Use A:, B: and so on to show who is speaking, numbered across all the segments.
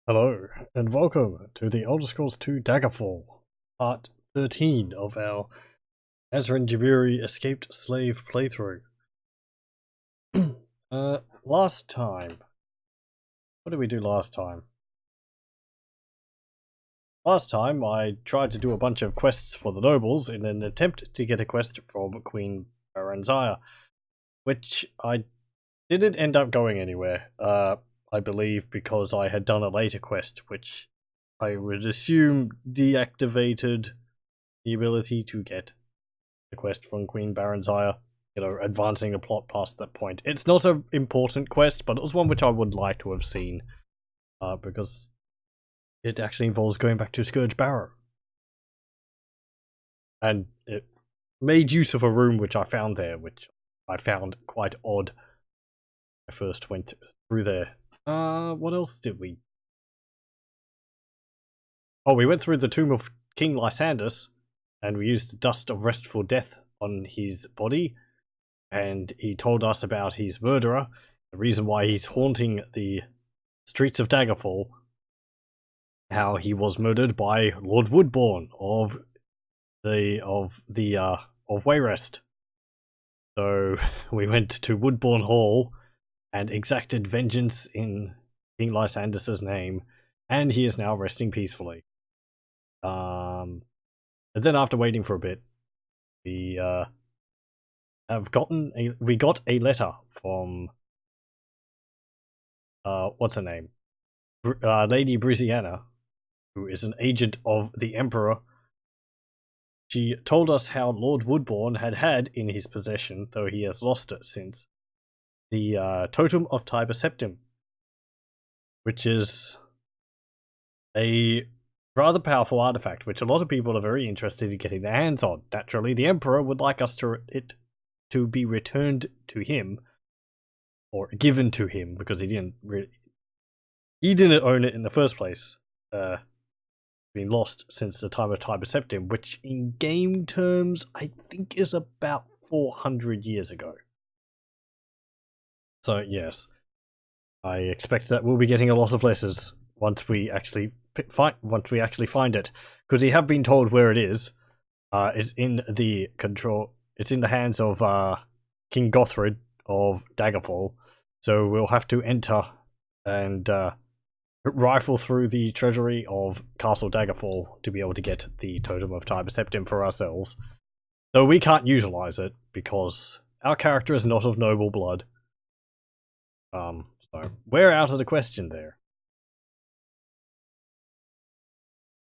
A: Hello, and welcome to the Elder Scrolls 2 Daggerfall, part 13 of our Nasrin Jabiri Escaped Slave playthrough. Last time... What did we do last time? Last time I tried to do a bunch of quests for the nobles in an attempt to get a quest from Queen Baranziah, which I didn't end up going anywhere. I believe because I had done a later quest, which I would assume deactivated the ability to get the quest from Queen Baranziah, advancing the plot past that point. It's not an important quest, but it was one which I would like to have seen, because it actually involves going back to Scourge Barrow. And it made use of a room which I found there, which I found quite odd when I first went through there. What else did we... Oh, we went through the tomb of King Lysandus, and we used the dust of restful death on his body, and he told us about his murderer, the reason why he's haunting the streets of Daggerfall, how he was murdered by Lord Woodbourne of Wayrest. So we went to Woodbourne Hall and exacted vengeance in King Lysandus' name, and he is now resting peacefully. And then after waiting for a bit, we got a letter from what's her name? Lady Briziana, who is an agent of the Emperor. She told us how Lord Woodbourne had in his possession, though he has lost it since, the Totem of Tiber Septim, which is a rather powerful artifact, which a lot of people are very interested in getting their hands on. Naturally, the Emperor would like it to be returned to him, or given to him, because he didn't own it in the first place. Been lost since the time of Tiber Septim, which in game terms I think is about 400 years ago. So yes, I expect that we'll be getting a lot of letters once we actually find it, because we have been told where it is. It's in the hands of King Gothred of Daggerfall. So we'll have to enter and rifle through the treasury of Castle Daggerfall to be able to get the Totem of Tiber Septim for ourselves. Though we can't utilize it because our character is not of noble blood. So we're out of the question there.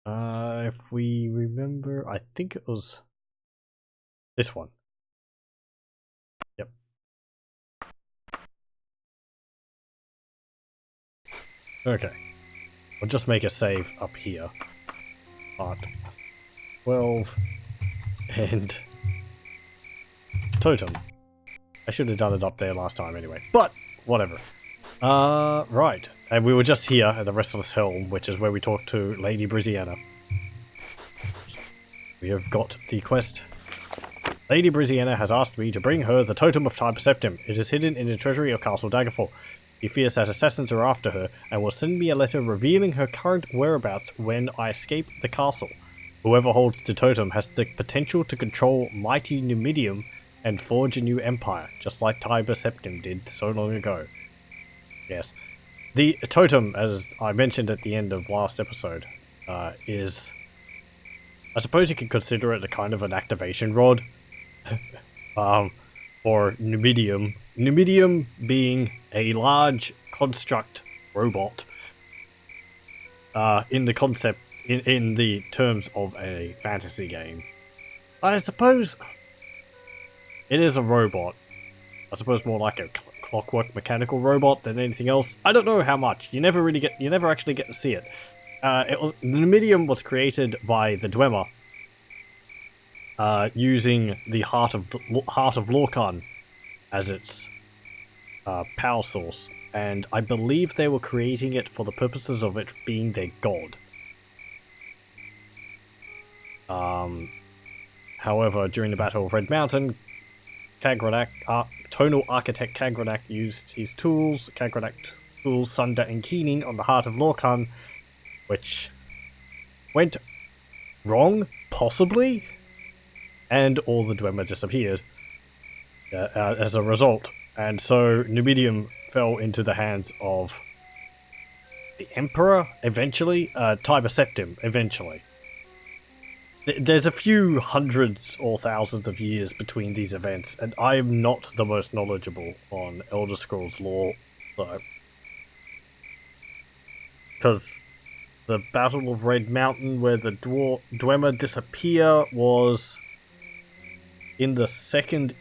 A: If we remember, I think it was this one. Yep. Okay. We'll just make a save up here. Part 12 and Totem. I should have done it up there last time anyway, but whatever. Right. And we were just here at the Restless Helm, which is where we talked to Lady Briziana. We have got the quest. Lady Briziana has asked me to bring her the Totem of Tiber Septim. It is hidden in the treasury of Castle Daggerfall. She fears that assassins are after her, and will send me a letter revealing her current whereabouts when I escape the castle. Whoever holds the totem has the potential to control mighty Numidium and forge a new empire, just like Tiber Septim did so long ago. Yes. The totem, as I mentioned at the end of last episode, is... I suppose you could consider it a kind of an activation rod. For Numidium. Numidium being a large construct robot. In the concept, in the terms of a fantasy game. I suppose it is a robot. I suppose more like a clockwork mechanical robot than anything else. I don't know how much. You never actually get to see it. Numidium was created by the Dwemer, using the Heart of Lorkhan as its power source, and I believe they were creating it for the purposes of it being their god. However, during the Battle of Red Mountain, Kagranak, Tonal Architect Kagranak used his tools. Kagranak schools Sunder and Keening on the heart of Lorcan, which went wrong, possibly, and all the Dwemer disappeared as a result. And so Numidium fell into the hands of the Emperor, eventually, Tiber Septim, eventually. There's a few hundreds or thousands of years between these events, and I am not the most knowledgeable on Elder Scrolls lore, so... Because the Battle of Red Mountain, where the Dwemer disappear, was in the Second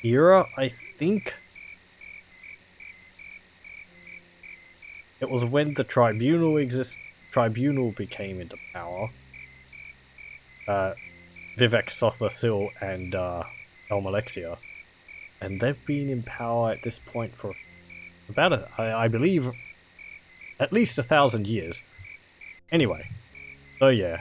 A: Era, I think? It was when the Tribunal became into power. Vivek Sothasil and Elmalexia, and they've been in power at this point for about, I believe, at least 1,000 years. Anyway, so yeah,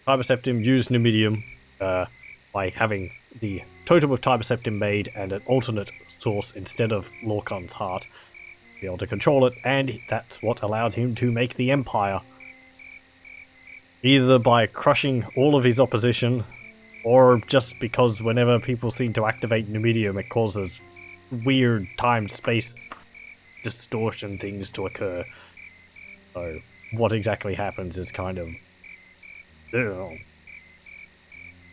A: Tiber Septim used Numidium by having the Totem of Tiber Septim made and an alternate source instead of Lorcan's heart to be able to control it, and that's what allowed him to make the Empire. Either by crushing all of his opposition, or just because whenever people seem to activate Numidium, it causes weird time-space distortion things to occur. So, what exactly happens is kind of... Ugh.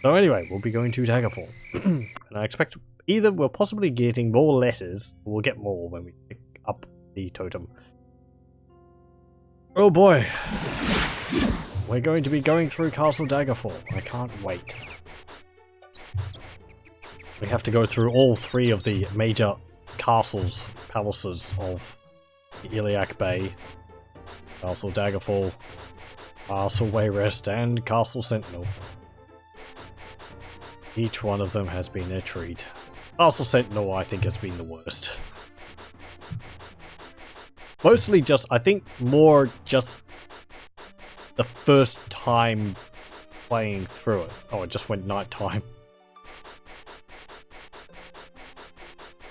A: So anyway, we'll be going to Daggerfall. And I expect either we're possibly getting more letters, or we'll get more when we pick up the totem. Oh boy! We're going to be going through Castle Daggerfall. I can't wait. We have to go through all three of the major castles, palaces of the Iliac Bay. Castle Daggerfall, Castle Wayrest, and Castle Sentinel. Each one of them has been a treat. Castle Sentinel, I think, has been the worst. Mostly just, I think, more just the first time playing through it. Oh, it just went night time.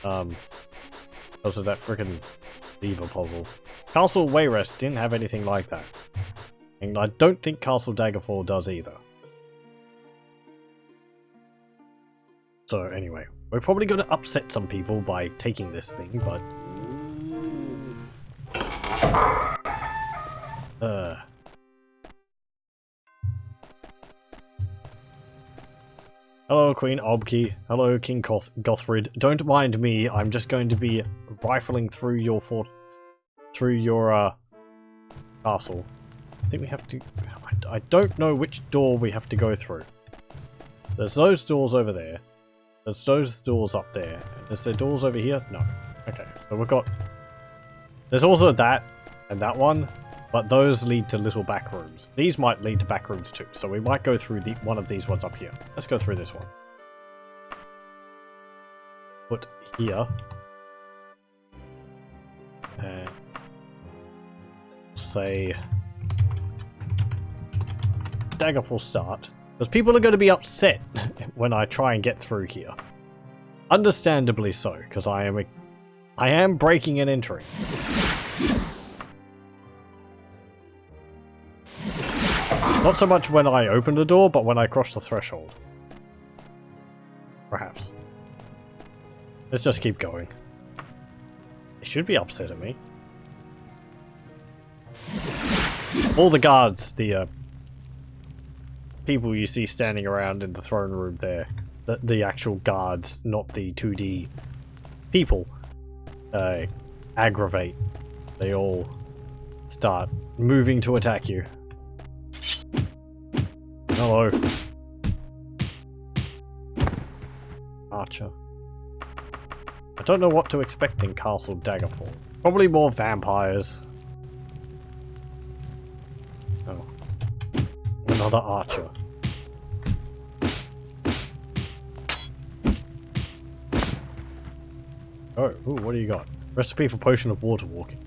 A: Because of that frickin' beaver puzzle. Castle Wayrest didn't have anything like that. And I don't think Castle Daggerfall does either. So anyway, we're probably going to upset some people by taking this thing, but... Hello, Queen Obki. Hello, King Gothfrid. Don't mind me. I'm just going to be rifling through your castle. I think we have to... I don't know which door we have to go through. There's those doors over there. There's those doors up there. Is there doors over here? No. Okay, so we've got... There's also that and that one. But those lead to little back rooms. These might lead to back rooms too, so we might go through one of these ones up here. Let's go through this one. Put here. And say Daggerfall start. Because people are going to be upset when I try and get through here. Understandably so, because I am breaking and entering. Not so much when I open the door, but when I cross the threshold. Perhaps. Let's just keep going. They should be upset at me. All the guards, the people you see standing around in the throne room there, the actual guards, not the 2D people, aggravate. They all start moving to attack you. Hello. Archer. I don't know what to expect in Castle Daggerfall. Probably more vampires. Oh. Another archer. Oh, ooh, what do you got? Recipe for potion of water walking.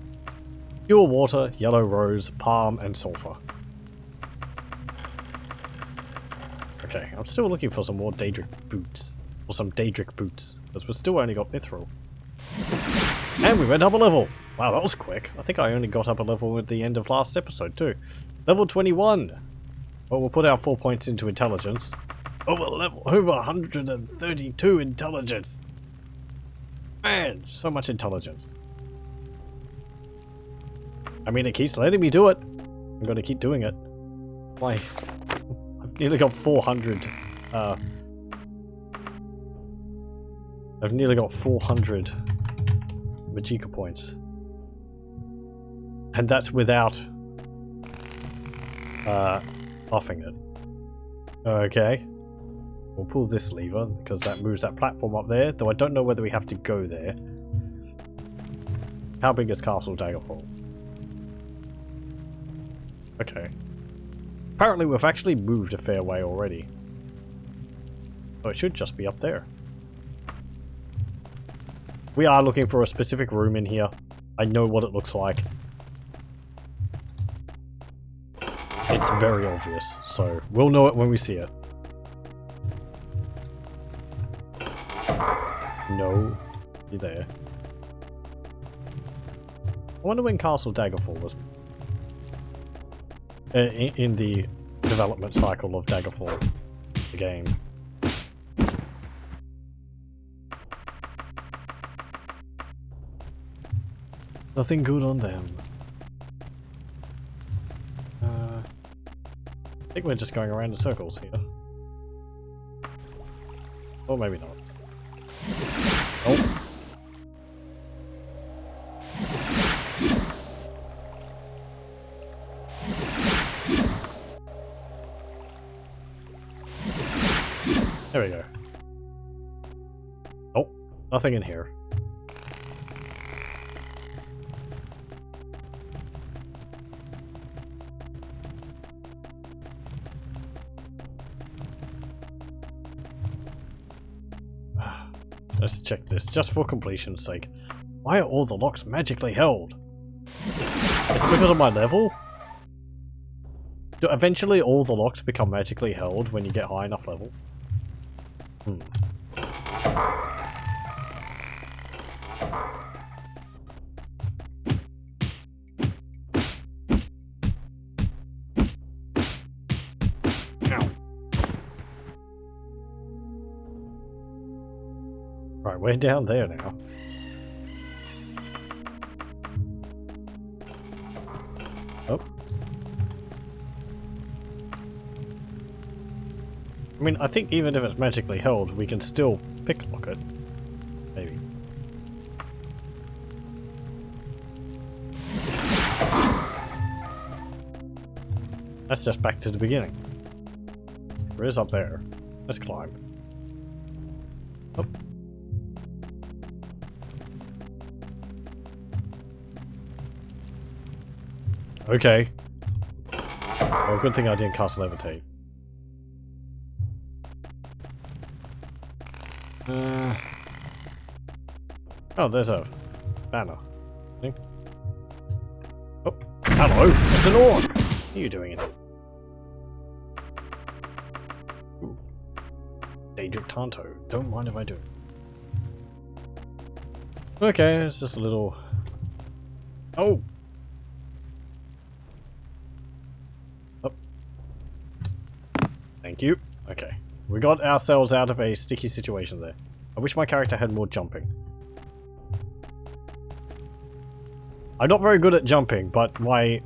A: Pure water, yellow rose, palm, and sulfur. Okay, I'm still looking for some more Daedric boots. Or some Daedric boots. Because we've still only got Mithril. And we went up a level! Wow, that was quick. I think I only got up a level at the end of last episode too. Level 21! Well, we'll put our 4 points into intelligence. Over 132 intelligence! Man, so much intelligence. I mean, it keeps letting me do it. I'm gonna keep doing it. Why? I've nearly got 400, I've nearly got 400 Magicka points. And that's without offing it. Okay. We'll pull this lever because that moves that platform up there, though I don't know whether we have to go there. How big is Castle Daggerfall? Okay. Apparently we've actually moved a fair way already. So it should just be up there. We are looking for a specific room in here. I know what it looks like. It's very obvious, so we'll know it when we see it. No, you're there. I wonder when Castle Daggerfall was in the development cycle of Daggerfall, the game. Nothing good on them. I think we're just going around in circles here. Or maybe not. Oh. There we go. Oh, nothing in here. Let's check this, just for completion's sake. Why are all the locks magically held? Is it because of my level? Do eventually all the locks become magically held when you get high enough level? Ow. Right, we're down there now. Oh. I mean, I think even if it's magically held, we can still picklock it. Maybe. That's just back to the beginning. There is up there. Let's climb. Oh. Okay. Well, good thing I didn't cast levitate. Oh, there's a banner. I think. Oh, hello! It's an orc! What are you doing in here? Ooh. Daedric Tanto. Don't mind if I do. Okay, it's just a little... Oh! Oh. Thank you. Okay. We got ourselves out of a sticky situation there. I wish my character had more jumping. I'm not very good at jumping, but my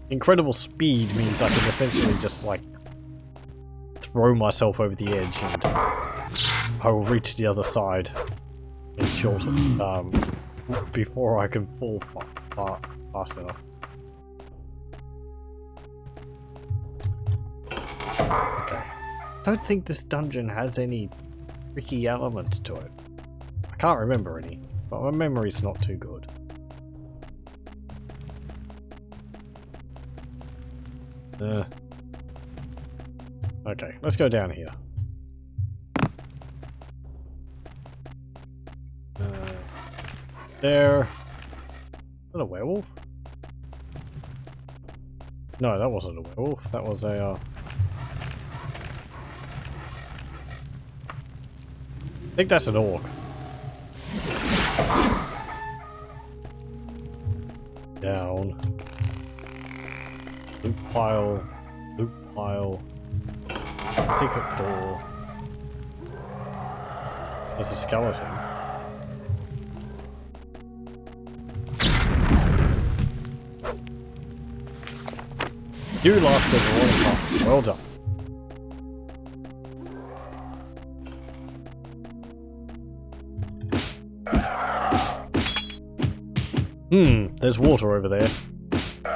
A: incredible speed means I can essentially just, like, throw myself over the edge and I will reach the other side in short, before I can fall fast enough. Okay. I don't think this dungeon has any tricky elements to it. I can't remember any, but my memory's not too good. Okay, let's go down here. There. Is that a werewolf? No, that wasn't a werewolf. That was a. I think that's an orc. Down. Loot pile. Loot pile. Ticket door. There's a skeleton. You lasted a long time. Well done. There's water over there. Don't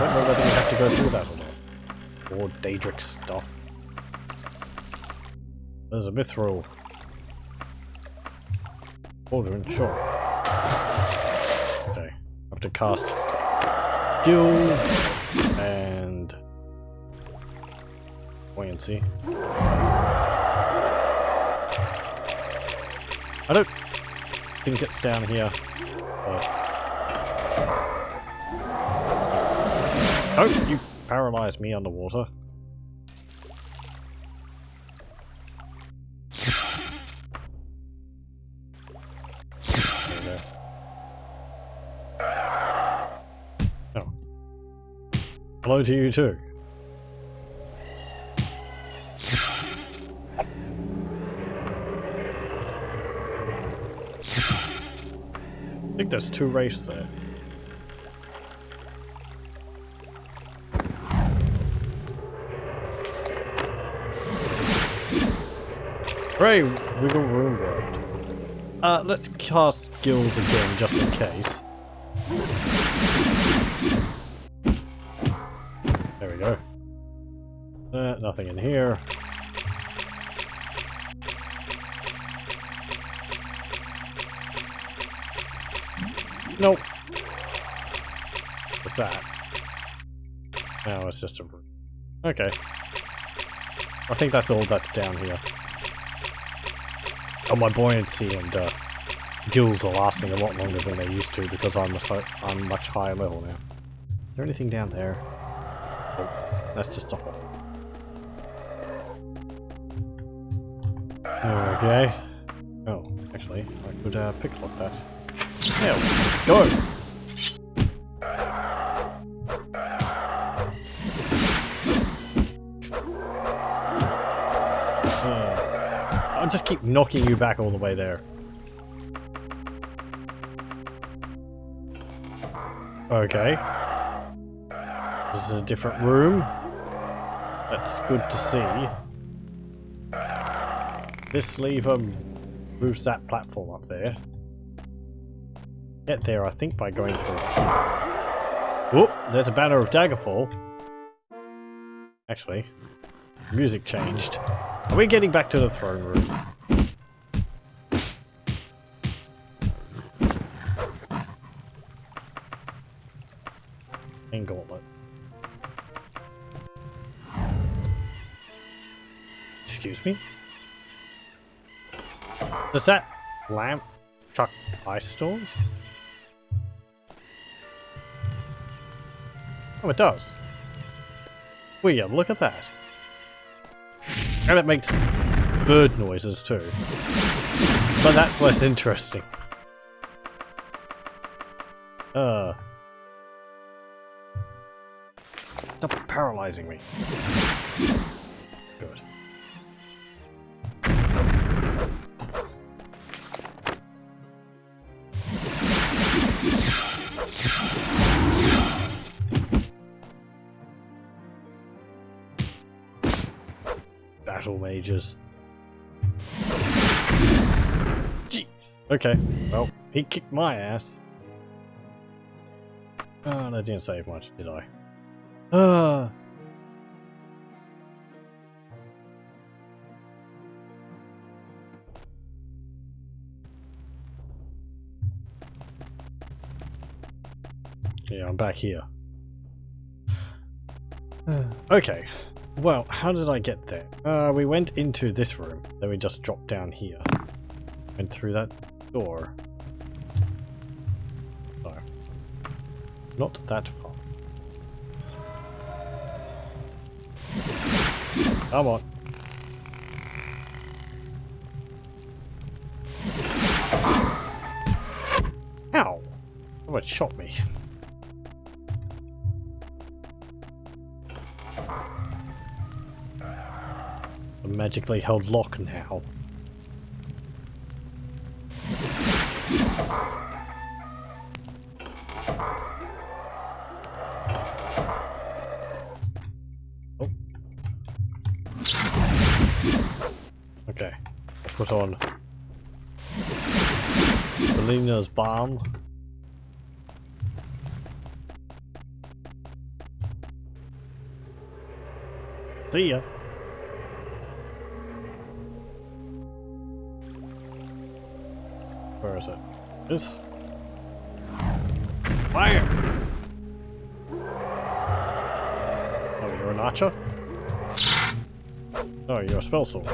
A: know whether we have to go through that or not. More Daedric stuff. There's a mithril. Cauldron, sure. Okay. I have to cast gills and buoyancy. I don't think it's down here. Oh, you paralyzed me underwater. There we go. Oh. Hello to you too. I think there's 2 wraiths there. Hooray! We got room worked. Let's cast gills again just in case. There we go. Nothing in here. Nope. What's that? No, it's just a room. Okay. I think that's all that's down here. Oh, my buoyancy and gills are lasting a lot longer than they used to because I'm much higher level now. Is there anything down there? Oh, that's just a hole. Okay. Oh, actually, I could picklock that. There we go! I'll just keep knocking you back all the way there. Okay. This is a different room. That's good to see. This lever moves that platform up there. Get there, I think, by going through. Whoop! There's a banner of Daggerfall. Actually, music changed. Are we getting back to the throne room? And gauntlet. Excuse me? Does that lamp chuck ice storms? Oh, it does. Weird, look at that. And it makes bird noises too. But that's less interesting. Stop paralyzing me. Good. Battle mages. Jeez. Okay. Well, he kicked my ass. Oh, that didn't save much, did I? Yeah, I'm back here. Okay. Well, how did I get there? We went into this room, then we just dropped down here. Went through that door. No. Not that far. Come on. Ow! Oh, it shot me. A magically held lock now. Oh. Okay, I'll put on Belina's balm. See ya. Where is it? This? Fire! Oh, you're an archer? Oh, you're a spell sword.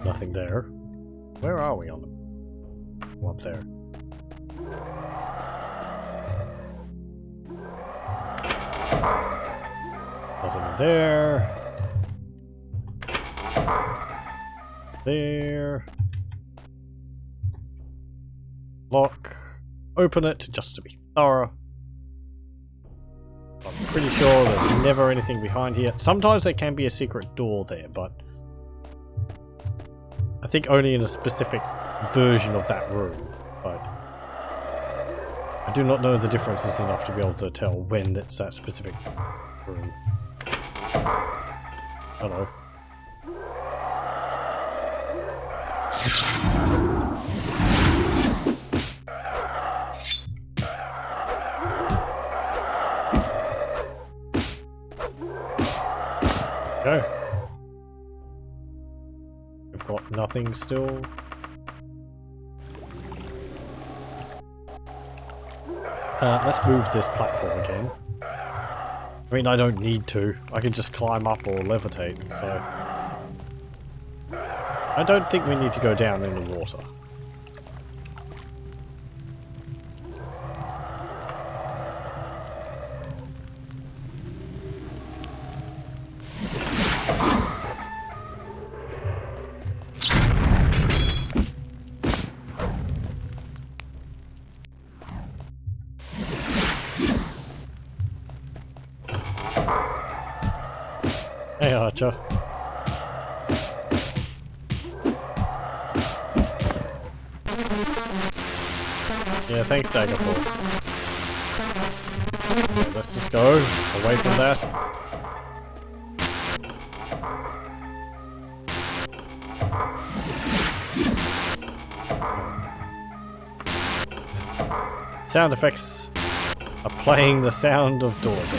A: Nothing there. Where are we on them? Oh, up there. Nothing there. There. Lock. Open it just to be thorough. I'm pretty sure there's never anything behind here. Sometimes there can be a secret door there, but I think only in a specific version of that room. But I do not know the differences enough to be able to tell when it's that specific room. Hello. Go. We've got nothing still. Let's move this platform again. I mean, I don't need to. I can just climb up or levitate, so I don't think we need to go down in the water. Hey, Archer. Yeah, thanks, Daggerfall. Okay, let's just go away from that. Sound effects are playing the sound of doors.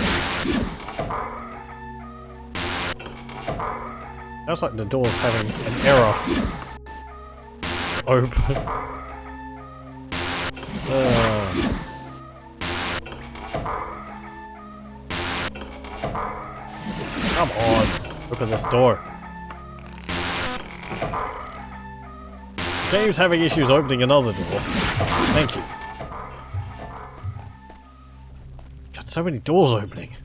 A: Sounds like the door's having an error. Open. Come on, open this door. The game's having issues opening another door. Thank you. Got so many doors opening.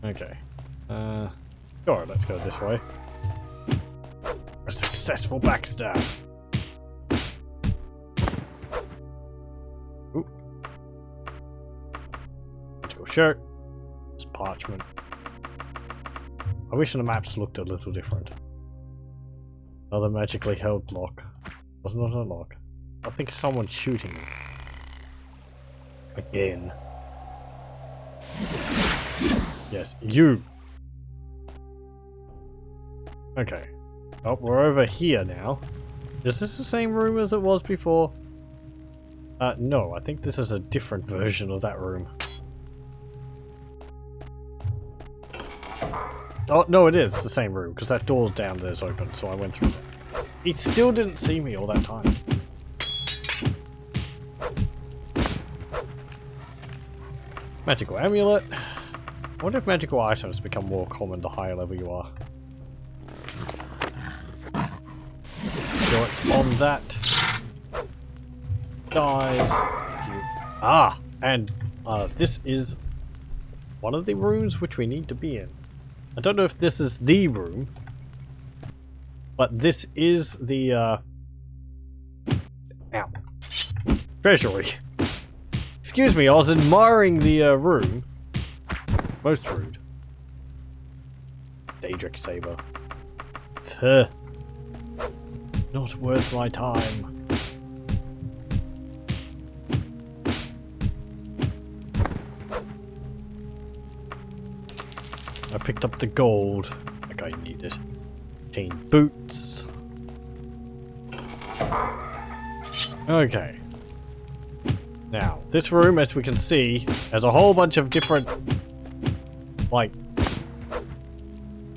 A: Okay. Sure, let's go this way. A successful backstab. Ooh. Magical shirt. It's parchment. I wish the maps looked a little different. Another magically held lock. Was not a lock. I think someone's shooting me. Again. Yes, you! Okay. Oh, we're over here now. Is this the same room as it was before? No, I think this is a different version of that room. Oh, no, it is the same room, because that door down there is open, so I went through it. He still didn't see me all that time. Magical amulet. I wonder if magical items become more common the higher level you are. Sure, it's on that. Dies. Thank you. Ah! And this is one of the rooms which we need to be in. I don't know if this is the room, but this is the ow. Treasury. Excuse me, I was admiring the room. Most rude. Daedric saber. Puh. Not worth my time. I picked up the gold, like I needed. Chain boots. Okay. Now, this room, as we can see, has a whole bunch of different, like,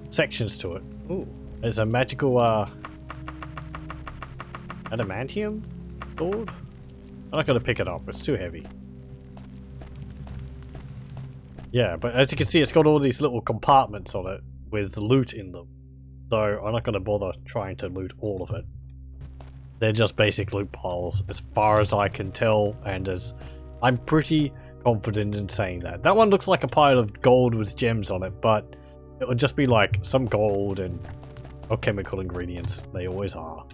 A: sections to it. Ooh, there's a magical, adamantium sword? I'm not gonna pick it up, it's too heavy. Yeah, but as you can see, it's got all these little compartments on it with loot in them. So I'm not gonna bother trying to loot all of it. They're just basic loot piles, as far as I can tell, and as I'm pretty confident in saying that. That one looks like a pile of gold with gems on it, but it would just be like some gold and alchemical ingredients. They always are.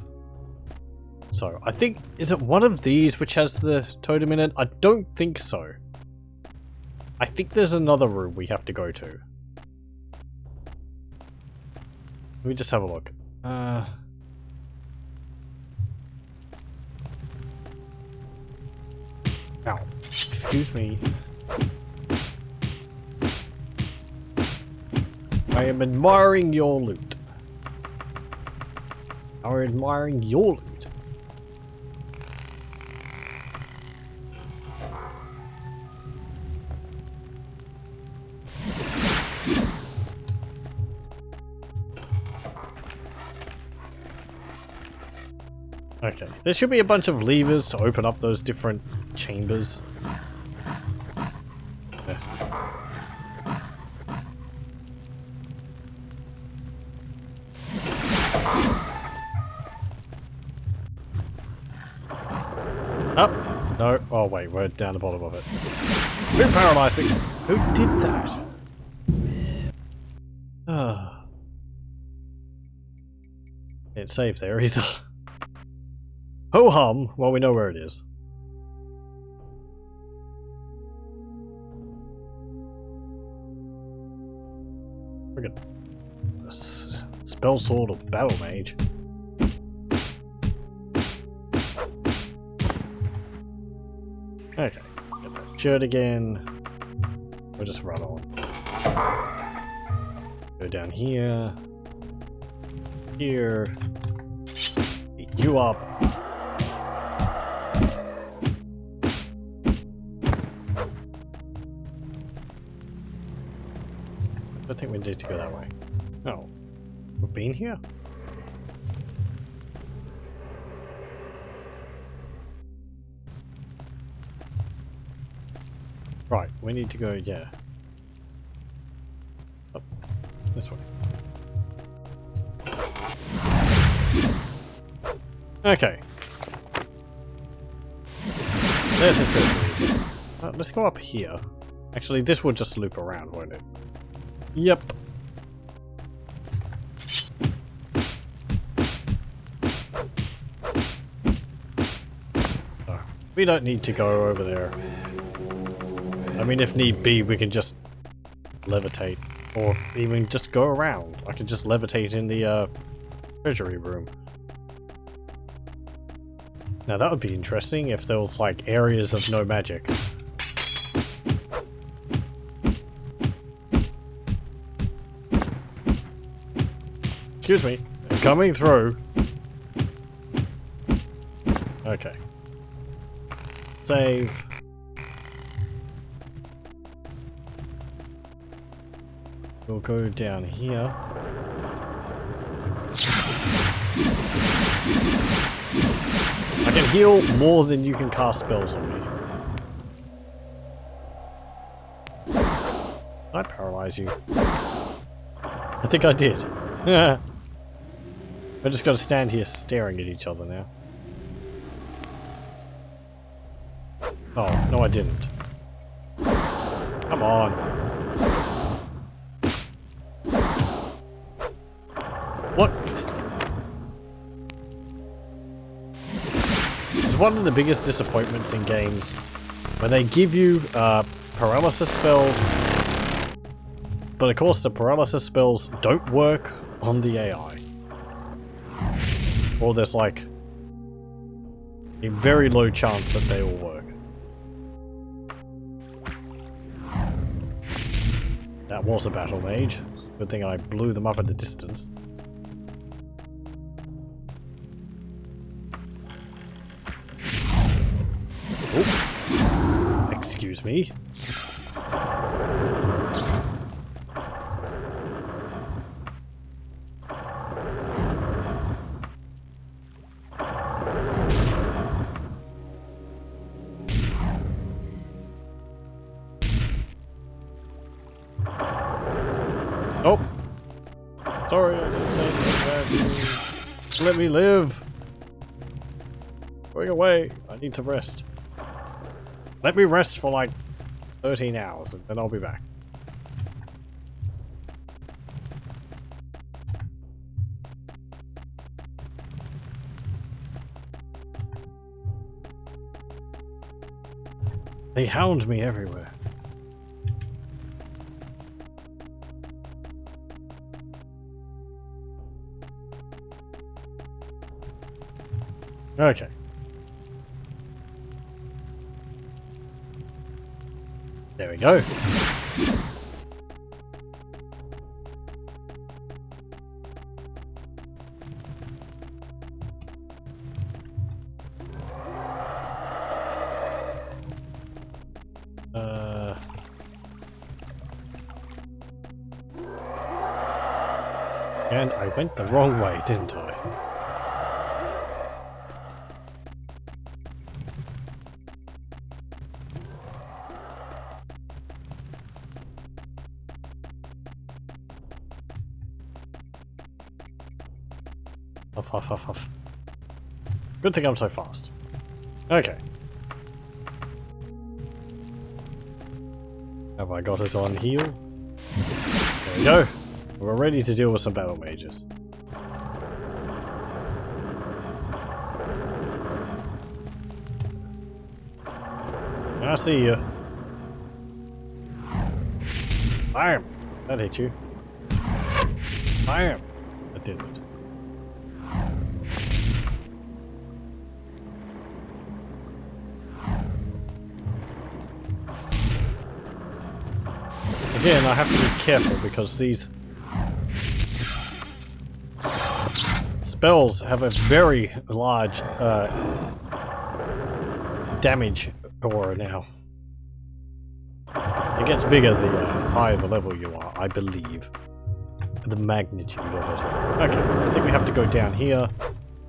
A: So I think, is it one of these which has the totem in it? I don't think so. I think there's another room we have to go to. Let me just have a look. Ow. Excuse me. I am admiring your loot. I'm admiring your loot. Okay, there should be a bunch of levers to open up those different chambers. Yeah. Up! No. Oh wait, we're down the bottom of it. Who paralyzed me? Who did that? Ah. Can't save there either. Ho-hum! Well, we know where it is. Friggin' spell sword or battle mage. Okay, get that shirt again. We'll just run on. Go down here. Here. Beat you up. I think we need to go that way. Oh. We've been here? Right, we need to go, yeah. Up. This way. Okay. There's the treasury. Let's go up here. Actually, this will just loop around, won't it? Yep. Oh, we don't need to go over there. I mean, if need be, we can just levitate. Or even just go around. I can just levitate in the treasury room. Now that would be interesting if there was like areas of no magic. Excuse me, I'm coming through. Okay. Save. We'll go down here. I can heal more than you can cast spells on me. Did I paralyze you? I think I did. We're just gonna stand here staring at each other now. Oh, no I didn't. Come on. What? It's one of the biggest disappointments in games when they give you paralysis spells, but of course the paralysis spells don't work on the AI. Or there's like a very low chance that they will work. That was a battle mage. Good thing I blew them up at a distance. Oh. Excuse me. Oh! Sorry, I didn't say anything. Let me live! Going away. I need to rest. Let me rest for like 13 hours and then I'll be back. They hound me everywhere. Okay. There we go. And I went the wrong way, didn't I? Huff. Good thing I'm so fast. Okay. Have I got it on heal? There we go. We're ready to deal with some battle mages. I see you. Bam! That hit you. Bam! That didn't. Again, I have to be careful because these spells have a very large damage aura now. It gets bigger the higher the level you are, I believe. The magnitude of it. Okay, I think we have to go down here.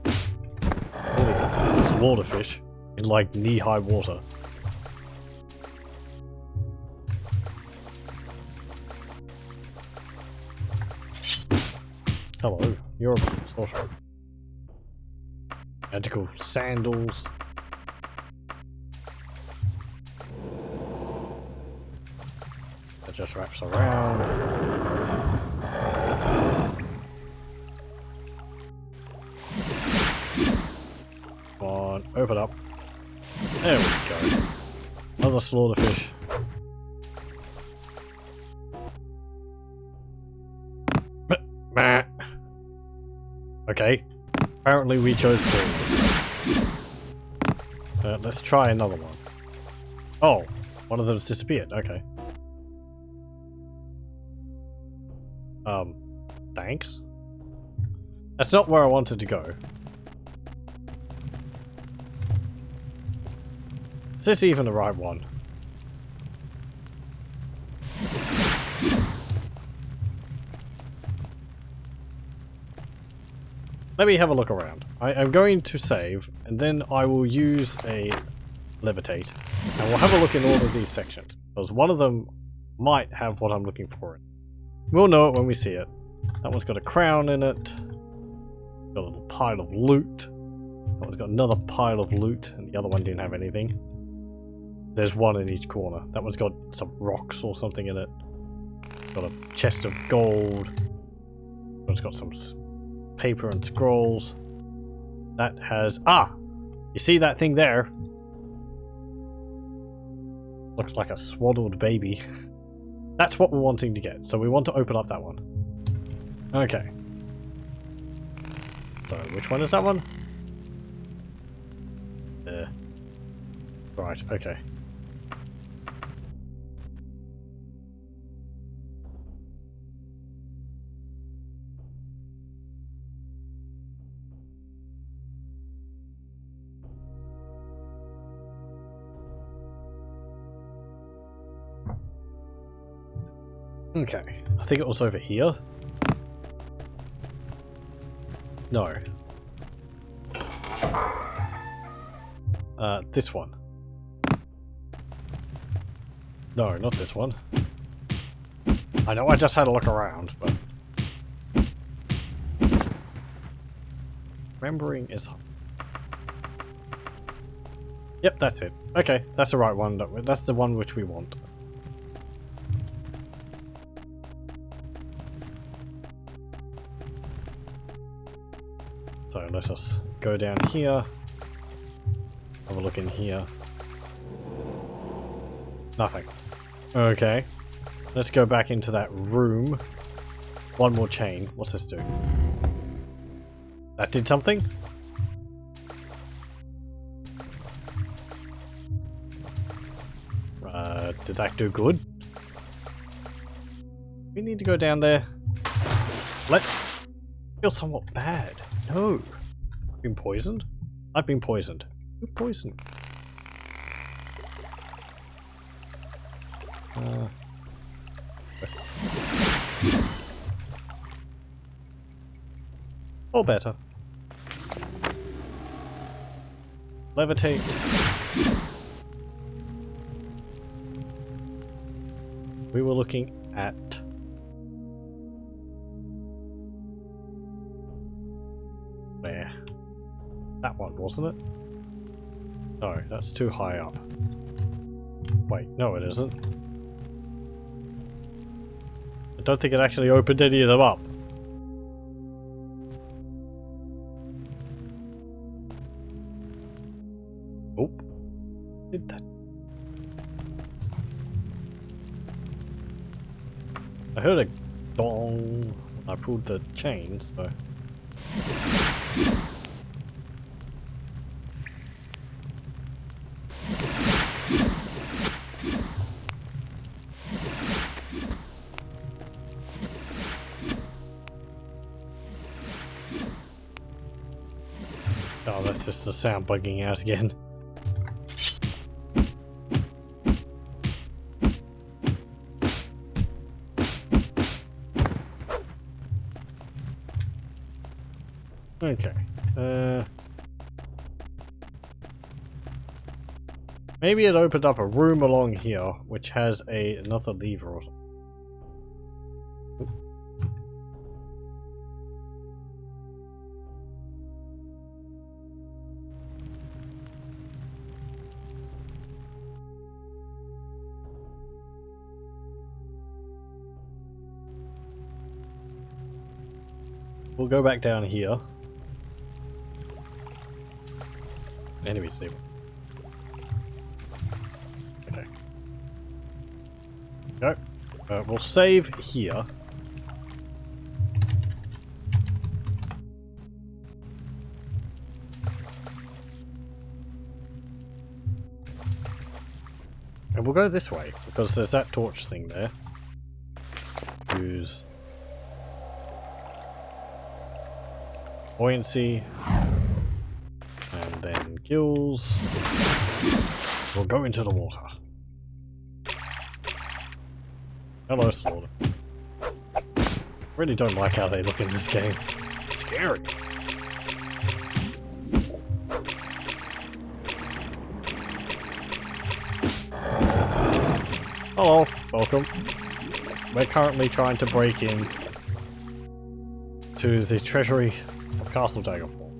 A: All these slaughterfish in like knee-high water. Hello, you're a sorcerer. Magical sandals. That just wraps around. Come on, open up. There we go. Another slaughterfish. Okay, apparently we chose forward. Let's try another one. Oh, one of them's disappeared, okay. Thanks? That's not where I wanted to go. Is this even the right one? Let me have a look around. I'm going to save, and then I will use a levitate, and we'll have a look in all of these sections, because one of them might have what I'm looking for. We'll know it when we see it. That one's got a crown in it. Got a little pile of loot. That one's got another pile of loot, and the other one didn't have anything. There's one in each corner. That one's got some rocks or something in it. Got a chest of gold. That one's got some paper and scrolls. That has... Ah! You see that thing there? Looks like a swaddled baby. That's what we're wanting to get. So we want to open up that one. Okay. So which one is that one? Right, okay. Okay, I think it was over here. No. This one. No, not this one. I know I just had a look around, but... Remembering is... Yep, that's it. Okay, that's the right one. That's the one which we want. So let us go down here. Have a look in here. Nothing. Okay. Let's go back into that room. One more chain. What's this do? That did something? Did that do good? We need to go down there. Let's feel somewhat bad. No. I've been poisoned? I've been poisoned. Who poisoned? Or better. Levitate. We were looking at... Where? That one, wasn't it? No, that's too high up. Wait, no it isn't. I don't think it actually opened any of them up. Oh. Did that? I heard a dong. I pulled the chain, so... Oh, that's just the sound bugging out again. Okay. Maybe it opened up a room along here, which has another lever or something. We'll go back down here. Enemies there. Okay. Go. We'll save here. And we'll go this way, because there's that torch thing there. Use buoyancy. And then gills. We'll go into the water. Hello, Slaughter. Really don't like how they look in this game. It's scary. Hello, welcome. We're currently trying to break in to the treasury of Castle Daggerfall.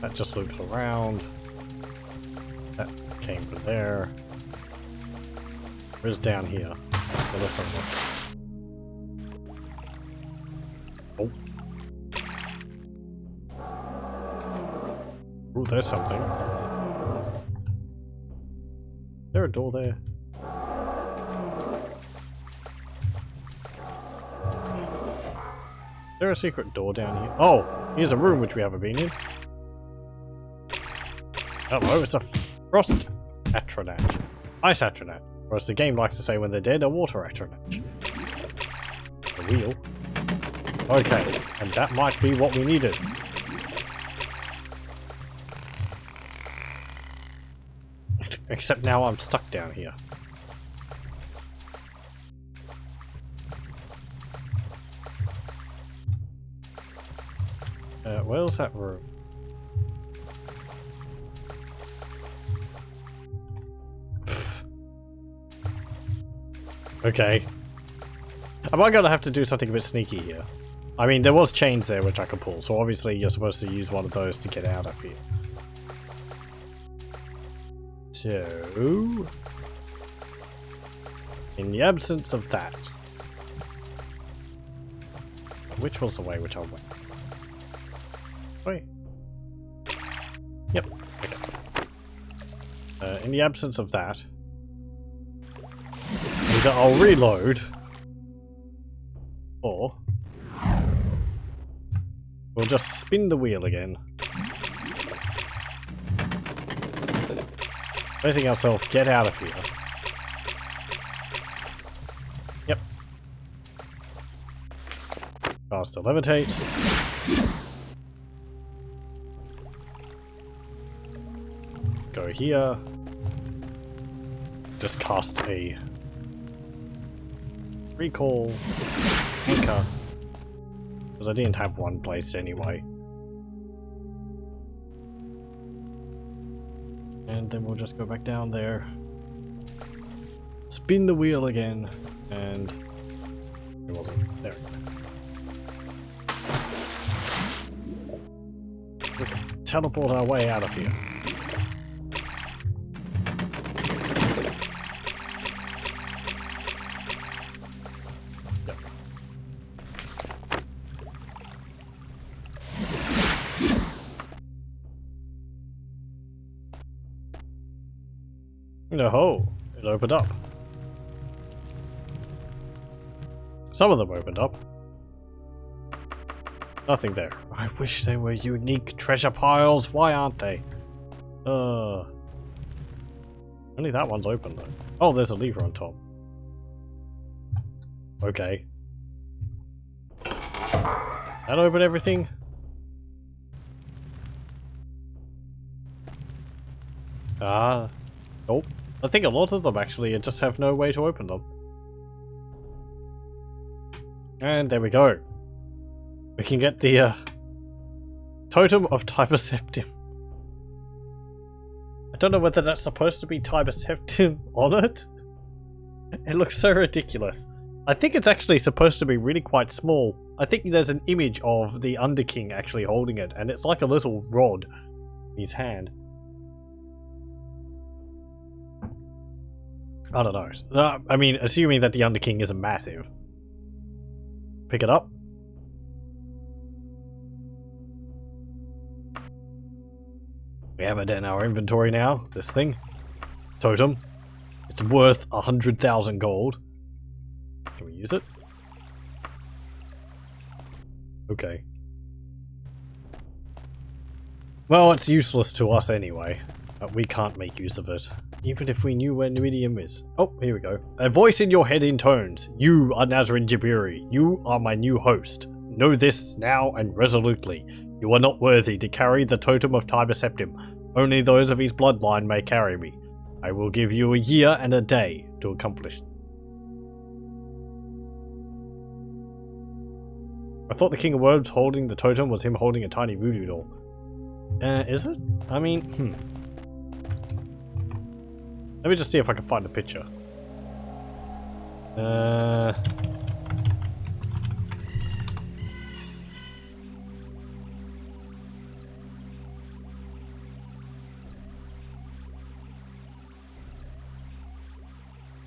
A: That just loops around. That came from there. Where's down here? So let's have a look. Oh. Ooh, there's something. Is there a door there? Is there a secret door down here? Oh! Here's a room which we haven't been in. Hello, it's a frost atronach. Ice atronach. Or as the game likes to say when they're dead, a water atronach. A wheel. Okay, and that might be what we needed. Except now I'm stuck down here. Where's that room? Okay. Am I gonna have to do something a bit sneaky here? I mean, there was chains there which I could pull, so obviously you're supposed to use one of those to get out of here. So... in the absence of that... which was the way which I went? Wait. Yep. Okay. In the absence of that... either I'll reload... or... we'll just spin the wheel again. Letting ourselves get out of here. Yep. Fast to levitate. Go here. Just cast a recall anchor. Because I didn't have one placed anyway. And then we'll just go back down there. Spin the wheel again. And... it wasn't. There we go. We can teleport our way out of here. Yep. No, it opened up. Some of them opened up. Nothing there. I wish they were unique treasure piles. Why aren't they? Only that one's open though. Oh, there's a lever on top. Okay. That open everything? Nope. I think a lot of them actually just have no way to open them. And there we go. We can get the Totem of Tiber Septim. I don't know whether that's supposed to be Tiber Septim on it. It looks so ridiculous. I think it's actually supposed to be really quite small. I think there's an image of the Underking actually holding it, and it's like a little rod in his hand. I don't know. I mean, assuming that the Underking isn't massive. Pick it up. We have it in our inventory now, this thing. Totem. It's worth 100,000 gold. Can we use it? Okay. Well, it's useless to us anyway. But we can't make use of it. Even if we knew where Numidium is. Oh, here we go. A voice in your head intones. You are Nasrin Jabiri. You are my new host. Know this now and resolutely. You are not worthy to carry the Totem of Tiber Septim. Only those of his bloodline may carry me. I will give you a year and a day to accomplish. I thought the King of Worms holding the totem was him holding a tiny voodoo doll. Is it? I mean, Let me just see if I can find a picture.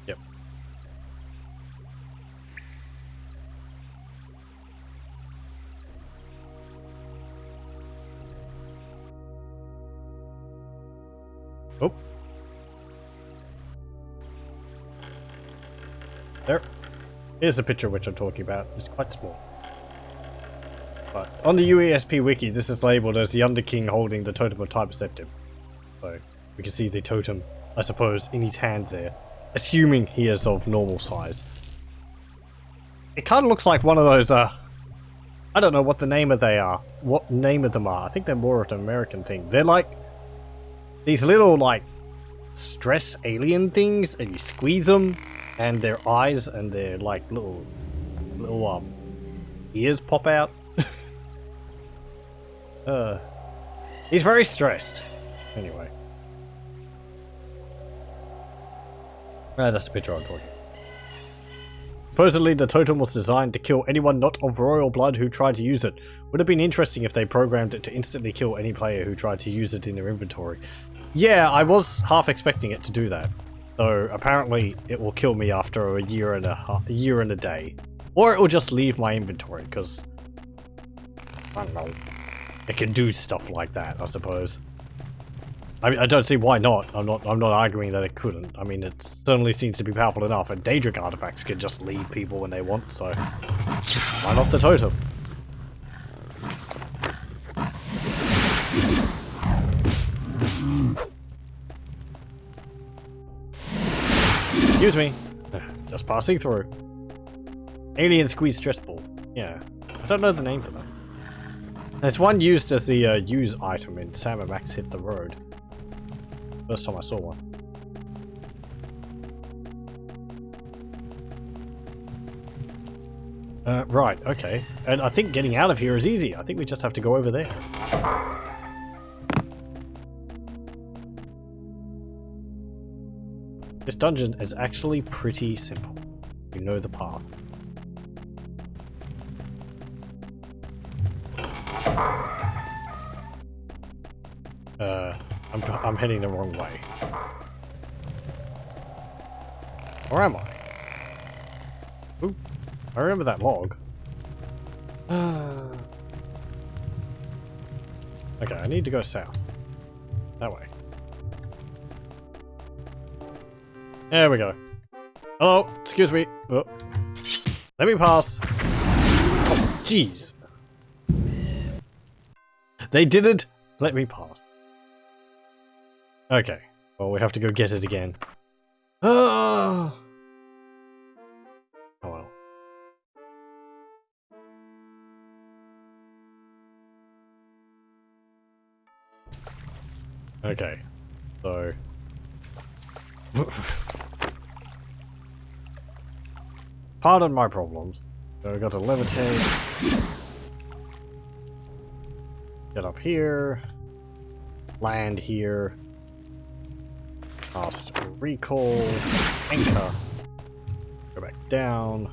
A: Yep. Oh. There. Here's the picture which I'm talking about. It's quite small. But on the UESP wiki, this is labelled as the Underking holding the Totem of Time Septim. So we can see the totem, I suppose, in his hand there. Assuming he is of normal size. It kind of looks like one of those, I don't know what the name of they are. What name of them are. I think they're more of an American thing. They're like these little, like, stress alien things, and you squeeze them, and their eyes and their, like, little ears pop out. He's very stressed. Anyway. That's a picture I'm talking. Supposedly, the totem was designed to kill anyone not of royal blood who tried to use it. Would have been interesting if they programmed it to instantly kill any player who tried to use it in their inventory. Yeah, I was half expecting it to do that. So apparently, it will kill me after a year and a day, or it will just leave my inventory because I don't know. It can do stuff like that, I suppose. I mean, I don't see why not. I'm not arguing that it couldn't. I mean, it certainly seems to be powerful enough, and Daedric artifacts can just lead people when they want, so why not the totem? Excuse me. Just passing through. Alien squeeze stress ball. Yeah. I don't know the name for them. There's one used as the use item in Sam and Max Hit the Road. First time I saw one. Right, okay. And I think getting out of here is easy. I think we just have to go over there. This dungeon is actually pretty simple. You know the path. I'm heading the wrong way. Or am I? Ooh, I remember that log. Okay, I need to go south. That way. There we go. Hello, excuse me. Oh. Let me pass. Oh, jeez. They didn't let me pass. Okay. Well, we have to go get it again. Oh well. Okay. So... Pardon my problems. So I got to levitate. Get up here. Land here. Cast recall. Anchor. Go back down.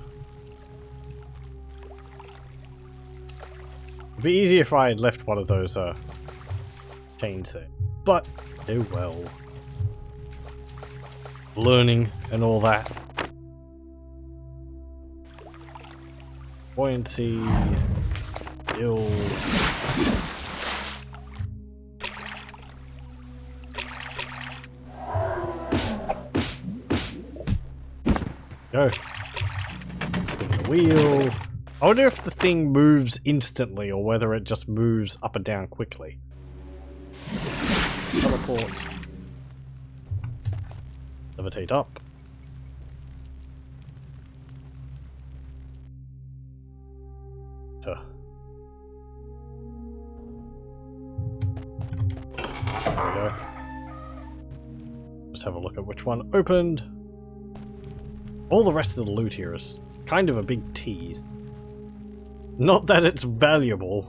A: It'd be easier if I had left one of those chains there. But, oh well. Learning and all that. Buoyancy. Build. Go. Spin the wheel. I wonder if the thing moves instantly or whether it just moves up and down quickly. Teleport. Levitate up. There we go. Let's have a look at which one opened. All the rest of the loot here is kind of a big tease. Not that it's valuable.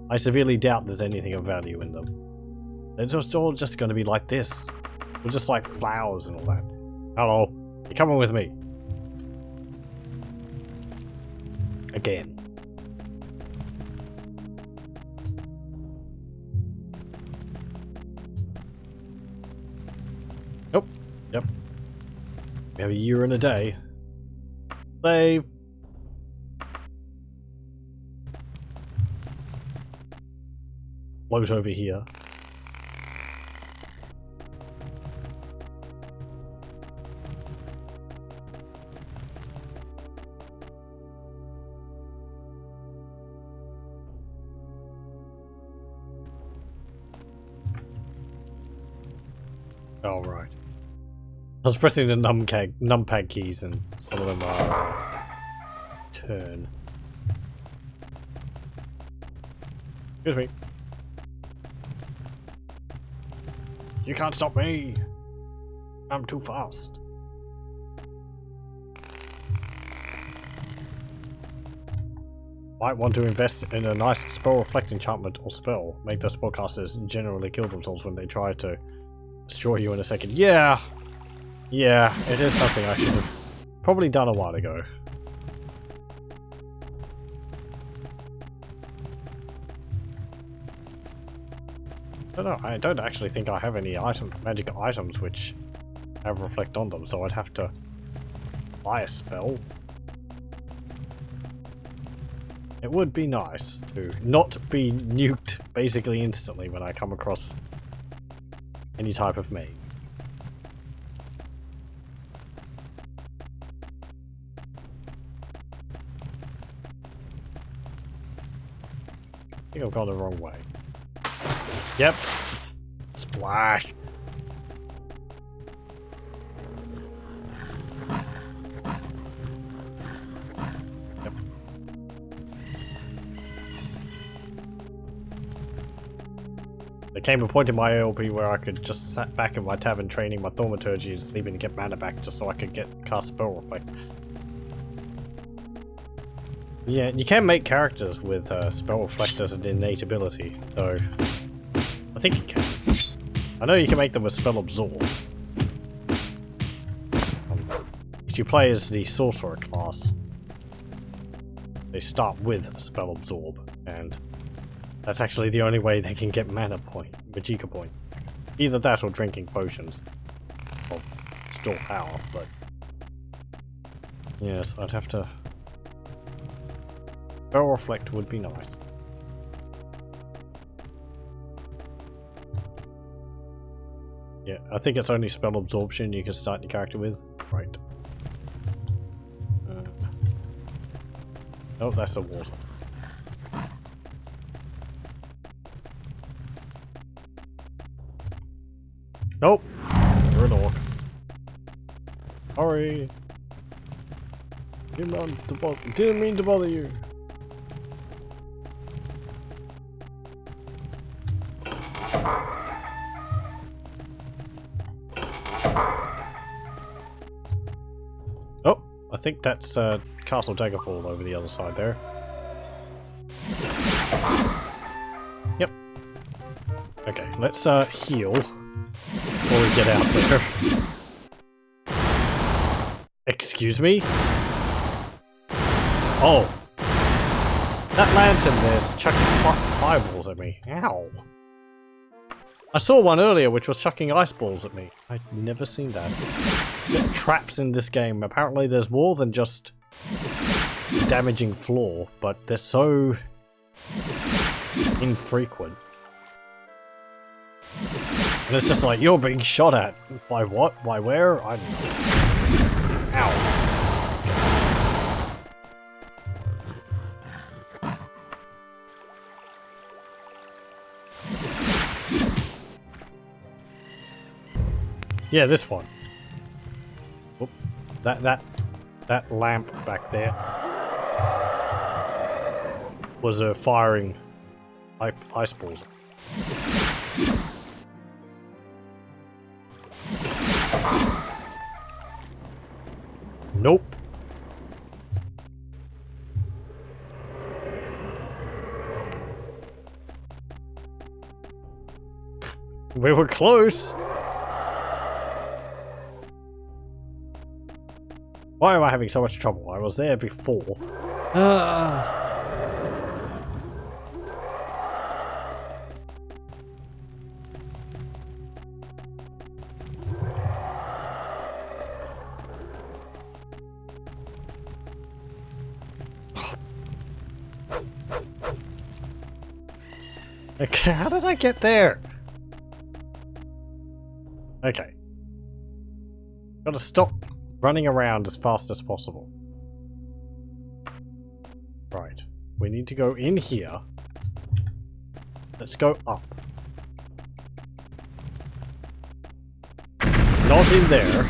A: I severely doubt there's anything of value in them. They're just all just going to be like this. Or just like flowers and all that. Hello. You're coming with me. Again. Nope. Yep. We have a year and a day. Save. Float over here. Oh, right. I was pressing the numpad keys and some of them are turn. Excuse me. You can't stop me! I'm too fast. Might want to invest in a nice spell reflect enchantment or spell. Make the spellcasters generally kill themselves when they try to destroy you in a second. Yeah! Yeah, it is something I should have probably done a while ago. I don't actually think I have any magic items which have reflect on them, so I'd have to buy a spell. It would be nice to not be nuked basically instantly when I come across any type of mage. I think I've gone the wrong way. Yep. Splash. Yep. There came a point in my ALP where I could just sat back in my tavern training my thaumaturgy and sleeping to get mana back just so I could cast spell reflect. Yeah, you can make characters with spell reflect as an innate ability, though. I think you can. I know you can make them with spell absorb. If you play as the sorcerer class, they start with spell absorb, and that's actually the only way they can get mana point, Magicka point. Either that or drinking potions of store power, but yes, I'd have to. Spell reflect would be nice. Yeah, I think it's only spell absorption you can start your character with. Right. Oh, that's the water. Nope. You're an orc. Sorry. Didn't mean to bother you. Oh, I think that's Castle Daggerfall over the other side there. Yep. Okay, let's heal before we get out there. Excuse me? Oh. That lantern there's chucking fireballs at me. Ow. I saw one earlier which was chucking ice balls at me. I'd never seen that. Traps in this game. Apparently there's more than just damaging floor, but they're so infrequent. And it's just like, you're being shot at. By what? By where? I don't know. Ow. Yeah, this one. Oop. That lamp back there was firing ice balls. Nope. We were close. Why am I having so much trouble? I was there before. Okay, how did I get there? Okay. Gotta stop running around as fast as possible. Right. We need to go in here. Let's go up. Not in there.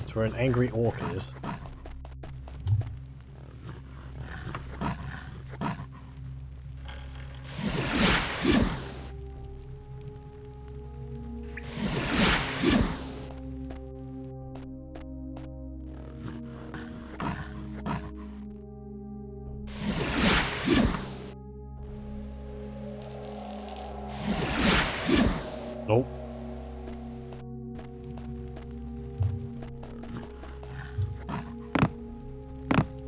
A: It's where an angry orc is. Nope.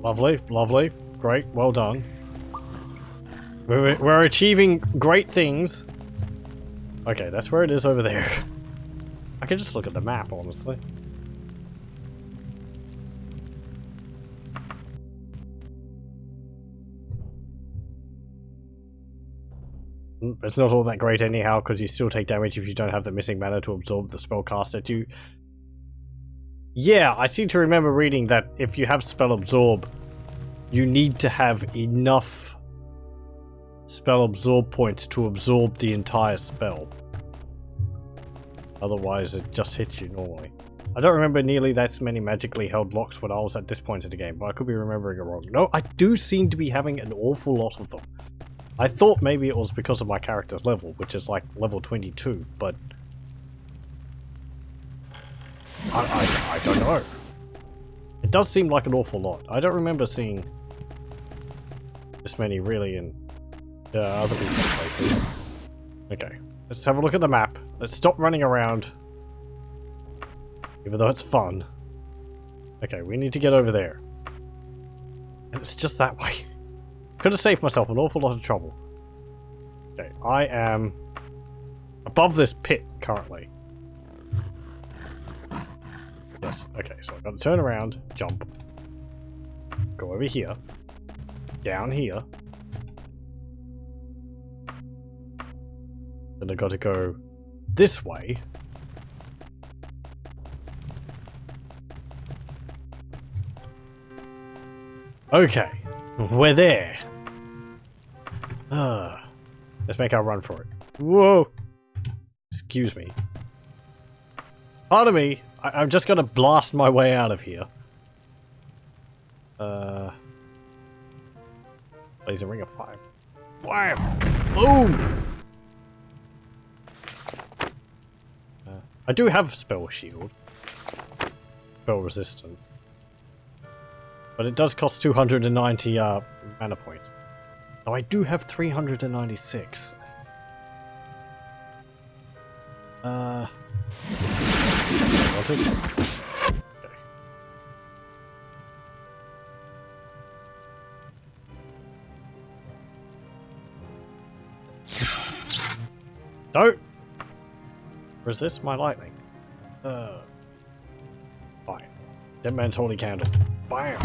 A: Lovely, lovely. Great, well done. We're achieving great things. Okay, that's where it is over there. I can just look at the map, honestly. It's not all that great anyhow, because you still take damage if you don't have the missing mana to absorb the spell cast at you. Yeah, I seem to remember reading that if you have spell absorb, you need to have enough spell absorb points to absorb the entire spell. Otherwise it just hits you normally. I don't remember nearly that many magically held locks when I was at this point in the game, but I could be remembering it wrong. No, I do seem to be having an awful lot of them. I thought maybe it was because of my character's level, which is like level 22, but I don't know. It does seem like an awful lot. I don't remember seeing this many really in other people's playthroughs. Okay, let's have a look at the map. Let's stop running around, even though it's fun. Okay, we need to get over there. And it's just that way. Could have saved myself an awful lot of trouble. Okay, I am above this pit currently. Yes, okay, so I've got to turn around, jump, go over here, down here, then I've got to go this way. Okay, we're there. Let's make our run for it. Whoa! Excuse me. Pardon me, I'm just gonna blast my way out of here. Plays a ring of fire. Wham! Boom! I do have spell shield. Spell resistance. But it does cost 290 mana points. So I do have 396. Okay. Don't resist my lightning. Fine. Dead man's holy candle. Bam!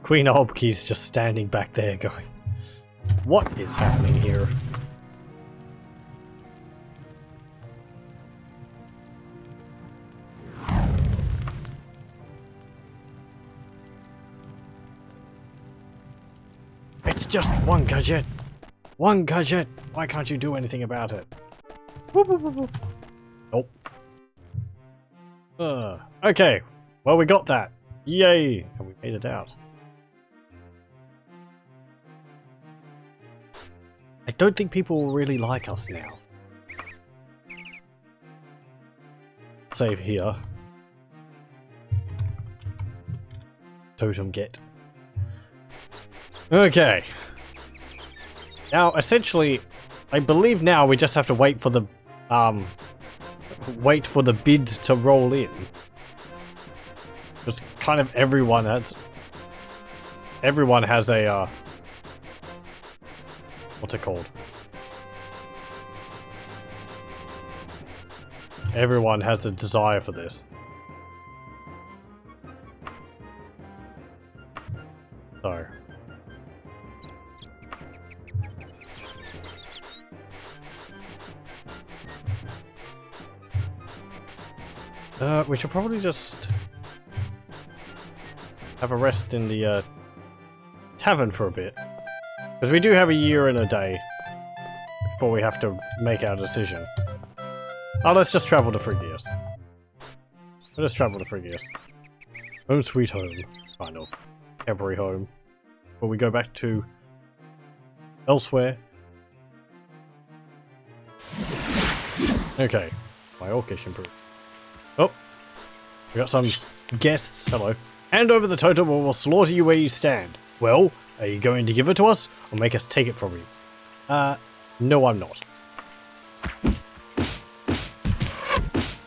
A: Queen Obki's just standing back there going, what is happening here? It's just one Khajiit. One Khajiit. Why can't you do anything about it? Whoop, whoop, whoop, whoop. Nope. Okay. Well, we got that. Yay! And we made it out. I don't think people will really like us now. Save here. Totem get. Okay. Now, essentially, I believe now we just have to wait for the bids to roll in. Because kind of everyone has a what's it called? Everyone has a desire for this. So. We should probably just have a rest in the tavern for a bit. Because we do have a year and a day before we have to make our decision. Oh, let's just travel to Phrygias. Let's travel to Phrygias. Home sweet home, kind of. Temporary home. Before we go back to Elsweyr. Okay, my orcish improved. Oh, we got some guests. Hello. Hand over the totem or we'll slaughter you where you stand. Well, are you going to give it to us or make us take it from you? No, I'm not.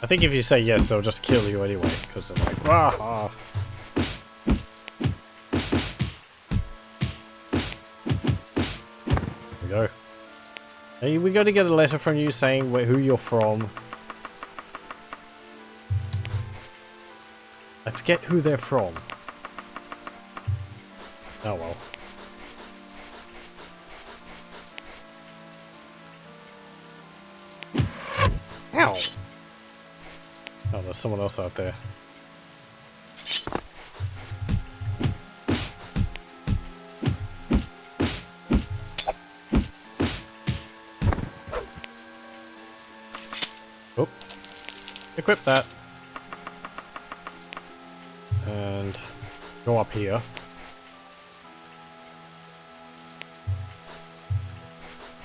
A: I think if you say yes, they'll just kill you anyway, because they're like, ah. There we go. Hey, we got to get a letter from you saying who you're from. I forget who they're from. Oh well. Ow! Oh, there's someone else out there. Oh. Equip that. And go up here.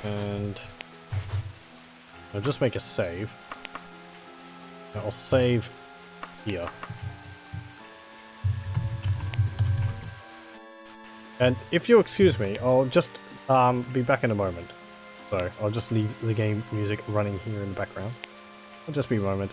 A: And I'll just make a save. I'll save here. And if you'll excuse me, I'll just be back in a moment. So I'll just leave the game music running here in the background. I'll just be a moment.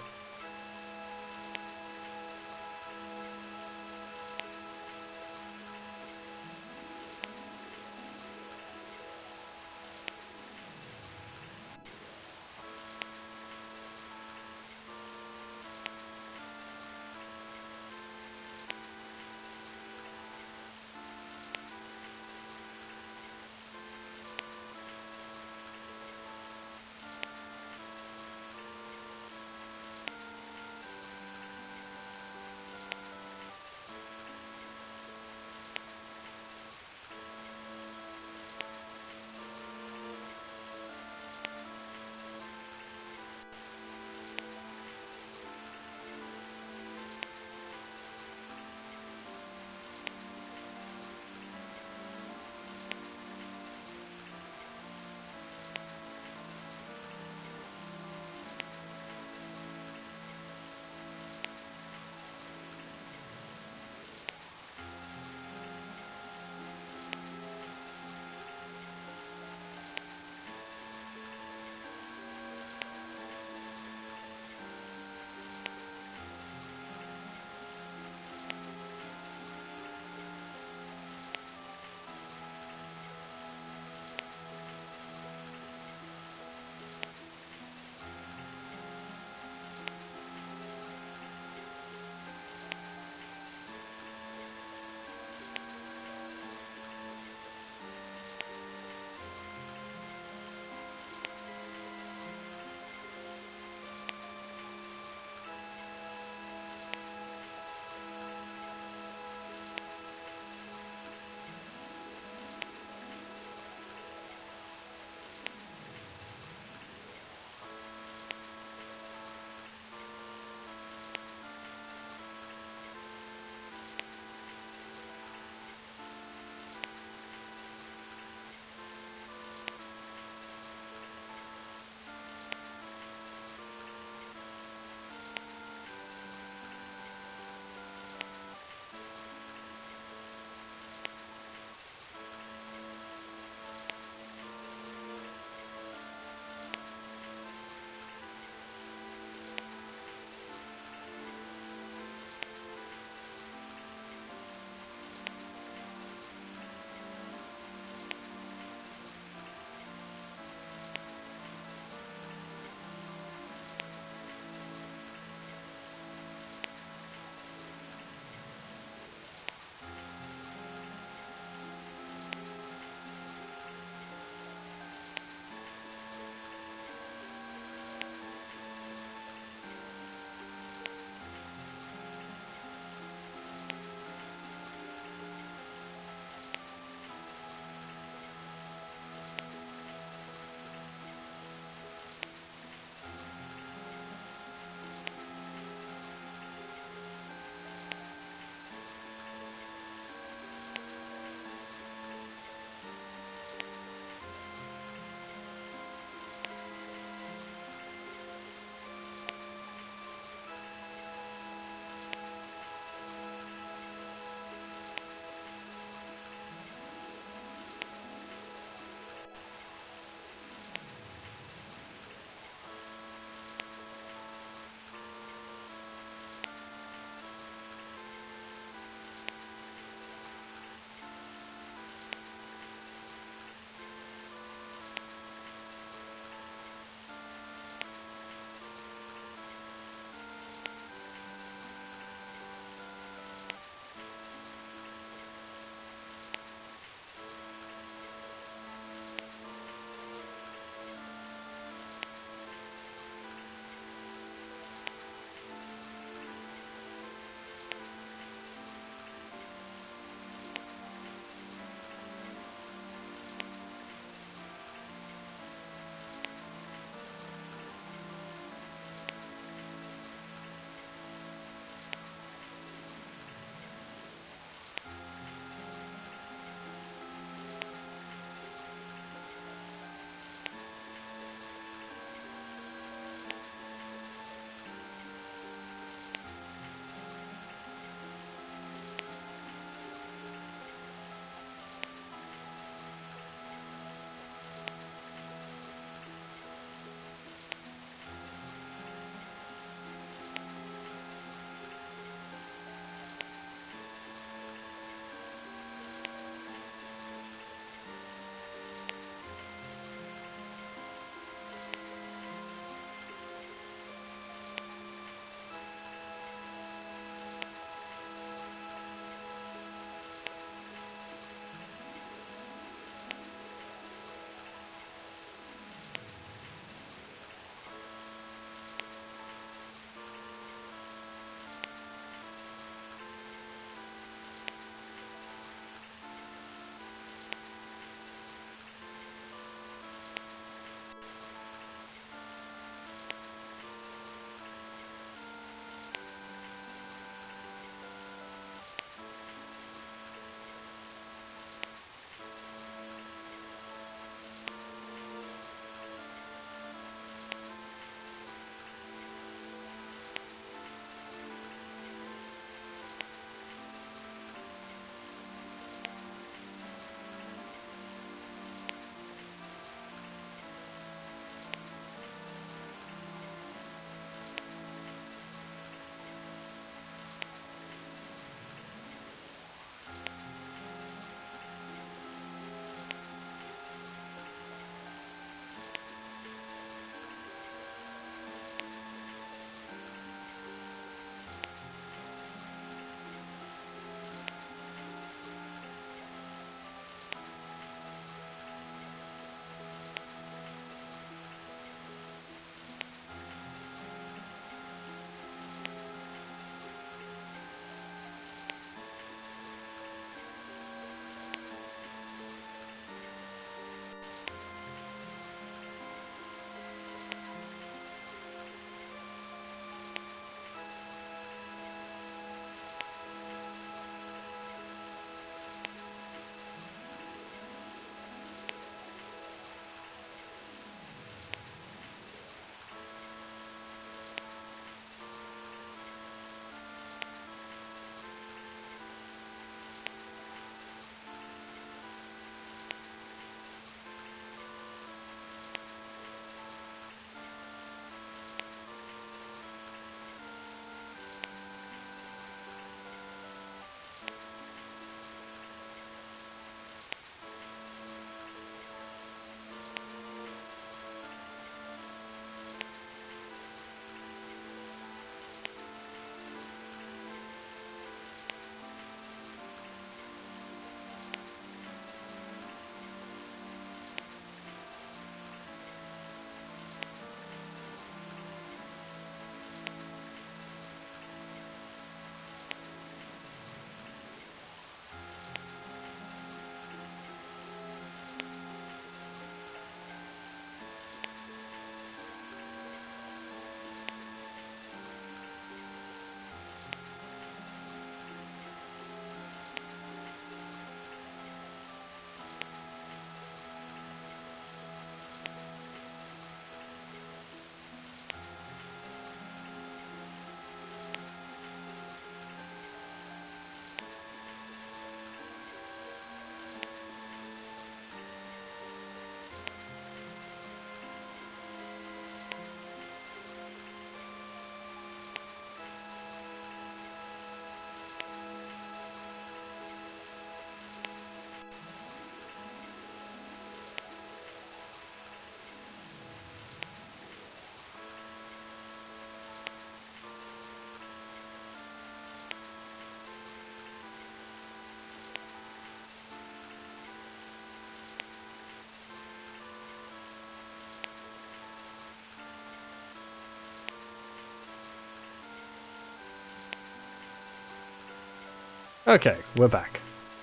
A: Okay, we're back.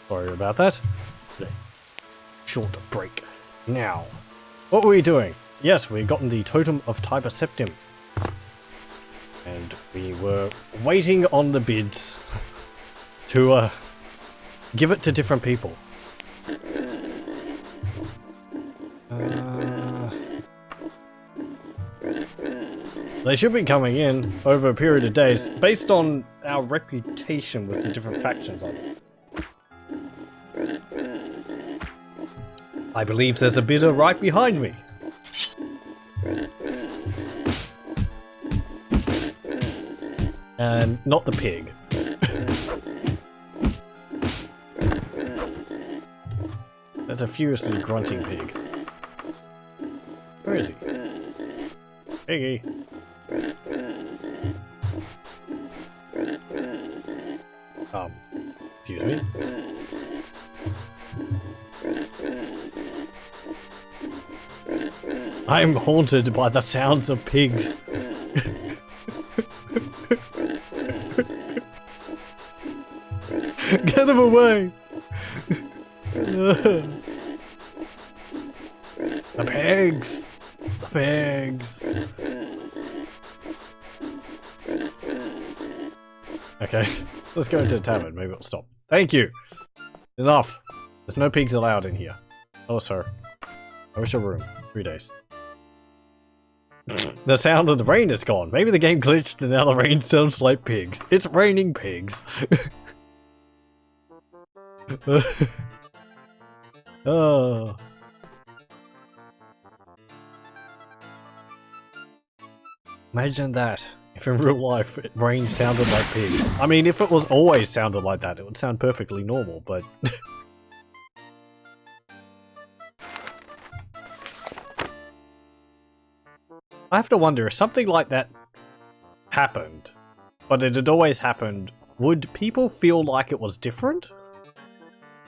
A: Sorry about that. Short break. Now, what were we doing? Yes, we've gotten the Totem of Tiber Septim. And we were waiting on the bids to give it to different people. They should be coming in over a period of days, based on our reputation with the different factions on it. I believe there's a bidder right behind me. And not the pig. That's a furiously grunting pig. Where is he? Piggy. Excuse me? I'm haunted by the sounds of pigs. Get him away! The pigs! The pigs! Okay, let's go into the tavern. Maybe it'll stop. Thank you! Enough! There's no pigs allowed in here. Oh, sir. I wish your room. 3 days. The sound of the rain is gone. Maybe the game glitched and now the rain sounds like pigs. It's raining pigs. Oh. Imagine that. If in real life rain sounded like pigs. I mean, if it was always sounded like that, it would sound perfectly normal, but... I have to wonder, if something like that happened, but it had always happened, would people feel like it was different?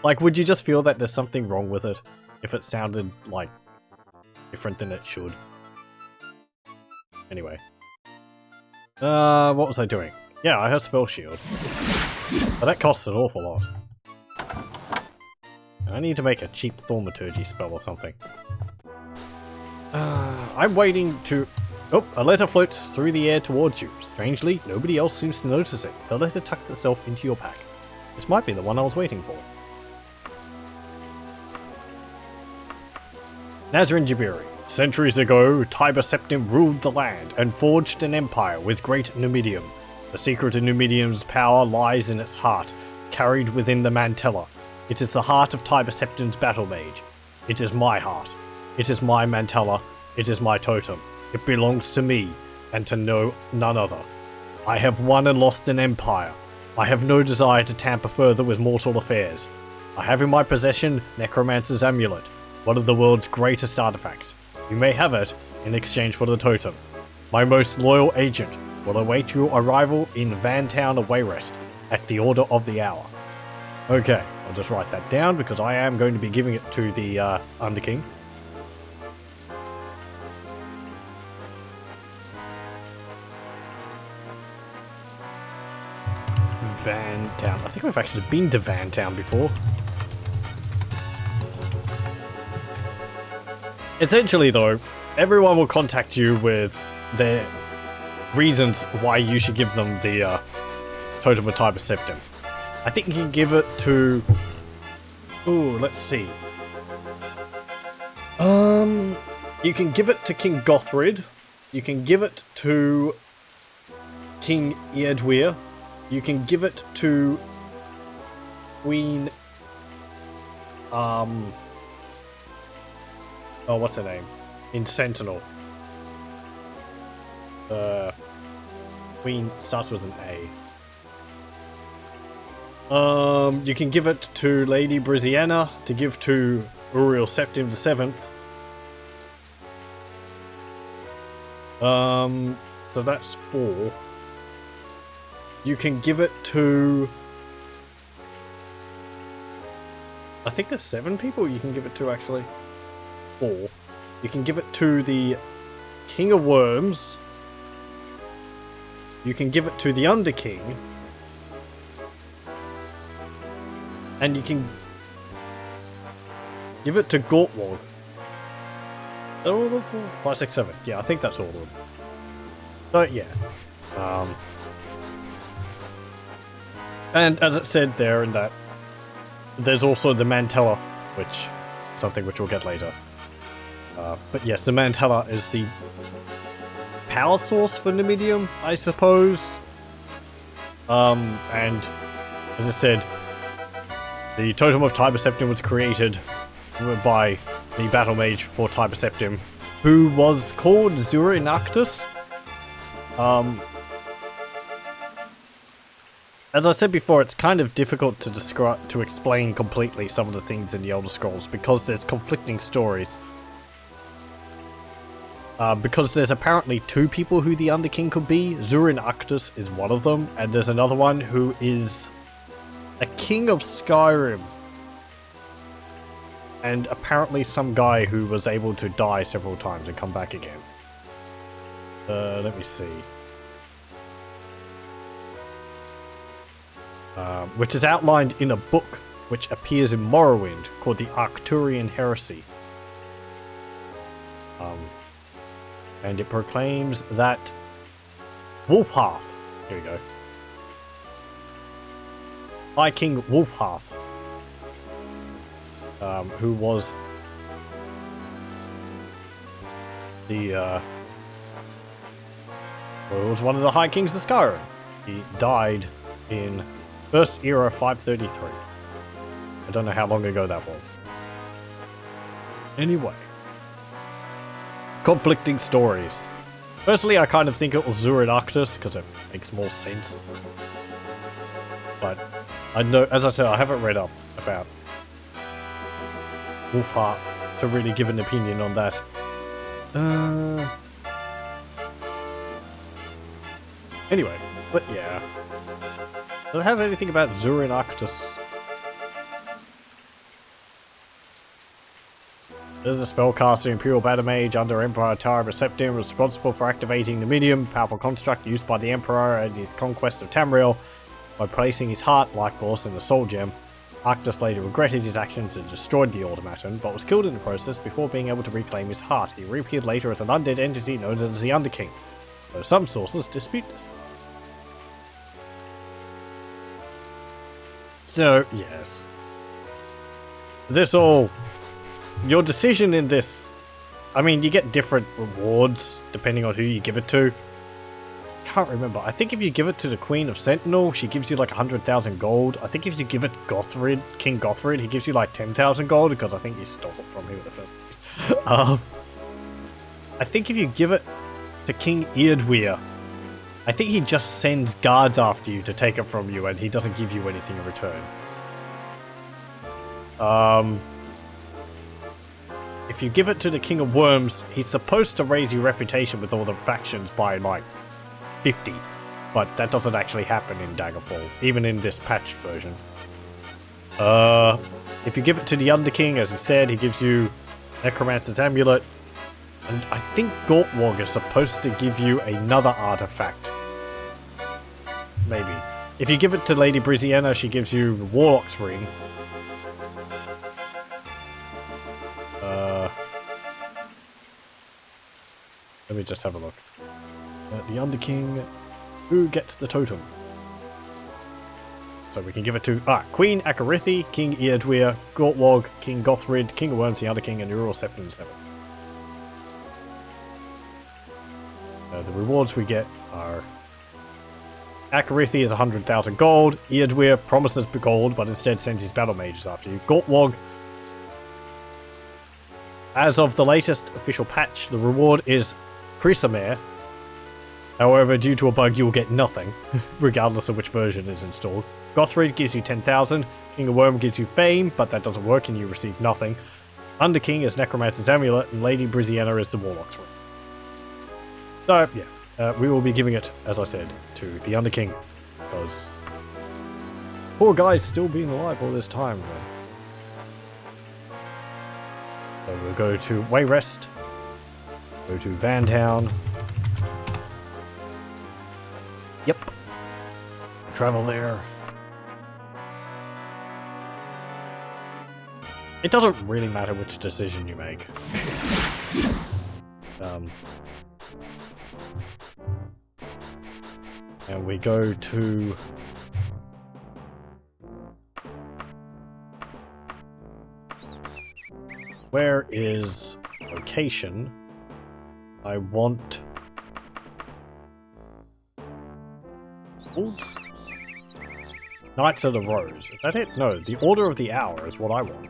A: Like, would you just feel that there's something wrong with it if it sounded, like, different than it should? Anyway. What was I doing? Yeah, I had Spell Shield. But that costs an awful lot. I need to make a cheap Thaumaturgy spell or something. I'm waiting to... Oh, a letter floats through the air towards you. Strangely, nobody else seems to notice it. The letter tucks itself into your pack. This might be the one I was waiting for. Nasrin Jabiri. Centuries ago, Tiber Septim ruled the land and forged an empire with great Numidium. The secret of Numidium's power lies in its heart, carried within the Mantella. It is the heart of Tiber Septim's battle mage. It is my heart. It is my Mantella. It is my totem. It belongs to me, and to none other. I have won and lost an empire. I have no desire to tamper further with mortal affairs. I have in my possession Necromancer's Amulet, one of the world's greatest artifacts. You may have it in exchange for the totem. My most loyal agent will await your arrival in Vantown Wayrest at the order of the hour. Okay, I'll just write that down because I am going to be giving it to the Underking. Vantown. I think we've actually been to Vantown before. Essentially though, everyone will contact you with their reasons why you should give them the Totem of Tiber Septim. I think you can give it to... Ooh, let's see. You can give it to King Gothrid. You can give it to King Elsweyr. You can give it to Queen... Oh, what's her name? In Sentinel. Queen starts with an A. You can give it to Lady Briziana to give to Uriel Septim the 7th. So that's 4. You can give it to... I think there's 7 people you can give it to, actually. 4. You can give it to the King of Worms. You can give it to the Underking. and you can give it to Gortwog. Is that all of them? 4, 5, 6, 7. Yeah, I think that's all of them. So yeah. And as it said there in that, there's also the Mantella, which something which we'll get later. But yes, the Mantella is the power source for Numidium, I suppose. And as it said, the Totem of Tiber Septim was created by the Battle Mage for Tiber Septim, who was called Zurinactus. As I said before, it's kind of difficult to explain completely some of the things in the Elder Scrolls because there's conflicting stories. Because there's apparently 2 people who the Underking could be. Zurinactus is one of them, and there's another one who is a king of Skyrim. And apparently some guy who was able to die several times and come back again. Let me see. Which is outlined in a book which appears in Morrowind called the Arcturian Heresy. And it proclaims that Wulfharth, here we go, High King Wulfharth, who was the was one of the High Kings of Skyrim. He died in First Era 533. I don't know how long ago that was. Anyway. Conflicting stories. Personally, I kind of think it was Zurinactus, because it makes more sense. But, I know, as I said, I haven't read up about Wulfharth to really give an opinion on that. Anyway, but yeah. Do I have anything about Zurinactus? There's a spellcaster, Imperial Battle Mage under Emperor Tiber Septim, responsible for activating the medium, powerful construct used by the Emperor at his conquest of Tamriel by placing his heart, life force, in the soul gem. Arctus later regretted his actions and destroyed the automaton, but was killed in the process before being able to reclaim his heart. He reappeared later as an undead entity known as the Underking, though some sources dispute this. So, yes. Your decision in this, I mean, you get different rewards depending on who you give it to. Can't remember. I think if you give it to the Queen of Sentinel, she gives you like 100,000 gold. I think if you give it King Gothrid, he gives you like 10,000 gold because I think you stole it from him in the first place. I think if you give it to King Eardweir, I think he just sends guards after you to take it from you and he doesn't give you anything in return. If you give it to the King of Worms, he's supposed to raise your reputation with all the factions by like 50, but that doesn't actually happen in Daggerfall, even in this patch version. If you give it to the Underking, as he said, he gives you Necromancer's Amulet, and I think Gortwog is supposed to give you another artifact. Maybe. If you give it to Lady Briziana, she gives you the Warlock's Ring. Let me just have a look. The Underking, who gets the totem? So we can give it to Queen Akarithi, King Eardweir, Gortwog, King Gothrid, King of Worms, the Underking, and Neural Septim VII. The rewards we get are Akarithi is 100,000 gold, Eardweir promises gold but instead sends his battle mages after you. Gortwog, as of the latest official patch, the reward is Chrysamere. However, due to a bug, you'll get nothing, regardless of which version is installed. Gothrid gives you 10,000, King of Worm gives you Fame, but that doesn't work and you receive nothing. Underking is Necromancer's Amulet, and Lady Briziana is the Warlock's Ring. So, yeah, we will be giving it, as I said, to the Underking, because poor guy's still being alive all this time, man. So we'll go to Wayrest, go to Vantown. Yep. Travel there. It doesn't really matter which decision you make. And we go to... Where is location? I want... Oops. Knights of the Rose. Is that it? No, the Order of the Hour is what I want.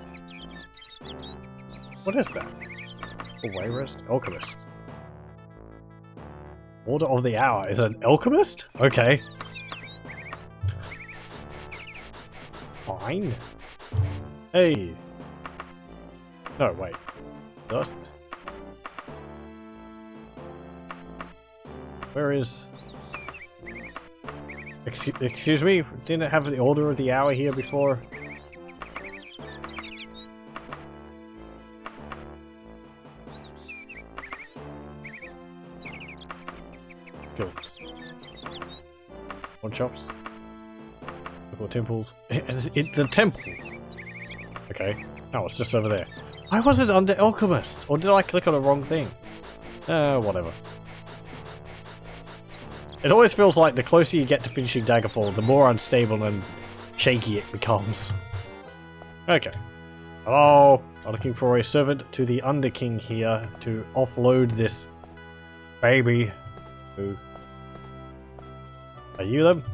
A: What is that? A Wayrest? Alchemist. Order of the Hour is an alchemist? Okay. Fine. Hey. No, wait. Dust? Where is... Excuse me? Didn't it have the Order of the Hour here before? Guilds. One shops. Local temples. It's the temple! Okay. Oh, it's just over there. Why was it under Alchemist? Or did I click on the wrong thing? Whatever. It always feels like the closer you get to finishing Daggerfall, the more unstable and shaky it becomes. Okay. Hello! I'm looking for a servant to the Underking here to offload this baby. Who? Are you them?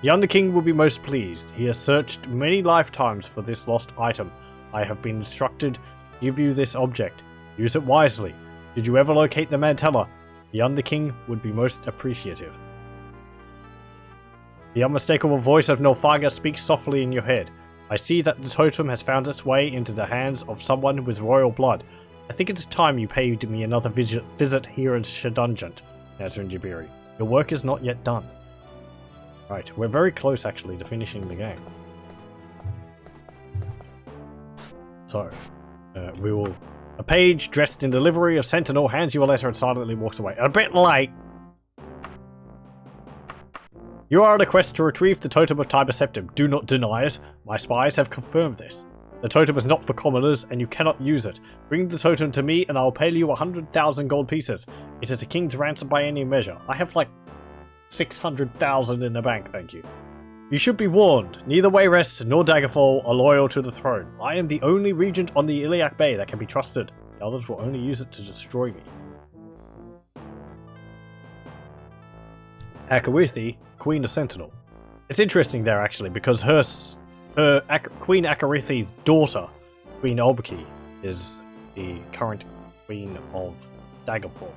A: The Underking will be most pleased. He has searched many lifetimes for this lost item. I have been instructed to give you this object. Use it wisely. Did you ever locate the Mantella? The Underking would be most appreciative. The unmistakable voice of Nilfgaard speaks softly in your head. I see that the totem has found its way into the hands of someone with royal blood. I think it is time you paid me another visit here in Shadungeant, Nasrin Jabiri. Your work is not yet done. Right, we're very close actually to finishing the game. So, we will... A page dressed in the livery of Sentinel hands you a letter and silently walks away. A bit late! You are on a quest to retrieve the Totem of Tiber Septim. Do not deny it. My spies have confirmed this. The totem is not for commoners, and you cannot use it. Bring the totem to me, and I will pay you 100,000 gold pieces. It is a king's ransom by any measure. I have like 600,000 in the bank, thank you. You should be warned. Neither Wayrest nor Daggerfall are loyal to the throne. I am the only regent on the Iliac Bay that can be trusted. The others will only use it to destroy me. Akawithi, Queen of Sentinel. It's interesting there actually because Queen Akarithi's daughter, Queen Albuquerque, is the current Queen of Daggerfall.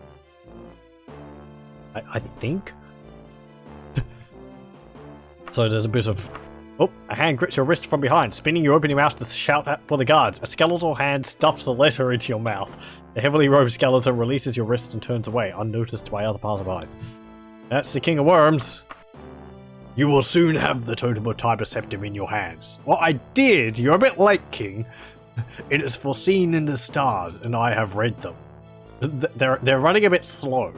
A: I think? So there's a bit of... Oh, a hand grips your wrist from behind. Spinning, you open your mouth to shout for the guards. A skeletal hand stuffs a letter into your mouth. The heavily robed skeleton releases your wrist and turns away, unnoticed by other passersby. That's the King of Worms. You will soon have the Totem of Tiber Septim in your hands. Well, I did. You're a bit late, King. It is foreseen in the stars, and I have read them. They're running a bit slow.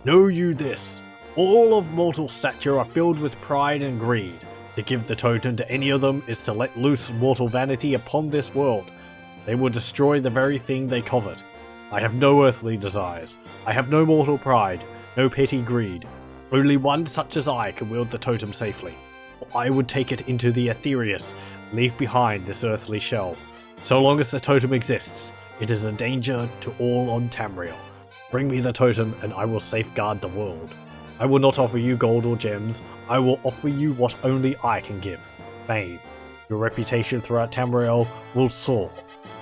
A: Know you this. All of mortal stature are filled with pride and greed. To give the totem to any of them is to let loose mortal vanity upon this world. They will destroy the very thing they covet. I have no earthly desires. I have no mortal pride, no petty greed. Only one such as I can wield the totem safely. I would take it into the Aetherius, leave behind this earthly shell. So long as the totem exists, it is a danger to all on Tamriel. Bring me the totem and I will safeguard the world. I will not offer you gold or gems. I will offer you what only I can give. Fame. Your reputation throughout Tamriel will soar,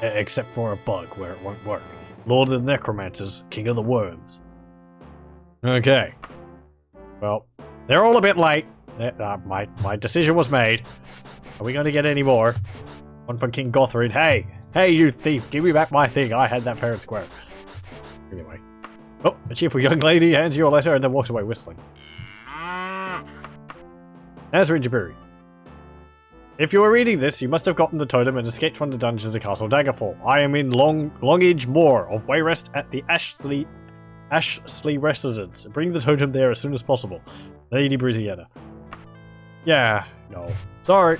A: except for a bug where it won't work. Lord of the Necromancers, King of the Worms. Okay. Well, they're all a bit late. My decision was made. Are we going to get any more? One from King Gothrid. Hey, you thief, give me back my thing. I had that fair and square. Anyway. Oh, a cheerful young lady hands you a letter and then walks away whistling. Nasrin Jabiri. If you are reading this, you must have gotten the totem and escaped from the dungeons of Castle Daggerfall. I am in Longage Moor of Wayrest at the Ashley residence. Bring the totem there as soon as possible. Lady Briziana. Yeah, no. Sorry.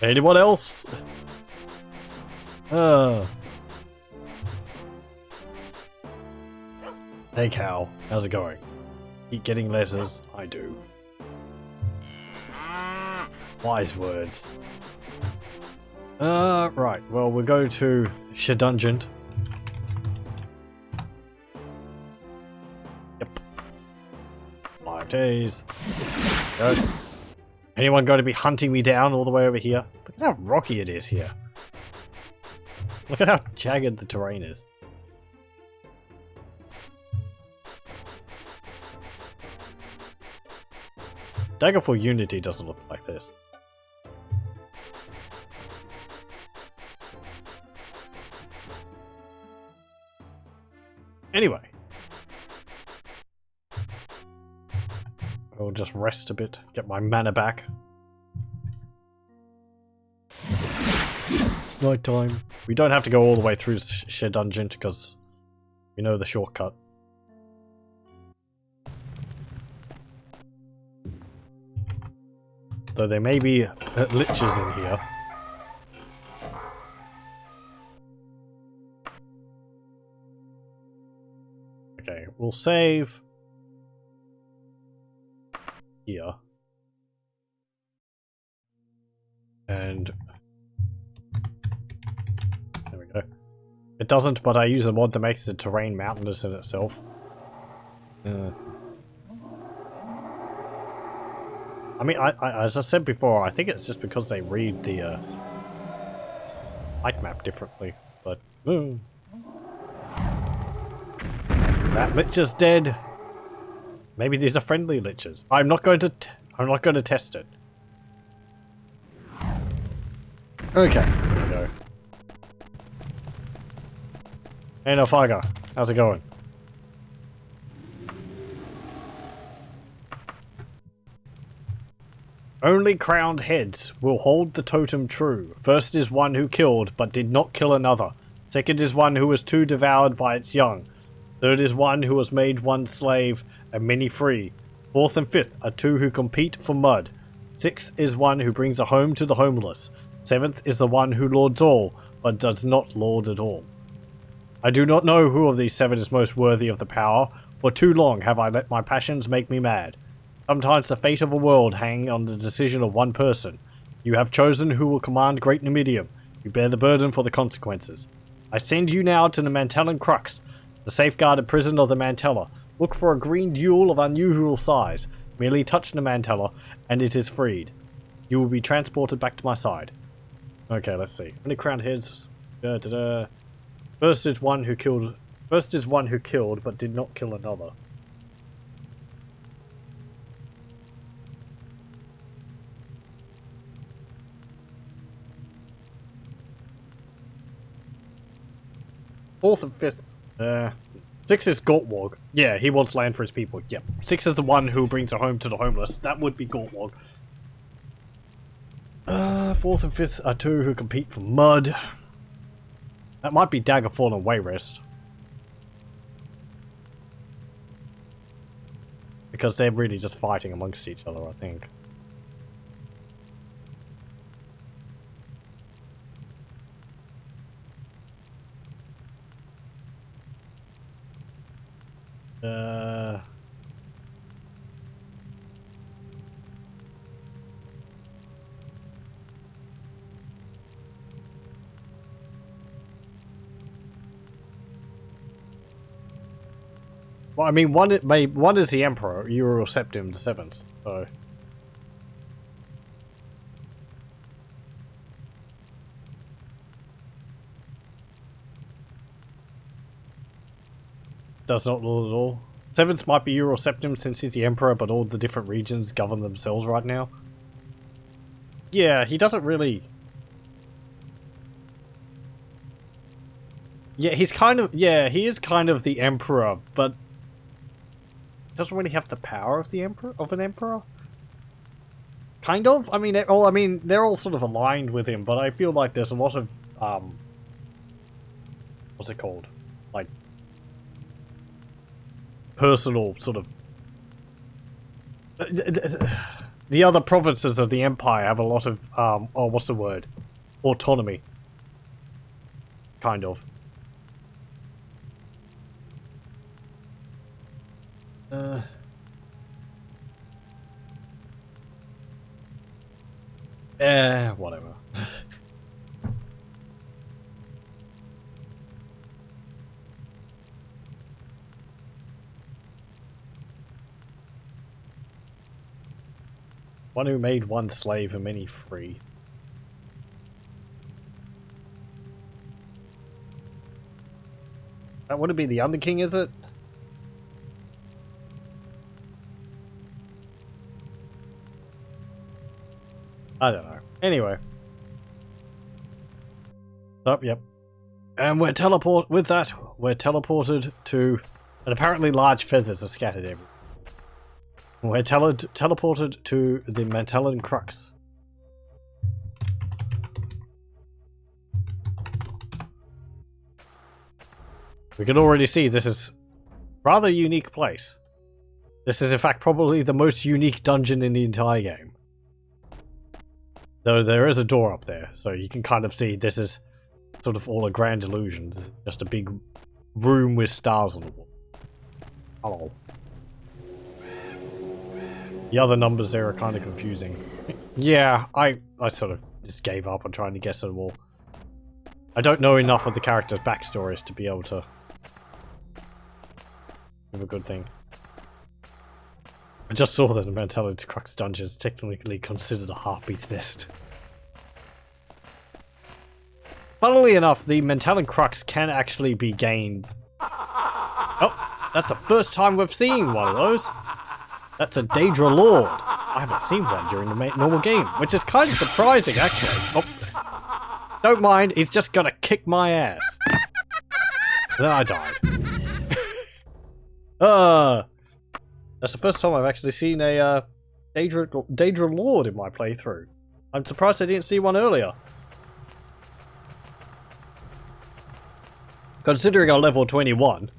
A: Anyone else? Hey Cal, how's it going? Keep getting letters? I do. Wise words. Right, well we'll go to Shedungent. Yep. 5 days. Go. Anyone going to be hunting me down all the way over here? Look at how rocky it is here. Look at how jagged the terrain is. Daggerfall Unity doesn't look like this. Anyway. I'll just rest a bit, get my mana back. It's night time. We don't have to go all the way through Shedungent because we know the shortcut. Though there may be liches in here. Okay, we'll save here. And there we go. It doesn't, but I use a mod that makes the terrain mountainous in itself. I mean, as I said before, I think it's just because they read the height map differently. But that lich is dead. Maybe these are friendly liches. I'm not going to test it. Okay, here we go. Hey, Nafaga, how's it going? Only crowned heads will hold the totem true. First is one who killed, but did not kill another. Second is one who was too devoured by its young. Third is one who has made one slave, and many free. Fourth and fifth are two who compete for mud. Sixth is one who brings a home to the homeless. Seventh is the one who lords all, but does not lord at all. I do not know who of these 7 is most worthy of the power. For too long have I let my passions make me mad. Sometimes the fate of a world hang on the decision of one person. You have chosen who will command Great Numidium. You bear the burden for the consequences. I send you now to the Mantellan Crux, the safeguarded prison of the Mantella. Look for a green jewel of unusual size. Merely touch the Mantella, and it is freed. You will be transported back to my side. Okay, let's see. Only crowned heads. First is one who killed, but did not kill another. Fourth and fifth. 6 is Gortwog. Yeah, he wants land for his people. Yep. 6 is the one who brings a home to the homeless. That would be Gortwog. Fourth and fifth are 2 who compete for mud. That might be Daggerfall and Wayrest. Because they're really just fighting amongst each other, I think. Well, I mean, one is the Emperor, Euro Septim the 7th, so... Does not rule at all. 7th might be Euro Septim since he's the Emperor, but all the different regions govern themselves right now. Yeah, he doesn't really... Yeah, he's kind of... Yeah, he is kind of the Emperor, but... doesn't really have the power of the Emperor, of an Emperor. Kind of? I mean, they're all sort of aligned with him, but I feel like there's a lot of, what's it called? Like, personal sort of... The other provinces of the Empire have a lot of, oh, what's the word? Autonomy. kind of. Whatever. One who made one slave and many free. That wouldn't be the Underking, is it? I don't know. Anyway. Oh, yep. And we're teleported to... And apparently large feathers are scattered everywhere. We're teleported to the Mantellan Crux. We can already see this is a rather unique place. This is in fact probably the most unique dungeon in the entire game. Though there is a door up there, so you can kind of see this is sort of all a grand illusion. This is just a big room with stars on the wall. Hello. The other numbers there are kind of confusing. Yeah, I sort of just gave up on trying to guess them all. I don't know enough of the characters' backstories to be able to give a good thing. I just saw that the Mantellan Crux dungeon is technically considered a harpy's nest. Funnily enough, the Mantellan Crux can actually be gained. Oh, that's the first time we've seen one of those. That's a Daedra Lord. I haven't seen one during the normal game, which is kind of surprising, actually. Oh, don't mind, he's just gonna kick my ass. And then I died. That's the first time I've actually seen a Daedra Lord in my playthrough. I'm surprised I didn't see one earlier. Considering I'm level 21.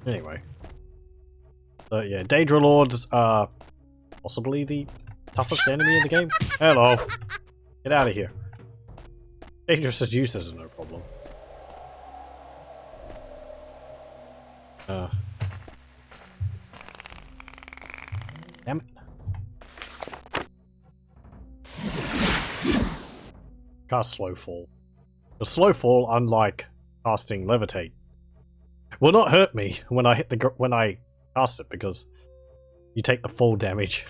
A: Anyway. So yeah, Daedra Lords are possibly the toughest enemy in the game. Hello. Get out of here. Daedra Seducers are no problem. Damn it. Cast Slow Fall. The Slow Fall, unlike casting Levitate, will not hurt me when I hit when I cast it, because you take the fall damage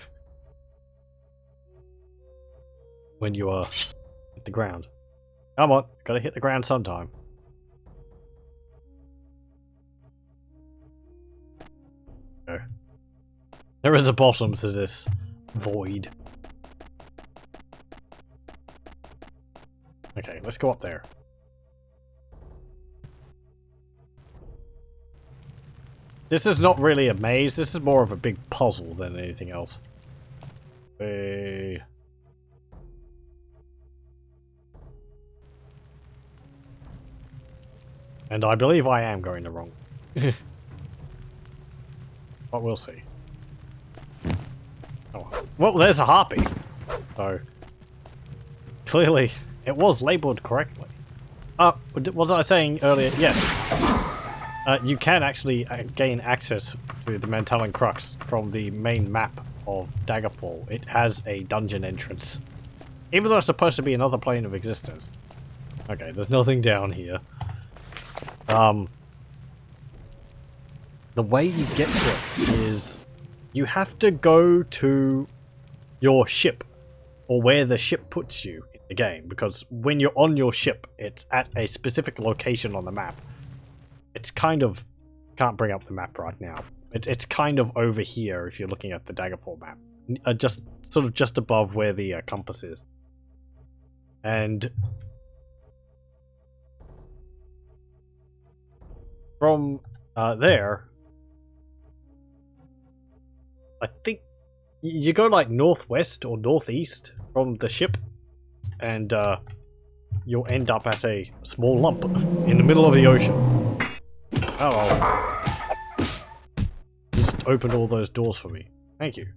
A: when you hit the ground. Come on, gotta hit the ground sometime. Okay. There is a bottom to this void. Okay, let's go up there. This is not really a maze, this is more of a big puzzle than anything else. And I believe I am going the wrong way. But we'll see. Oh, well, there's a harpy. So, clearly, it was labelled correctly. Was I saying earlier? Yes. You can actually gain access to the Mantellan Crux from the main map of Daggerfall. It has a dungeon entrance. Even though it's supposed to be another plane of existence. Okay, there's nothing down here. The way you get to it is you have to go to your ship, or where the ship puts you in the game, because when you're on your ship, it's at a specific location on the map. It's kind of... can't bring up the map right now. It's kind of over here if you're looking at the Daggerfall map. Just sort of just above where the compass is. And from there, I think you go like northwest or northeast from the ship, and you'll end up at a small lump in the middle of the ocean. Oh, just opened all those doors for me. Thank you.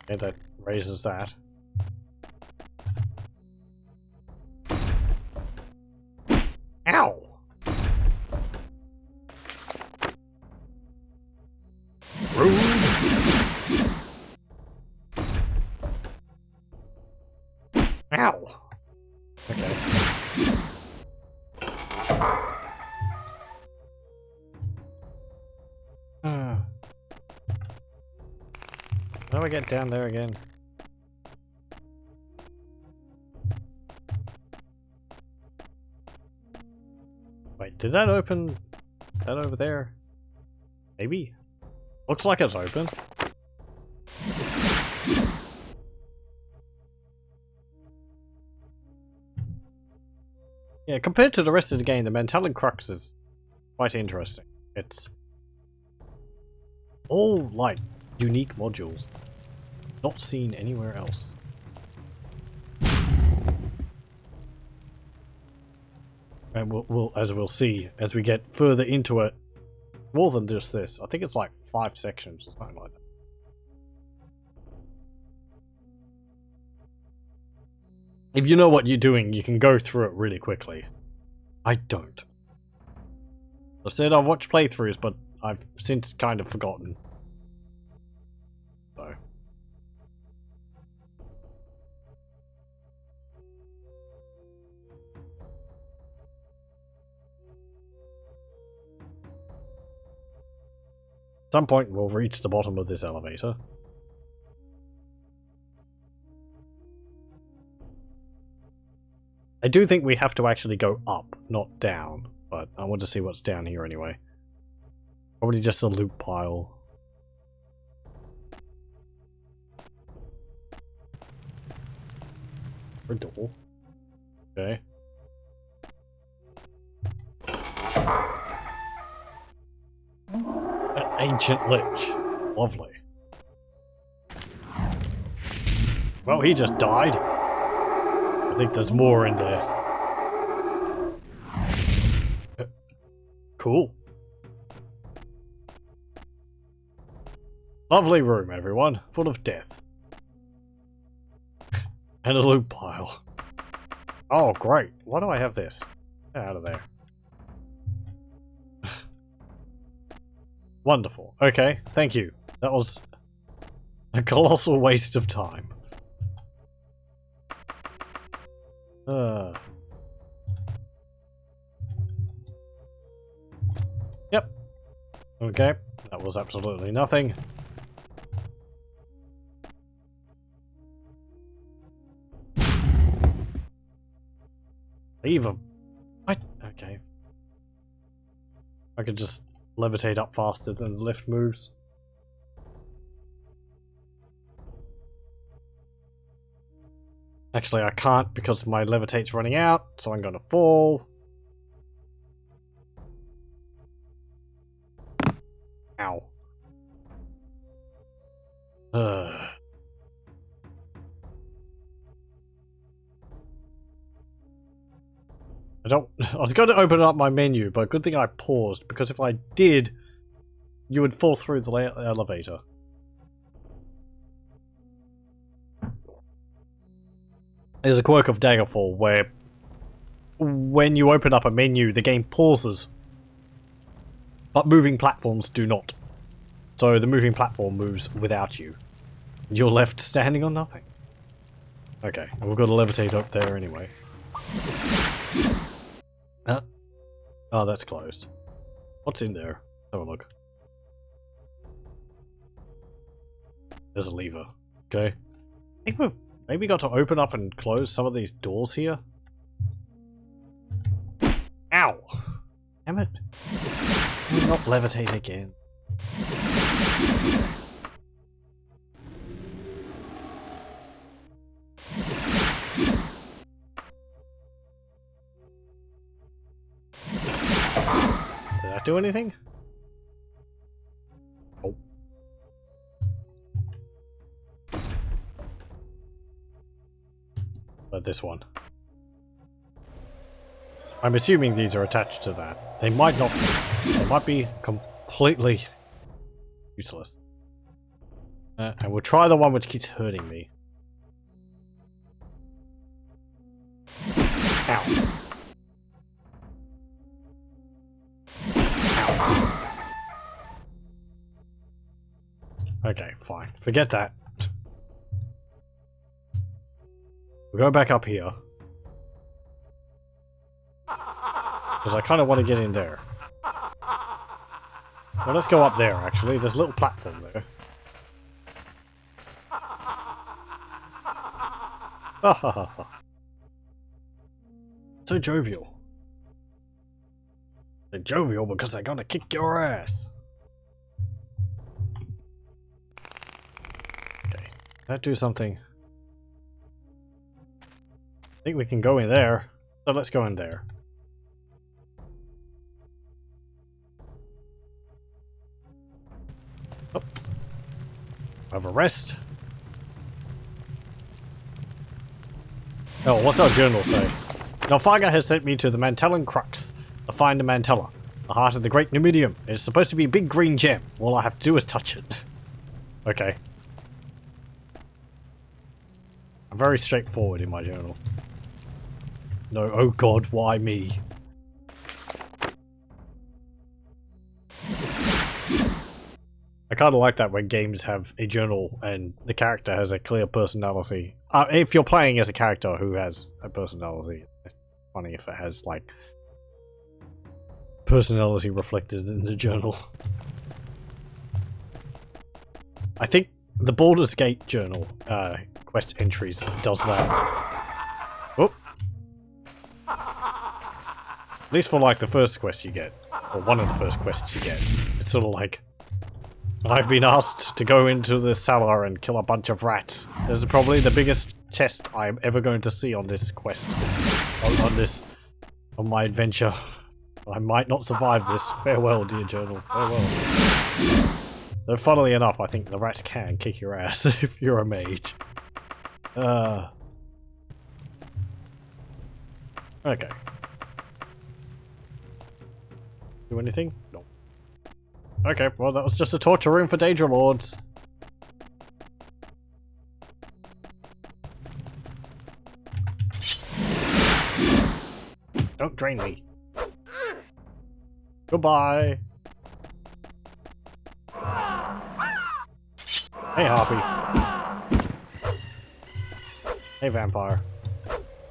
A: Okay, that raises that. Ow! Rude! Ow! Okay. How do I get down there again? Wait, did that open that over there? Maybe? Looks like it's open. Yeah, compared to the rest of the game, the Mentalin Crux is quite interesting. It's all, like, unique modules. Not seen anywhere else. And as we'll see, as we get further into it, more than just this. I think it's like 5 sections or something like that. If you know what you're doing, you can go through it really quickly. I don't. I said I've watched playthroughs, but I've since kind of forgotten. So. At some point we'll reach the bottom of this elevator. I do think we have to actually go up, not down, but I want to see what's down here anyway. Probably just a loot pile. A door. Okay. An ancient lich. Lovely. Well, he just died. I think there's more in there. Cool. Lovely room, everyone. Full of death. And a loot pile. Oh, great. Why do I have this? Get out of there. Wonderful. Okay, thank you. That was a colossal waste of time. Yep. Okay, that was absolutely nothing. Leave him. What? Okay. I could just levitate up faster than the lift moves. Actually, I can't because my levitate's running out, so I'm gonna fall. Ow. I was going to open up my menu, but good thing I paused, because if I did, you would fall through the elevator. There's a quirk of Daggerfall where when you open up a menu, the game pauses. But moving platforms do not. So the moving platform moves without you. You're left standing on nothing. Okay, we've got to levitate up there anyway. Oh, that's closed. What's in there? Have a look. There's a lever. Okay. I think we've maybe got to open up and close some of these doors here. Ow! Damn it. Will not levitate again. Did that do anything? Oh. But this one. I'm assuming these are attached to that. They might not. They might be completely useless. And we'll try the one which keeps hurting me. Ow. Ow. Okay, fine. Forget that. We'll go back up here. Because I kind of want to get in there. Well, let's go up there, actually. There's a little platform there. Ha ha ha ha. So jovial. They're jovial because they're gonna kick your ass. Okay, that do something. I think we can go in there. So let's go in there. Oh. Have a rest. Oh, what's our journal say? Nalfaga has sent me to the Mantellan Crux to find the Mantella, the heart of the Great Numidium. It is supposed to be a big green gem. All I have to do is touch it. Okay. I'm very straightforward in my journal. No, oh god, why me? I kind of like that when games have a journal and the character has a clear personality. If you're playing as a character who has a personality, it's funny if it has, like, personality reflected in the journal. I think the Baldur's Gate journal, quest entries, does that. Oh. At least for, like, the first quest you get, or one of the first quests you get. It's sort of like, I've been asked to go into the cellar and kill a bunch of rats. This is probably the biggest chest I'm ever going to see on this quest. On my adventure. I might not survive this. Farewell, dear journal. Farewell. Though funnily enough, I think the rats can kick your ass if you're a mage. Okay. Do anything? No. Okay, well that was just a torture room for Daedra Lords. Don't drain me. Goodbye. Hey Harpy. Hey Vampire.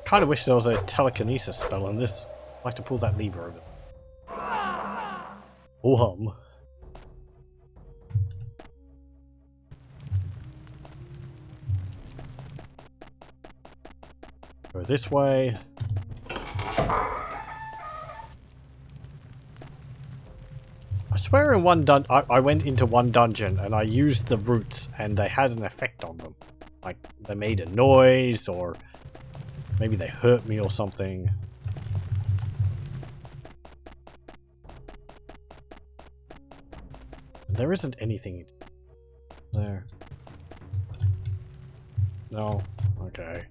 A: Kinda wish there was a telekinesis spell on this. I'd like to pull that lever over. Oh hum. Go this way. I swear in one I went into one dungeon and I used the roots and they had an effect on them. Like, they made a noise, or maybe they hurt me or something. There isn't anything there. No? Okay.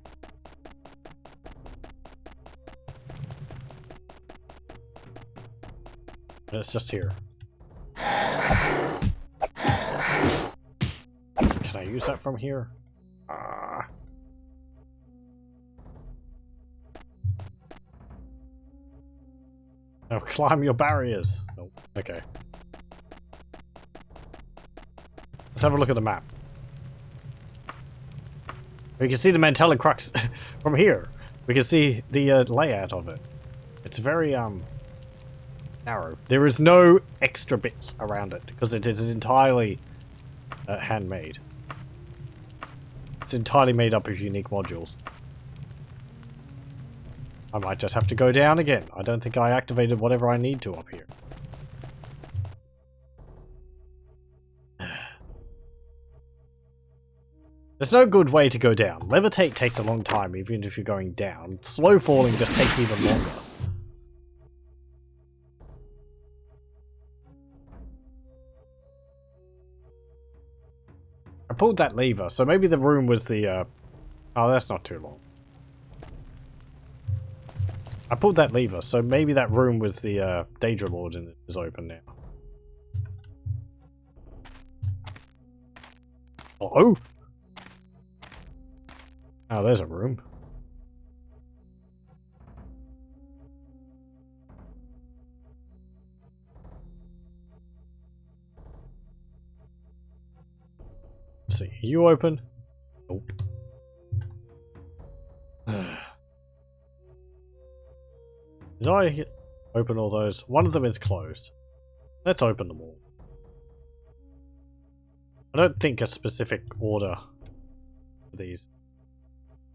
A: It's just here. Can I use that from here? No, climb your barriers. Oh, okay. Let's have a look at the map. We can see the Mantellan Crux from here. We can see the layout of it. It's very narrow. There is no extra bits around it because it is entirely handmade. It's entirely made up of unique modules. I might just have to go down again. I don't think I activated whatever I need to up here. There's no good way to go down. Levitate takes a long time even if you're going down. Slow falling just takes even longer. I pulled that lever, so maybe the room was the, oh, that's not too long. I pulled that lever, so maybe that room with the, Daedra Lord in it is open now. Oh! Oh, there's a room. Let's see, are you open? Nope. Did I open all those? One of them is closed. Let's open them all. I don't think a specific order for these.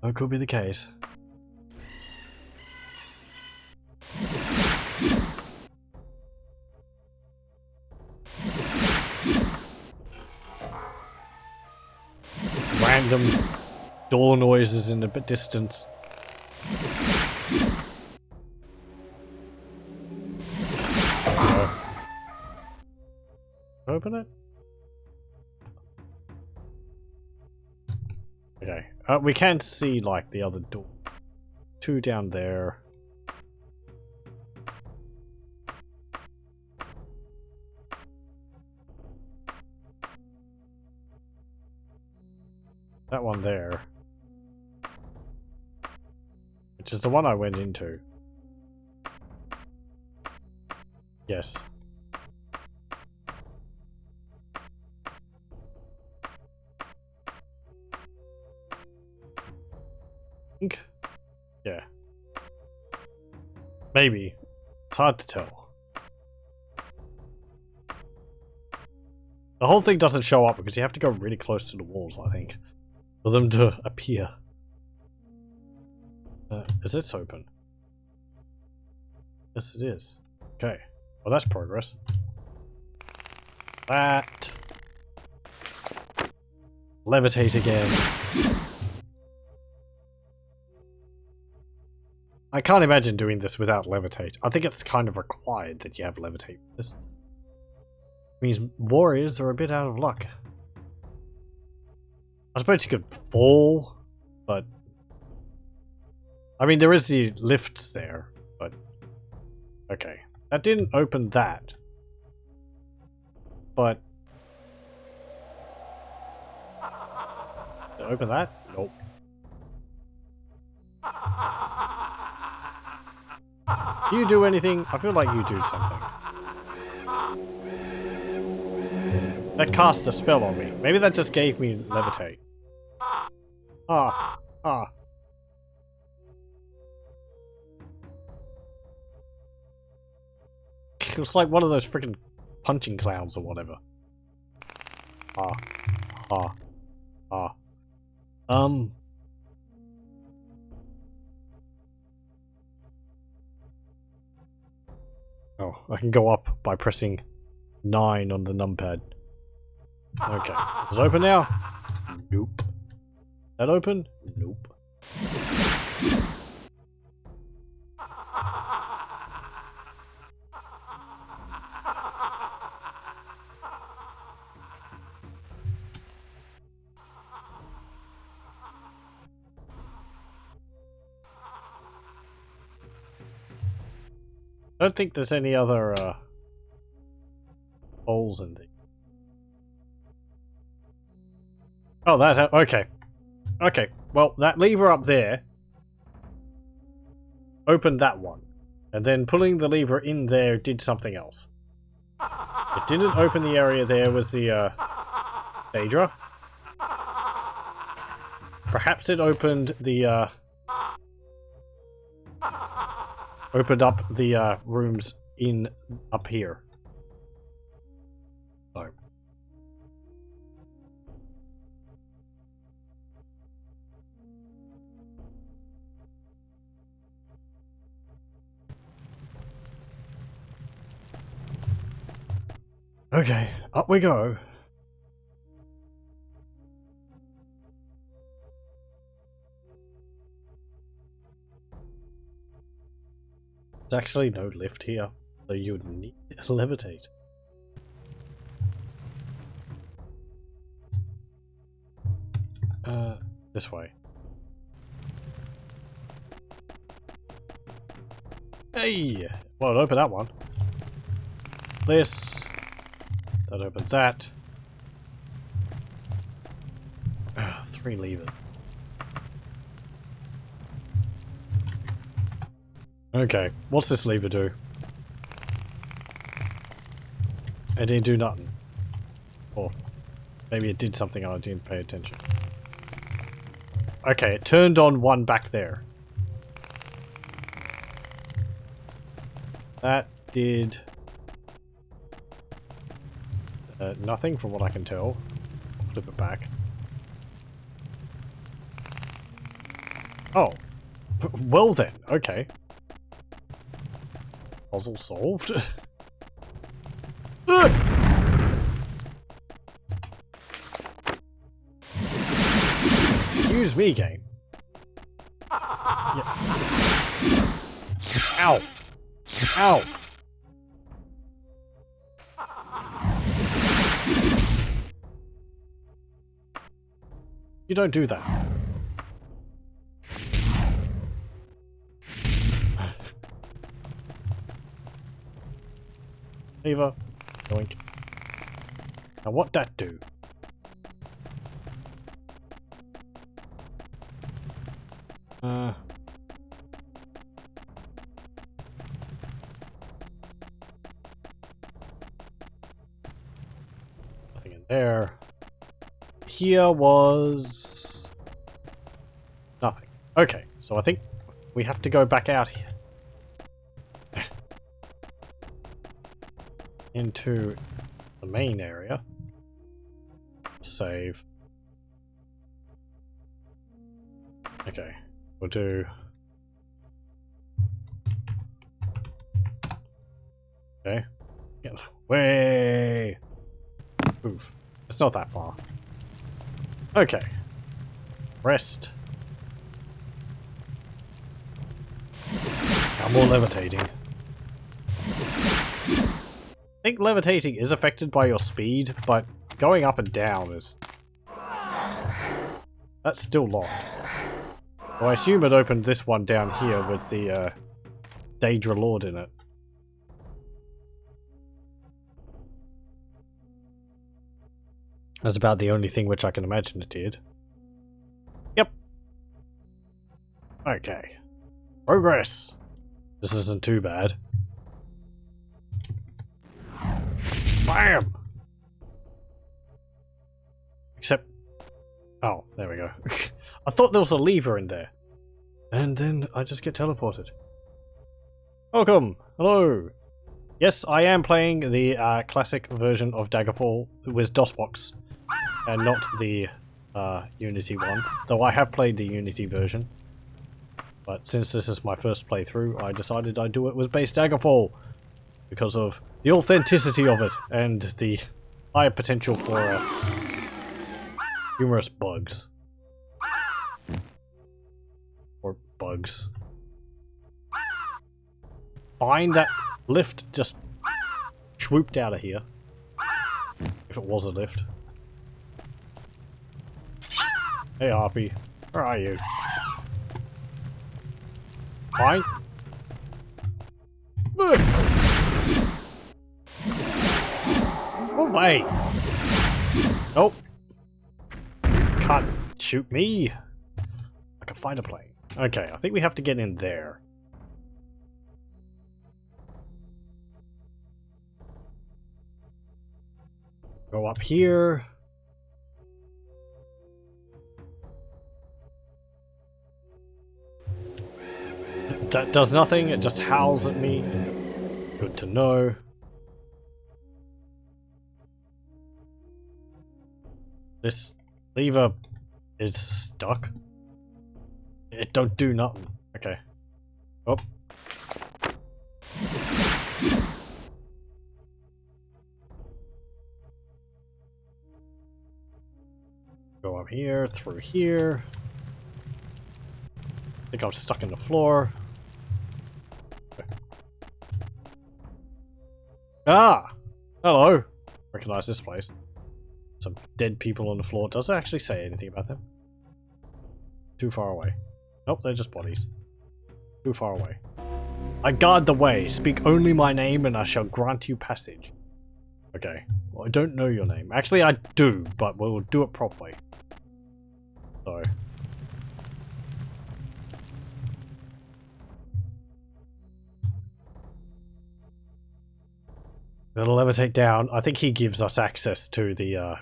A: That could be the case. Random door noises in the distance. Open it? Okay. We can see like the other door. Two down there. That one there. Which is the one I went into. Yes. Yeah. Maybe. It's hard to tell. The whole thing doesn't show up because you have to go really close to the walls, I think, for them to appear. Is this open? Yes, it is. Okay. Well, that's progress. That. Levitate again. I can't imagine doing this without levitate. I think it's kind of required that you have levitate for this. It means warriors are a bit out of luck. I suppose you could fall, but... I mean, there is the lifts there, but... Okay. That didn't open that. But... Did it open that? Nope. Do you do anything? I feel like you do something. That cast a spell on me. Maybe that just gave me levitate. Ah. Ah. It was like one of those freaking punching clowns or whatever. Ah. Ah. Ah. Oh, I can go up by pressing 9 on the numpad. Okay. Is it open now? Nope. Is that open? Nope. I don't think there's any other holes in the... Oh, that... Okay. Okay, well, that lever up there opened that one. And then pulling the lever in there did something else. It didn't open the area there with the Daedra. Perhaps it opened the... Opened up the rooms in up here. So. Okay, up we go. There's actually no lift here, so you would need to levitate. This way. Hey! Well, open that one. This. That opens that. 3 levers. Okay, what's this lever do? It didn't do nothing. Or maybe it did something and I didn't pay attention. Okay, it turned on one back there. That did nothing from what I can tell. I'll flip it back. Oh. Well then, okay. Puzzle solved. Excuse me, game. Yeah. Ow! Ow! You don't do that. Lever. Yoink. Now what that do? Nothing in there. Here was nothing. Okay, so I think we have to go back out here. Into the main area. Save. Okay, we'll do. Okay. Get way. Oof. It's not that far. Okay. Rest. Now more levitating. I think levitating is affected by your speed, but going up and down is... That's still locked. Well, I assume it opened this one down here with the Daedra Lord in it. That's about the only thing which I can imagine it did. Yep. Okay. Progress. This isn't too bad. Bam! Except... Oh, there we go. I thought there was a lever in there. And then I just get teleported. Welcome! Hello! Yes, I am playing the classic version of Daggerfall with DOSBox. And not the Unity one. Though I have played the Unity version. But since this is my first playthrough, I decided I'd do it with base Daggerfall. Because of the authenticity of it and the higher potential for humorous bugs. Or bugs. Fine, that lift just swooped out of here. If it was a lift. Hey Harpy, where are you? Fine. Oh wait. Nope. Can't shoot me. I can find a plane. Okay, I think we have to get in there. Go up here. That does nothing, it just howls at me. Good to know. This lever is stuck. It don't do nothing. Okay. Oh. Go up here, through here. I think I'm stuck in the floor. Ah! Hello! Recognize this place. Some dead people on the floor. Does it actually say anything about them? Too far away. Nope, they're just bodies. Too far away. I guard the way. Speak only my name and I shall grant you passage. Okay. Well, I don't know your name. Actually, I do, but we'll do it properly. So. Gonna levitate down. I think he gives us access to the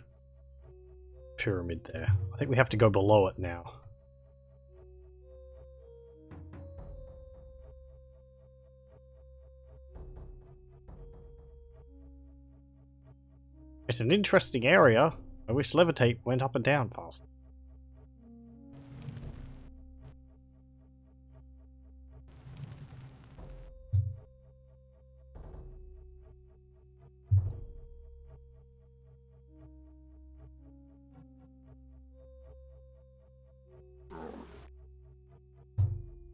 A: pyramid there. I think we have to go below it now. It's an interesting area. I wish levitate went up and down fast.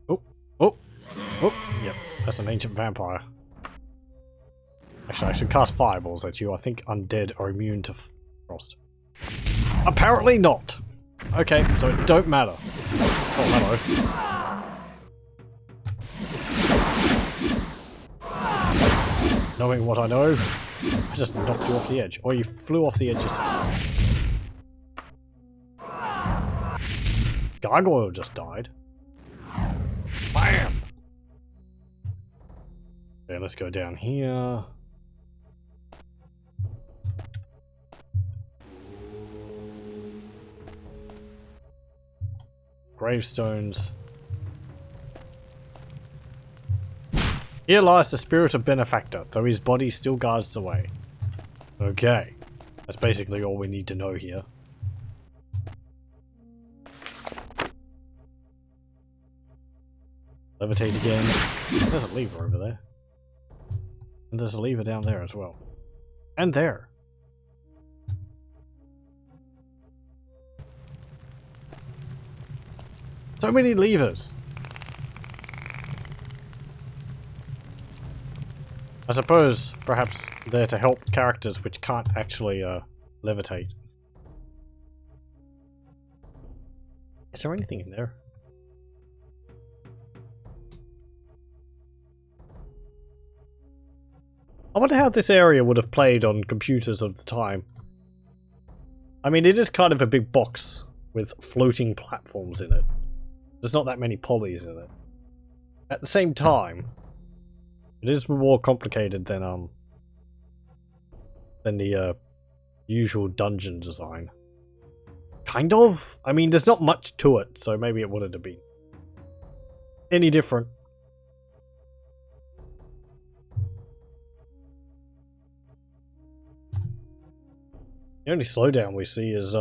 A: Oh, oh, oh, yep, that's an ancient vampire. Actually, I should cast fireballs at you. I think undead are immune to frost. Apparently not. Okay, so it don't matter. Oh, hello. Knowing what I know, I just knocked you off the edge. Or you flew off the edge yourself. Gargoyle just died. Bam! Okay, let's go down here. Gravestones. Here lies the spirit of benefactor, though his body still guards the way. Okay. That's basically all we need to know here. Levitate again. There's a lever over there. And there's a lever down there as well. And there. So many levers. I suppose, perhaps, they're to help characters which can't actually levitate. Is there anything in there? I wonder how this area would have played on computers of the time. I mean, it is kind of a big box with floating platforms in it. There's not that many polys in it. At the same time, it is more complicated than the usual dungeon design. Kind of? I mean, there's not much to it, so maybe it wouldn't have been any different. The only slowdown we see is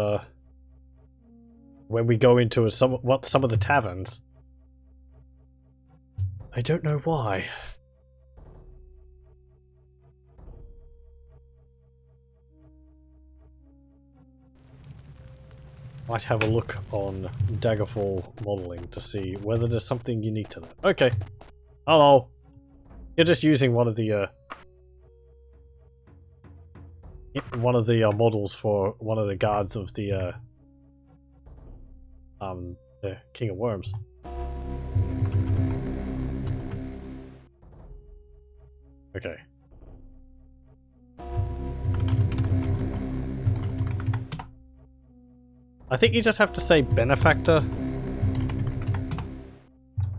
A: when we go into some of the taverns. I don't know why. Might have a look on Daggerfall modeling to see whether there's something unique to that. Okay. Hello. You're just using one of the models for one of the guards of the King of Worms. Okay. I think you just have to say benefactor.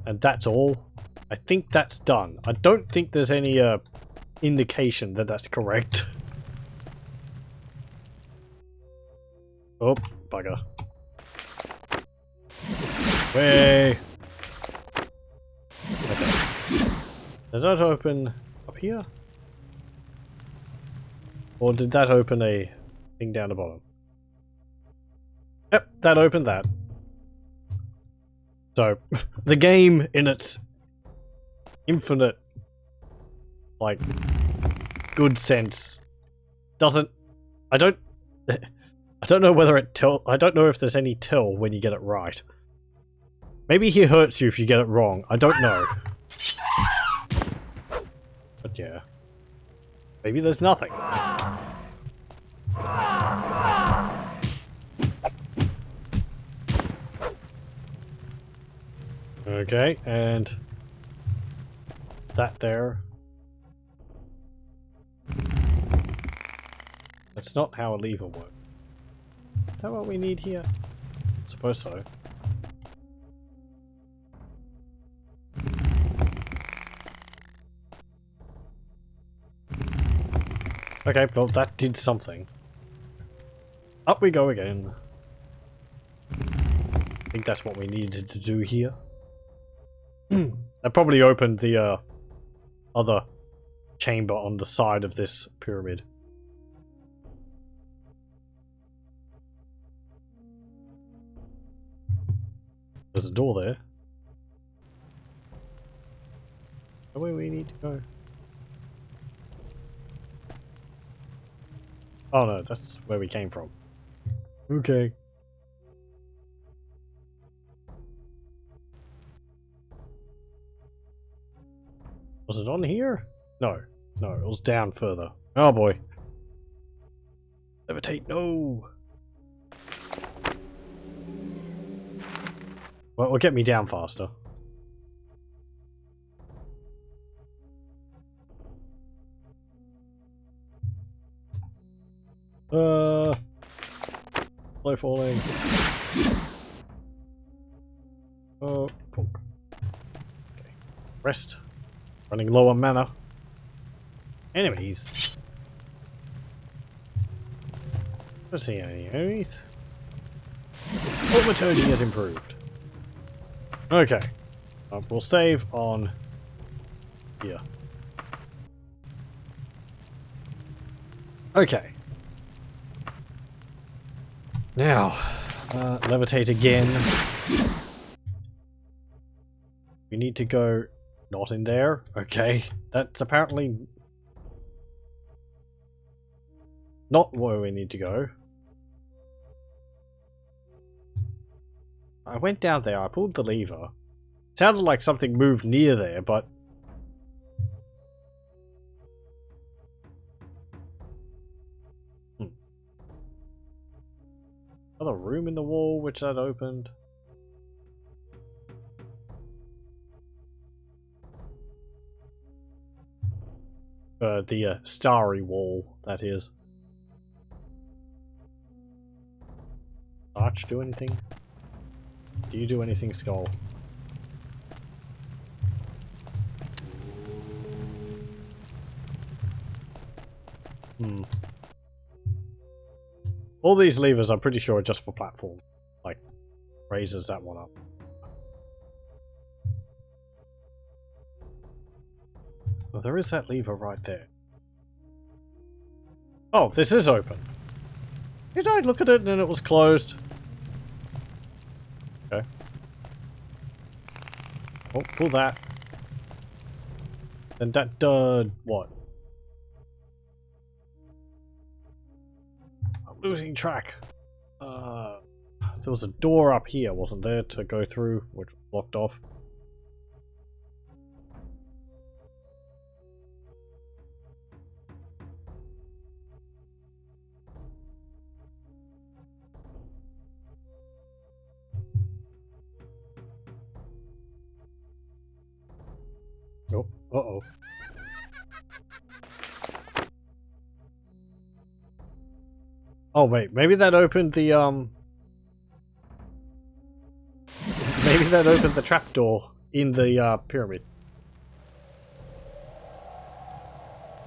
A: And that's all. I think that's done. I don't think there's any indication that that's correct. Oh, bugger. Way. Okay. Did that open up here? Or did that open a thing down the bottom? Yep, that opened that. So, the game in its infinite, like, good sense doesn't... I don't know whether I don't know if there's any tell when you get it right. Maybe he hurts you if you get it wrong. I don't know. But yeah. Maybe there's nothing. Okay, and that there. That's not how a lever works. Is that what we need here? Suppose so. Okay, well that did something. Up we go again. I think that's what we needed to do here. That probably opened the other chamber on the side of this pyramid. There's a door there. Where we need to go? Oh no, that's where we came from. Okay. Was it on here? No. No, it was down further. Oh boy. Levitate, no! Well, it'll get me down faster. Slow falling. Oh, punk. Okay. Rest. Running low on mana. Enemies. Don't see any enemies. Thaumaturgy has improved. Okay. We'll save on here. Okay. Now, levitate again. We need to go not in there. Okay. That's apparently not where we need to go. I went down there, I pulled the lever. Sounded like something moved near there, but... Another room in the wall, which that opened. The starry wall, that is. Arch do anything? Do you do anything, Skull? All these levers, I'm pretty sure, are just for platform. Like, raises that one up. Well, there is that lever right there. Oh, this is open. Did I look at it and it was closed? Okay. Oh, pull that. And that did what? I'm losing track. There was a door up here, wasn't there, to go through, which was blocked off. Oh, uh-oh. Oh wait, maybe that opened the maybe that opened the trapdoor in the pyramid.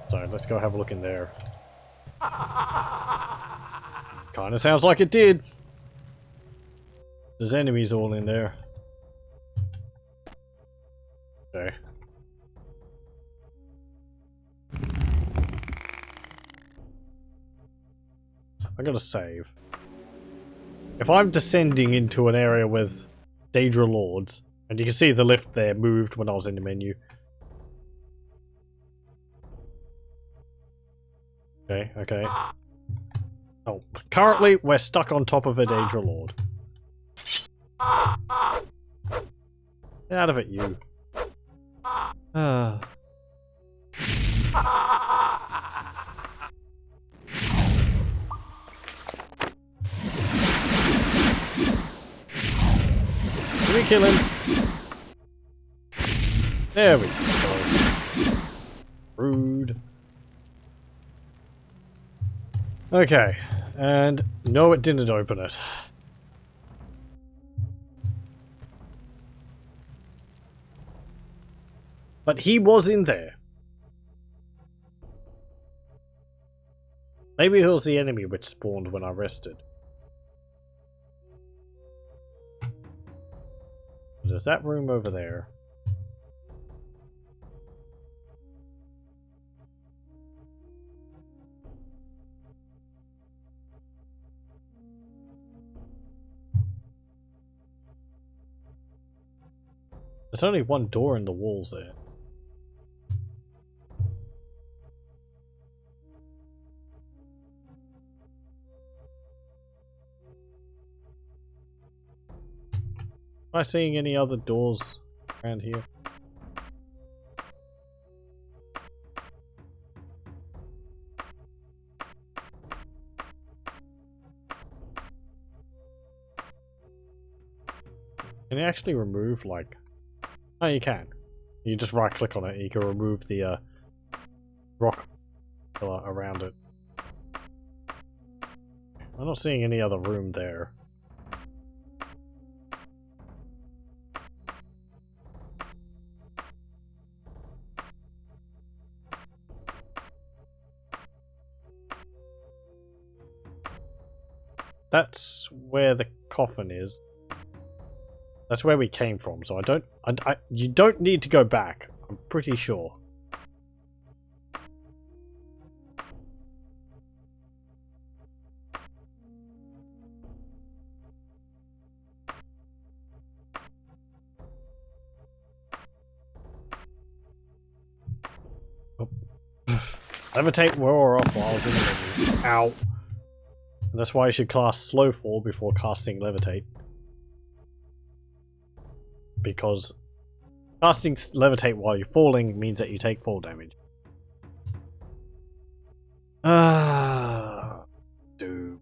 A: So let's go have a look in there. Kinda sounds like it did. There's enemies all in there. Okay. I gotta save. If I'm descending into an area with Daedra Lords, and you can see the lift there moved when I was in the menu. Okay, okay. Oh, currently we're stuck on top of a Daedra Lord. Get out of it, you. Can we kill him? There we go. Rude. Okay, and no, it didn't open it. But he was in there. Maybe it was the enemy which spawned when I rested. There's that room over there. There's only one door in the walls there. Am I seeing any other doors around here? Can you actually remove, like... Oh, you can. You just right click on it and you can remove the rock pillar around it. I'm not seeing any other room there. That's where the coffin is. That's where we came from, so you don't need to go back. I'm pretty sure. Oh. Levitate wore off while I was in the menu. Ow. That's why you should cast slow fall before casting levitate. Because casting levitate while you're falling means that you take fall damage.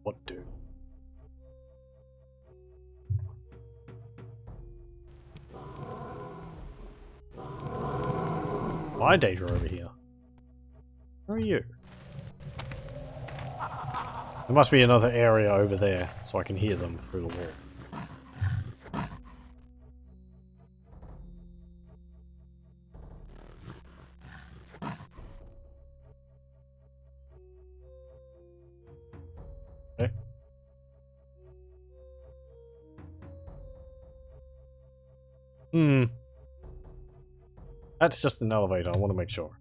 A: What do? Why Daedra over here? Where are you? There must be another area over there, so I can hear them through the wall. Okay. That's just an elevator, I want to make sure.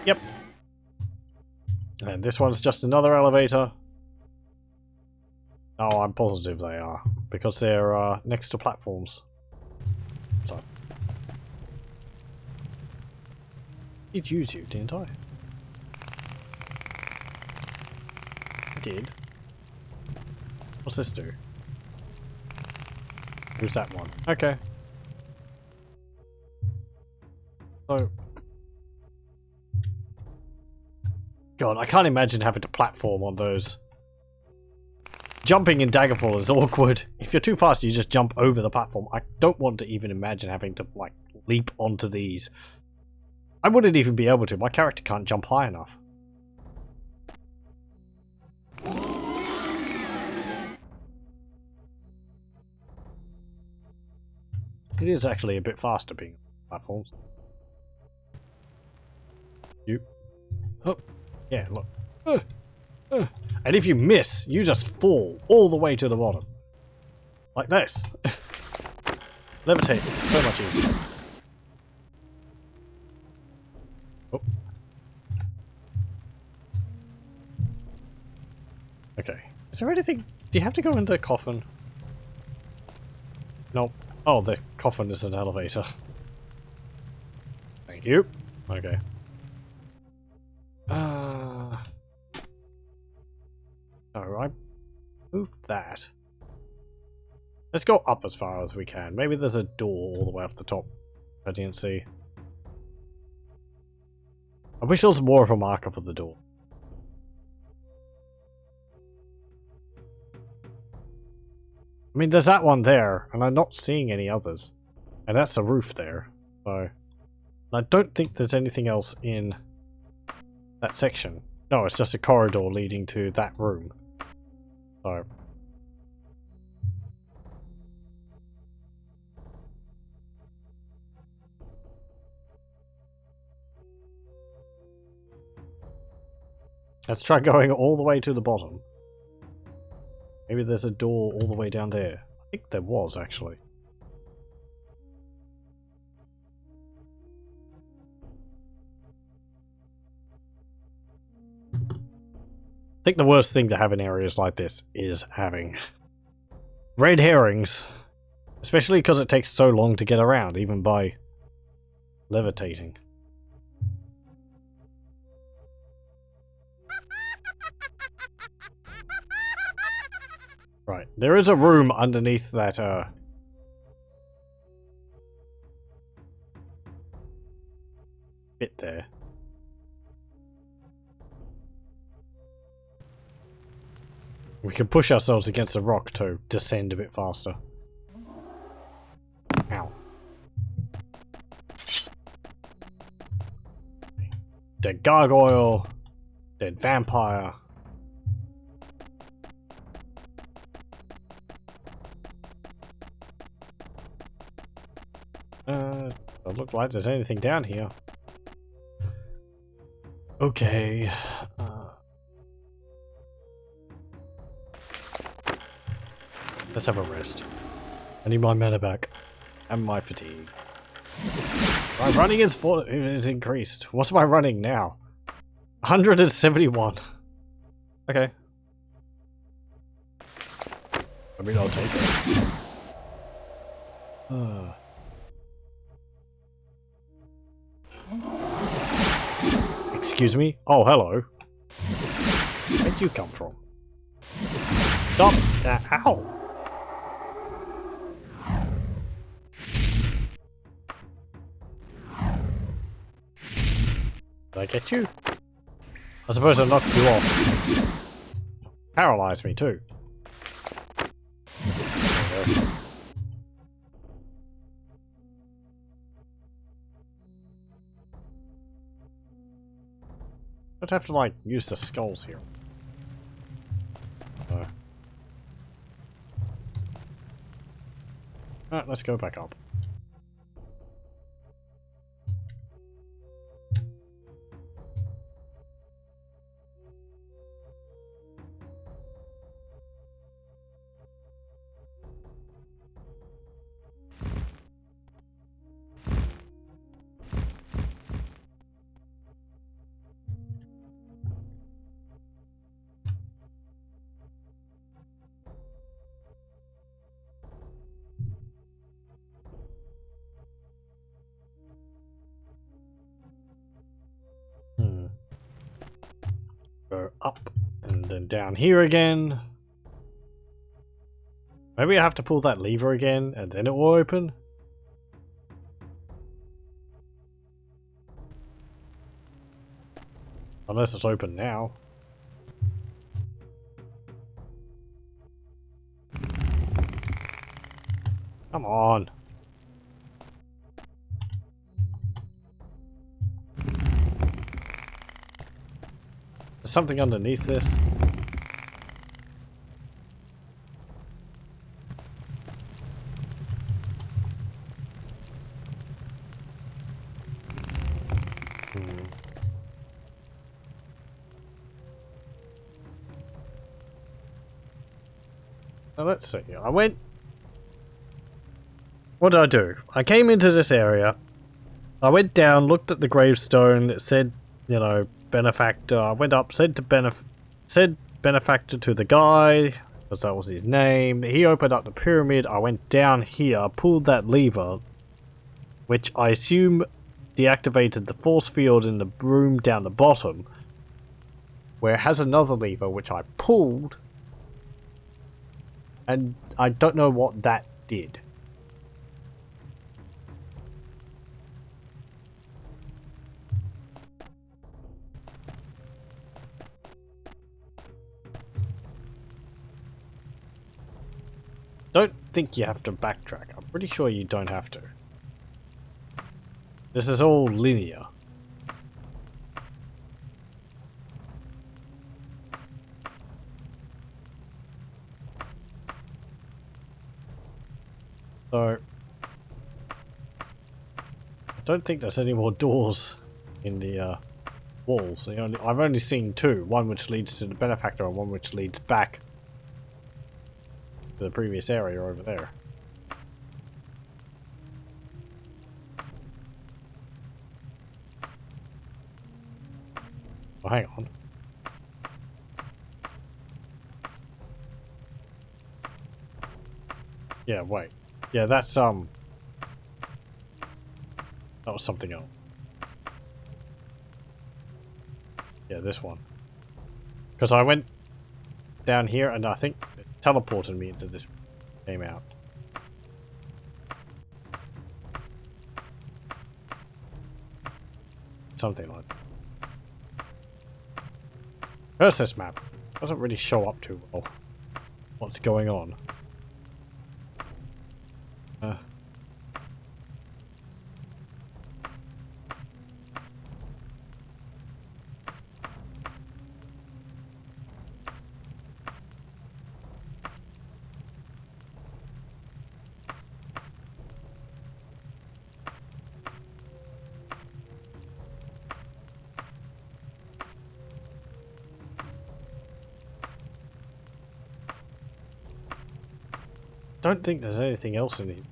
A: Yep. And this one's just another elevator. Oh, I'm positive they are. Because they're next to platforms. So. I did use you, didn't I? I did. What's this do? Who's that one? Okay. So... God, I can't imagine having to platform on those. Jumping in Daggerfall is awkward. If you're too fast, you just jump over the platform. I don't want to even imagine having to, like, leap onto these. I wouldn't even be able to. My character can't jump high enough. It is actually a bit faster being platforms. You. Oh. Yeah, look. And if you miss, you just fall all the way to the bottom. Like this. Levitate is so much easier. Oh. Okay. Is there anything... Do you have to go in the coffin? Nope. Oh, the coffin is an elevator. Thank you. Okay. No, I moved that. Let's go up as far as we can. Maybe there's a door all the way up the top I didn't see. I wish there was more of a marker for the door. I mean, there's that one there, and I'm not seeing any others. And that's the roof there. So, I don't think there's anything else in that section. No, it's just a corridor leading to that room. So. Let's try going all the way to the bottom. Maybe there's a door all the way down there. I think there was, actually. I think the worst thing to have in areas like this is having red herrings. Especially because it takes so long to get around, even by levitating. Right, there is a room underneath that, bit there. We can push ourselves against the rock to descend a bit faster. Ow. Dead gargoyle. Dead vampire. Don't look like there's anything down here. Okay. Let's have a rest. I need my mana back. And my fatigue. My running is increased. What's my running now? 171. Okay. I mean, I'll take it. Excuse me? Oh, hello. Where'd you come from? Stop! Ow! Did I get you? I suppose I knocked you off. Paralyzed me too. I'd have to, like, use the skulls here. Alright, let's go back up. Go up and then down here again. Maybe I have to pull that lever again and then it will open. Unless it's open now. Come on. There's something underneath this. Now let's see. What did I do? I came into this area. I went down, looked at the gravestone. It said, you know, benefactor. I went up, said benefactor to the guy, because that was his name. He opened up the pyramid. I went down here, pulled that lever, which I assume deactivated the force field in the room down the bottom, where it has another lever which I pulled, and I don't know what that did. Don't think you have to backtrack. I'm pretty sure you don't have to. This is all linear. So, I don't think there's any more doors in the walls. I've only seen two. One which leads to the benefactor and one which leads back to the previous area over there. Oh, hang on. Yeah, wait. Yeah, that's, that was something else. Yeah, this one. Because I went down here and I think it teleported me into this. Came out. Something like that. Curse this map. Doesn't really show up too well what's going on. Don't think there's anything else in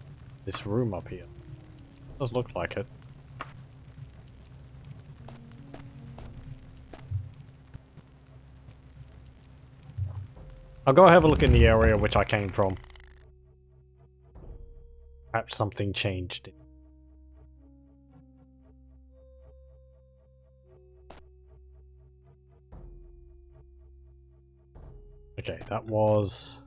A: this room up here. Does look like it. I'll go have a look in the area which I came from. Perhaps something changed. Okay, that was...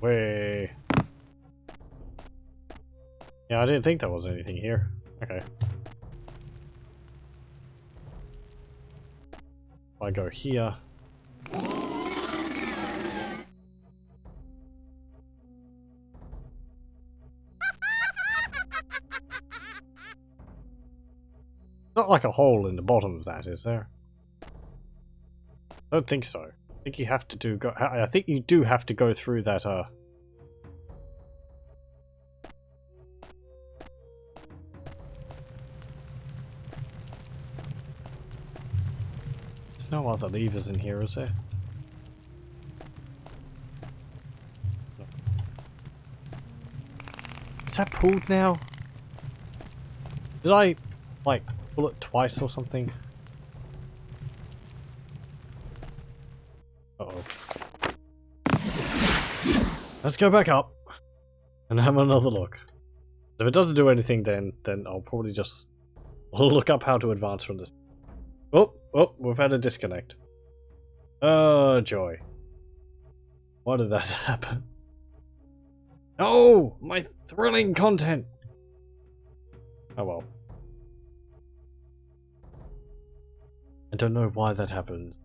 A: Way. Yeah, I didn't think there was anything here. Okay. If I go here. Not like a hole in the bottom of that, is there? I don't think so. I think you have to do. I think you do have to go through that. There's no other levers in here, is there? No. Is that pulled now? Did I, like, pull it twice or something? Uh-oh. Let's go back up and have another look. If it doesn't do anything, then I'll probably just look up how to advance from this. Oh, we've had a disconnect. Oh, joy. Why did that happen? Oh, my thrilling content! Oh well. I don't know why that happened.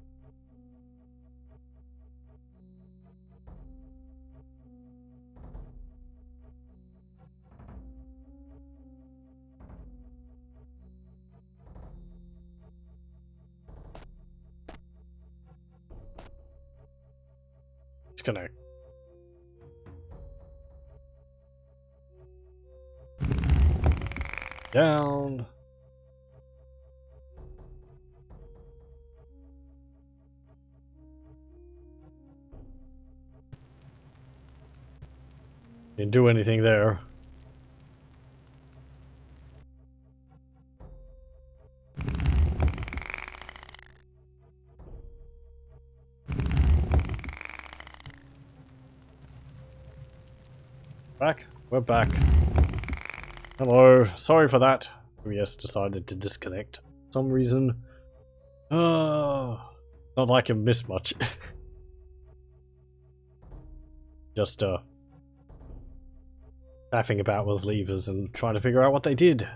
A: Disconnect. Down. Didn't do anything there. Back? We're back. Hello. Sorry for that. OBS decided to disconnect for some reason. Not like I missed much. Just faffing about with levers and trying to figure out what they did.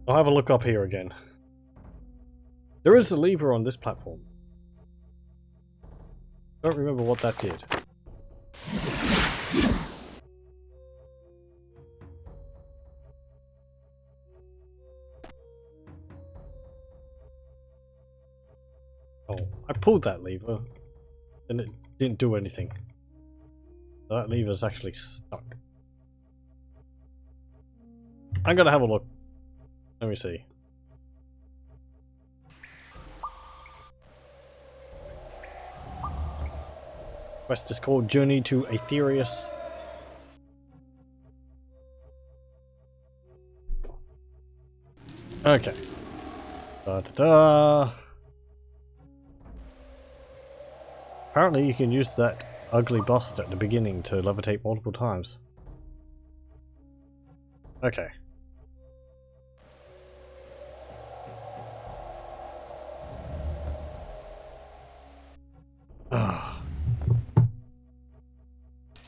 A: I'll have a look up here again. There is a lever on this platform. Don't remember what that did. pulled that lever, and it didn't do anything. That lever's actually stuck. I'm gonna have a look. Let me see. Quest is called Journey to Aetherius. Okay. Da-da-da. Apparently you can use that ugly bust at the beginning to levitate multiple times. Okay.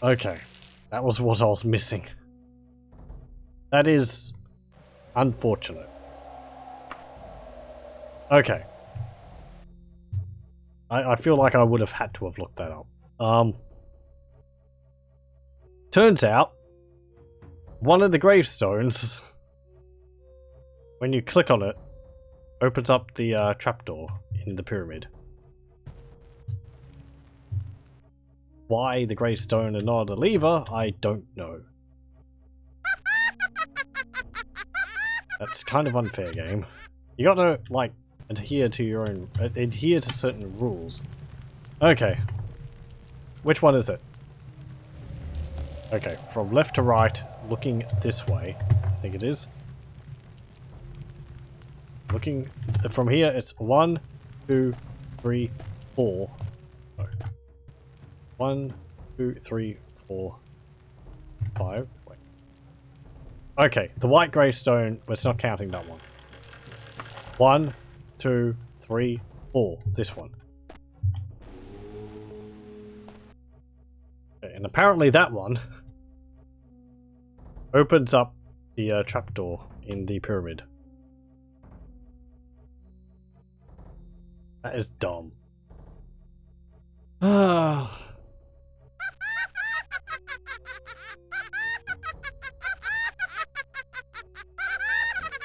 A: Okay. That was what I was missing. That is unfortunate. Okay. I feel like I would have had to have looked that up. Turns out, one of the gravestones, when you click on it, opens up the trapdoor in the pyramid. Why the gravestone and not a lever, I don't know. That's kind of unfair, game. You gotta, like, adhere to certain rules. Okay. Which one is it? Okay, from left to right, looking this way, I think it is. Looking from here, it's 1, 2, 3, 4. Oh. 1, 2, 3, 4, 5. Wait. Okay, the white gravestone, it's not counting that one. 1, 2, 3, 4. This one. Okay, and apparently that one opens up the trapdoor in the pyramid. That is dumb.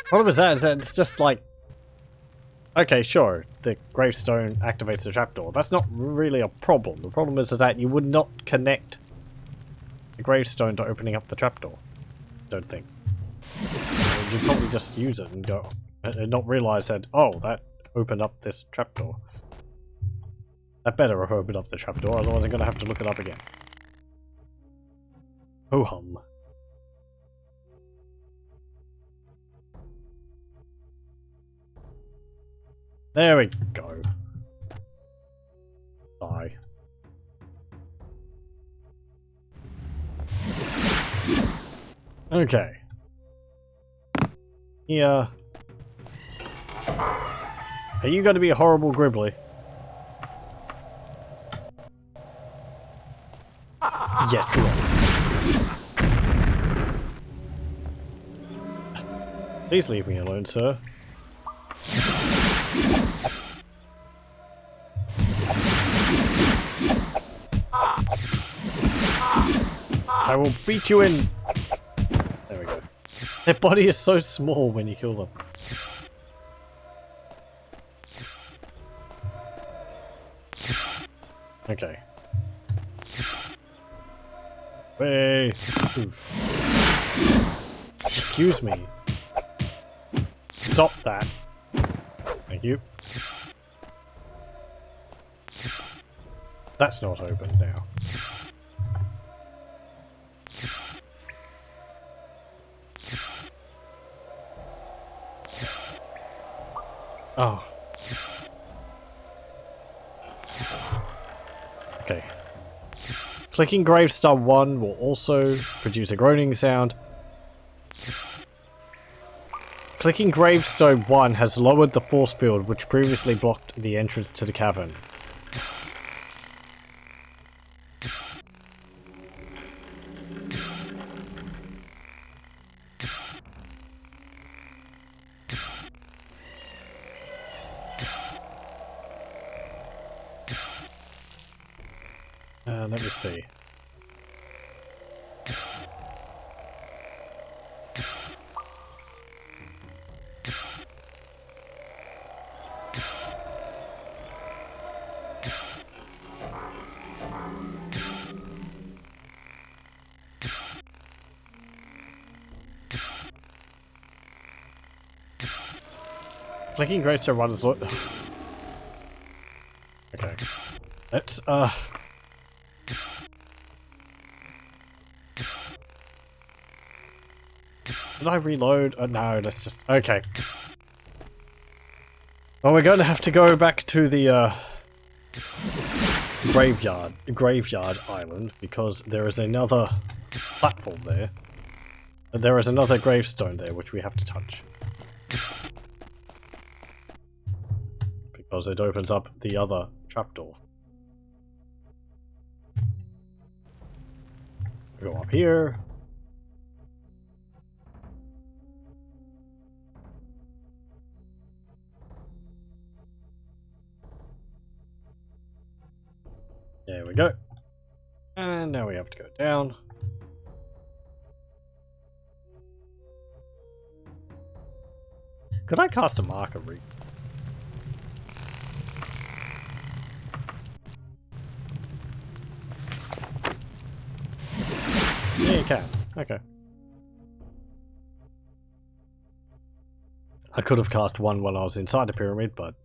A: Problem is that it's just like, okay, sure, the gravestone activates the trapdoor. That's not really a problem. The problem is that you would not connect the gravestone to opening up the trapdoor. Don't think. You'd probably just use it and go, and not realize that, oh, that opened up this trapdoor. That better have opened up the trapdoor, otherwise I'm gonna have to look it up again. Ho hum. There we go. Die. Okay. Here. Are you going to be a horrible Gribbly? Yes, you are. Please leave me alone, sir. I will beat you in. There we go. Their body is so small when you kill them. Okay. Hey. Oof. Excuse me. Stop that. Thank you. That's not open now. Oh. Okay. Clicking Gravestar 1 will also produce a groaning sound. Clicking Gravestone 1 has lowered the force field which previously blocked the entrance to the cavern. Let me see. Clicking gravestone one is okay. Let's did I reload? No, let's just okay. Well, we're going to have to go back to the graveyard island because there is another platform there. And there is another gravestone there which we have to touch. Because it opens up the other trapdoor. Go up here. There we go. And now we have to go down. Could I cast a marker read? Yeah, you can. Okay. I could have cast one when I was inside the pyramid, but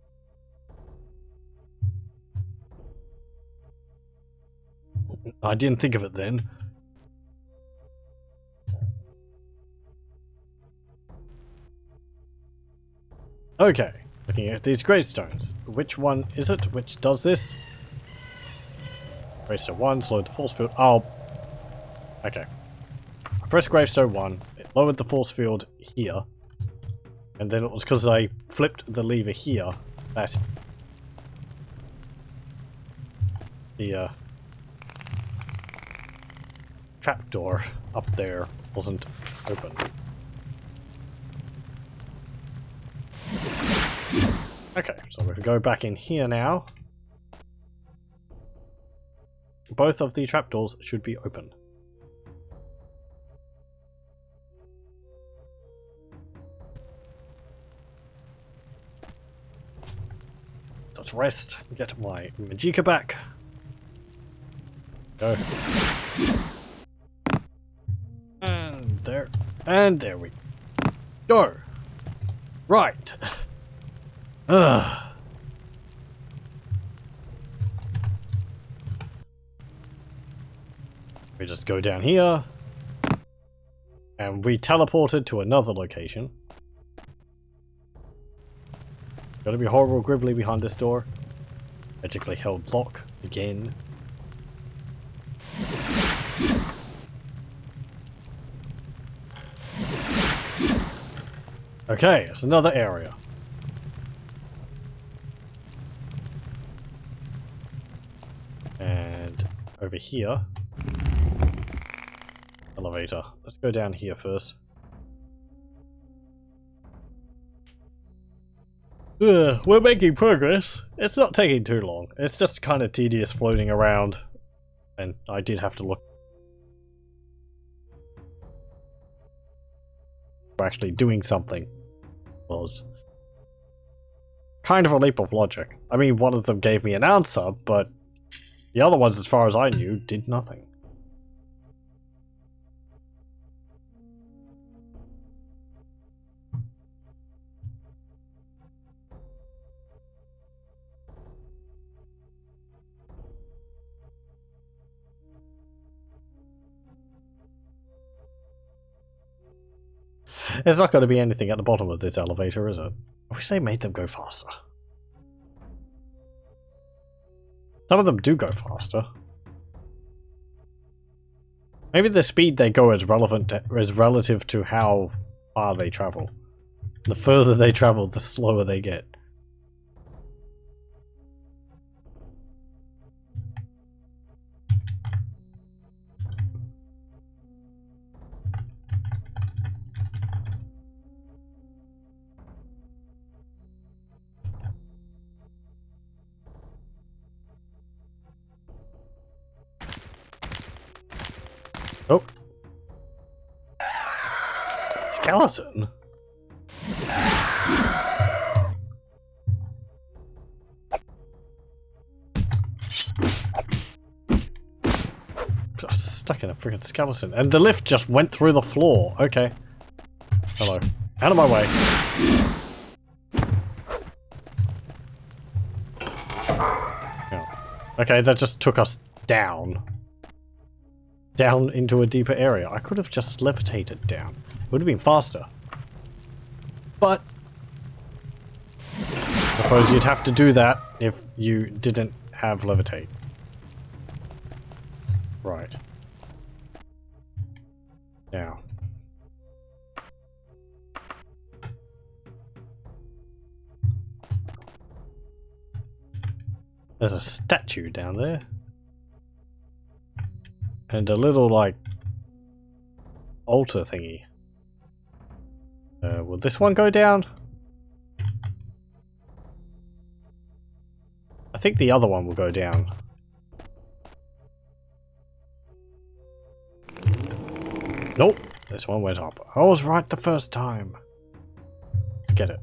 A: I didn't think of it then. Okay, looking at these gravestones. Which one is it? Which does this? Gravestone 1, slowed the force field. Oh, okay. I pressed gravestone 1, it lowered the force field here. And then it was because I flipped the lever here that the trapdoor up there wasn't open. Okay, so we can go back in here now. Both of the trapdoors should be open. Let's rest and get my Magicka back. Go. And there we go. Right. Ugh. We just go down here. And we teleported to another location. Gotta be horrible gribbly behind this door. Magically held lock again. Okay, it's another area. And over here. Elevator. Let's go down here first. We're making progress. It's not taking too long. It's just kind of tedious floating around. And I did have to look. Actually doing something was kind of a leap of logic. I mean, one of them gave me an answer, but the other ones, as far as I knew, did nothing. There's not going to be anything at the bottom of this elevator, is it? I wish they made them go faster. Some of them do go faster. Maybe the speed they go is relative to how far they travel. The further they travel, the slower they get. Oh. Skeleton? Just stuck in a freaking skeleton. And the lift just went through the floor. Okay. Hello. Out of my way. Oh. Okay, that just took us down. Down into a deeper area. I could have just levitated down. It would have been faster. But I suppose you'd have to do that if you didn't have levitate. Right. Now. There's a statue down there. And a little, like, altar thingy. Will this one go down? I think the other one will go down. Nope, this one went up. I was right the first time. Get it.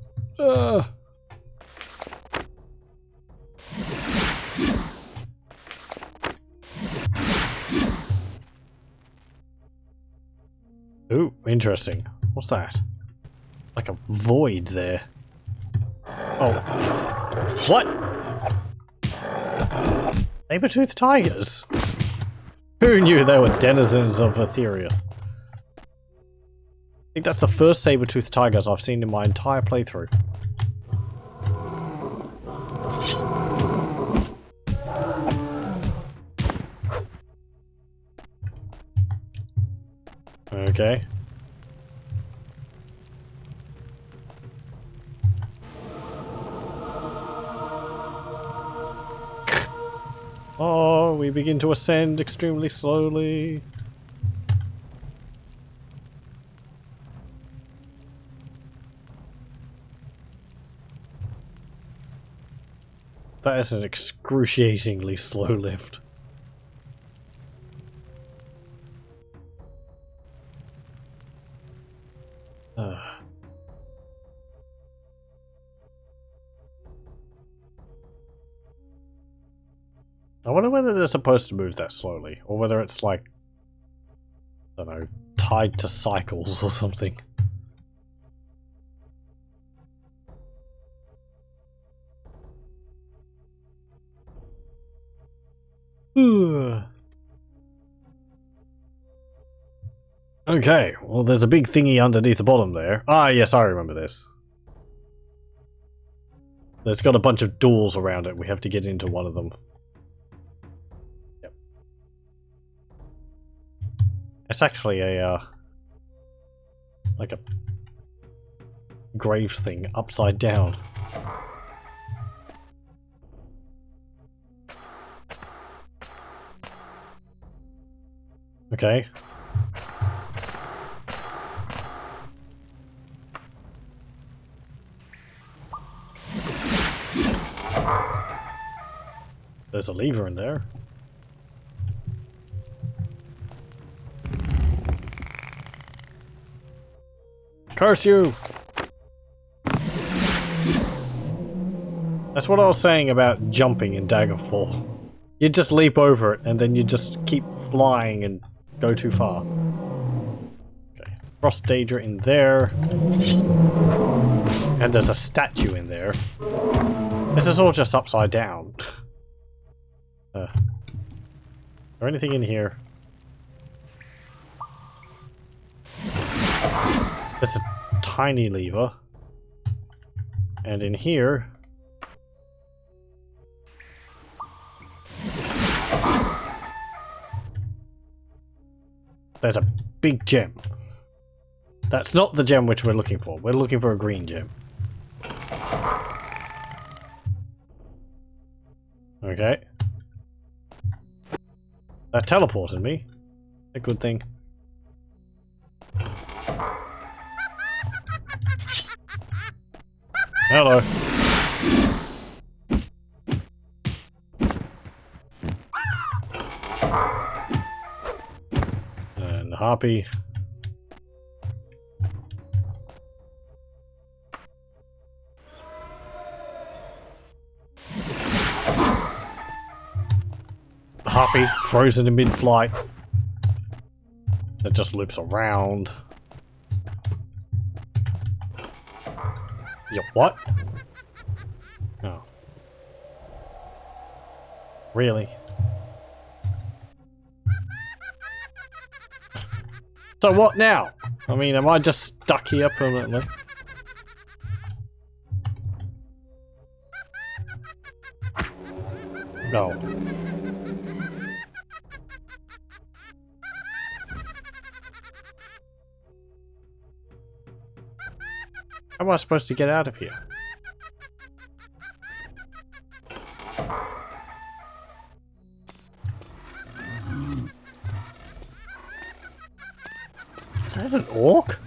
A: Ooh, interesting. What's that? Like a void there. Oh. What? Saber-toothed tigers? Who knew they were denizens of Etheria? I think that's the first saber-toothed tigers I've seen in my entire playthrough. Okay. Oh, we begin to ascend extremely slowly. That is an excruciatingly slow lift. I wonder whether they're supposed to move that slowly, or whether it's like, I don't know, tied to cycles or something. Okay, well there's a big thingy underneath the bottom there. Ah yes, I remember this. It's got a bunch of doors around it, we have to get into one of them. Yep. It's actually a, like a grave thing, upside down. Okay. There's a lever in there. Curse you! That's what I was saying about jumping in Daggerfall. You just leap over it and then you just keep flying and go too far. Okay. Frost Daedra in there. And there's a statue in there. This is all just upside down. Is there anything in here? There's a tiny lever. And in here... there's a big gem. That's not the gem which we're looking for. We're looking for a green gem. Okay. That teleported me. A good thing. Hello. And Harpy. harpy frozen in mid-flight. It just loops around. Yeah, what? Oh. Really? So what now? I mean, am I just stuck here permanently? No. How am I supposed to get out of here? Is that an orc?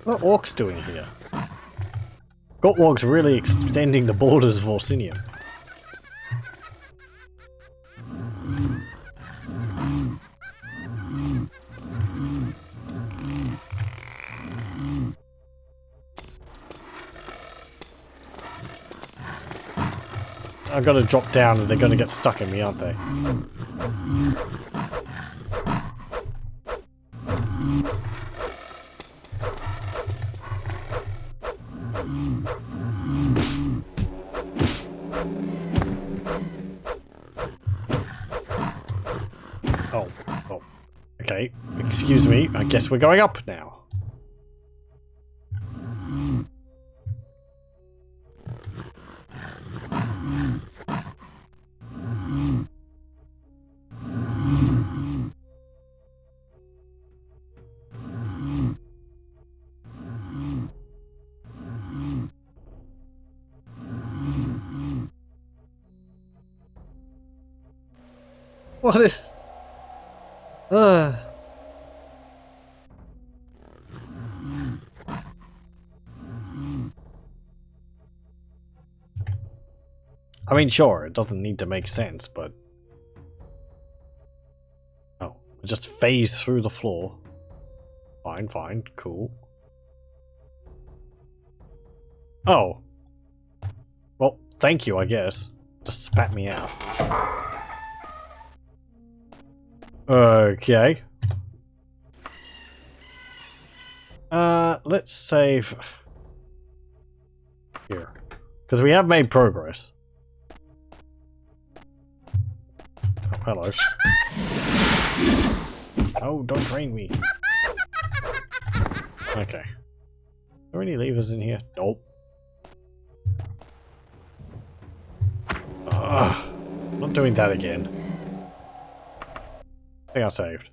A: What are orcs doing here? Gotwog's really extending the borders of Orsinium. I've got to drop down and they're going to get stuck in me, aren't they? Oh. Okay, excuse me, I guess we're going up now. What is... I mean, sure, it doesn't need to make sense, but... Oh, it just phased through the floor. Fine, cool. Oh. Well, thank you, I guess. Just spat me out. Okay. Let's save here. Because we have made progress. Oh, hello. Oh, don't drain me. Okay. Are there any levers in here? Nope. Ugh. Not doing that again. I think I saved.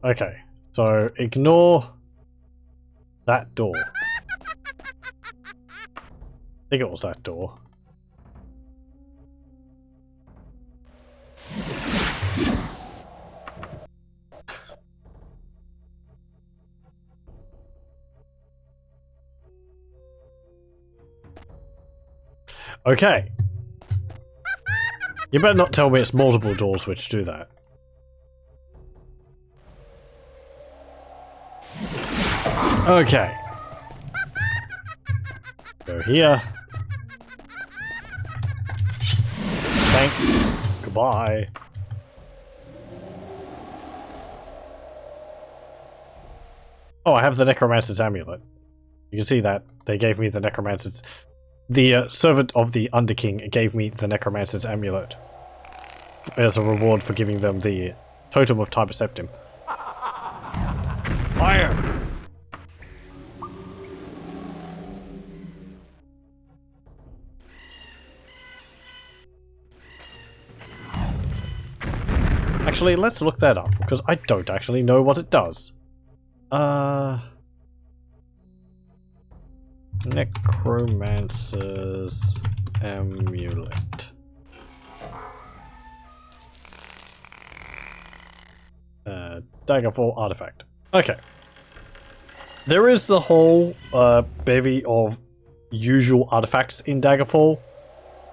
A: Okay, so ignore that door. I think it was that door. Okay. You better not tell me it's multiple doors which do that. Okay. Go here. Thanks. Goodbye. Oh, I have the Necromancer's Amulet. You can see that. They gave me the Necromancer's... The servant of the Underking gave me the Necromancer's Amulet as a reward for giving them the Totem of Type Septim. Fire! Actually, let's look that up, because I don't actually know what it does. Necromancer's Amulet. Daggerfall artifact. Okay. There is the whole bevy of usual artifacts in Daggerfall,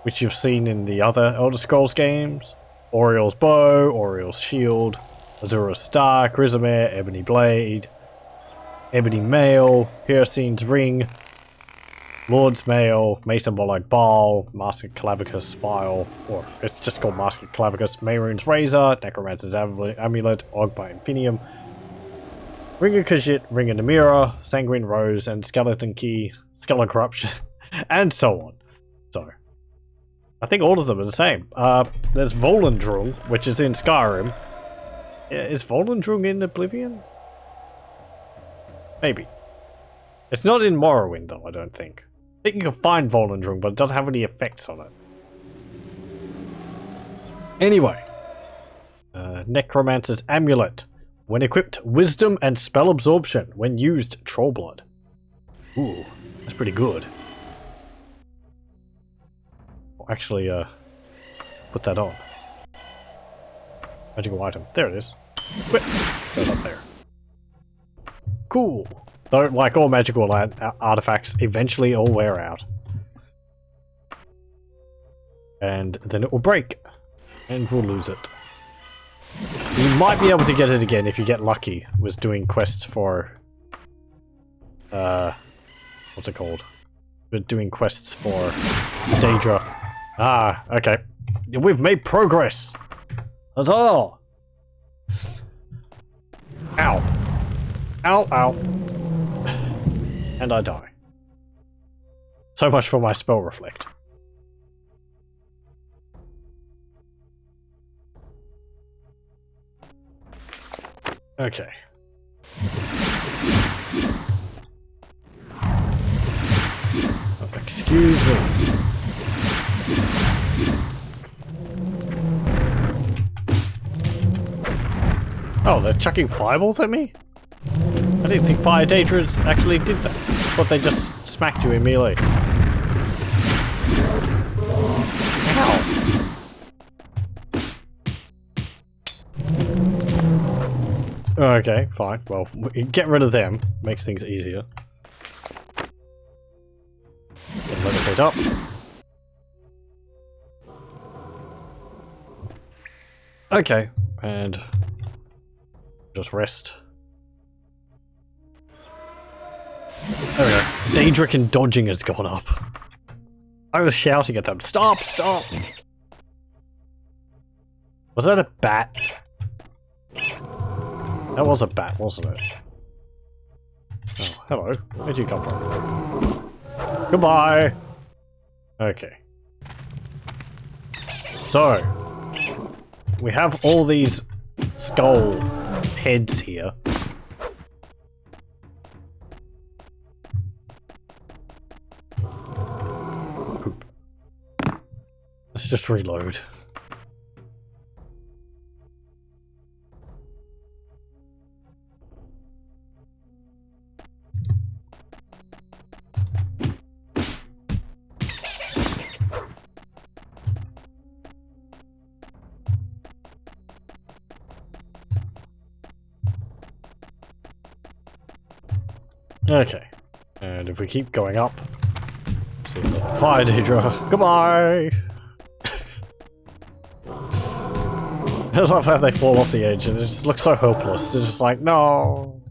A: which you've seen in the other Elder Scrolls games. Oriel's Bow, Oriel's Shield, Azura's Star, Chrysamere, Ebony Blade. Ebony Mail, Piercine's Ring, Lord's Mail, Mason Bollock Ball, Master Clavicus File, or it's just called Master Clavicus, Mayroon's Razor, Necromancer's Amulet, Ogba Infinium, Ring of Khajiit, Ring of Namira, Sanguine Rose, and Skeleton Key, Skeleton Corruption, and so on. So, I think all of them are the same. There's Volendrung, which is in Skyrim. Is Volendrung in Oblivion? Maybe. It's not in Morrowind though, I don't think. I think you can find Volendrung, but it doesn't have any effects on it. Anyway. Necromancer's Amulet. When equipped, Wisdom and Spell Absorption. When used, Trollblood. Ooh, that's pretty good. I'll actually, put that on. Magical item. There it is. Quick! Goes up there. Cool. Though, like all magical artifacts, eventually all wear out. And then it will break. And we'll lose it. You might be able to get it again if you get lucky with doing quests for... what's it called? We're doing quests for Daedra. Ah, okay. We've made progress! Huzzah! Ow. Ow, ow. And I die. So much for my spell reflect. Okay. Oh, excuse me. Oh, they're chucking fireballs at me? I didn't think fire Daedras actually did that. I thought they just smacked you in melee. Ow! Okay, fine. Well, get rid of them. Makes things easier. Then levitate up. Okay, and just rest. There we go. Daedric and dodging has gone up. I was shouting at them. Stop! Stop! Was that a bat? That was a bat, wasn't it? Oh, hello. Where'd you come from? Goodbye! Okay. So, we have all these skull heads here. Poop. Let's just reload. Okay, and if we keep going up, see another fire Daedra. Goodbye! I love how they fall off the edge and it just looks so hopeless. They're just like, no!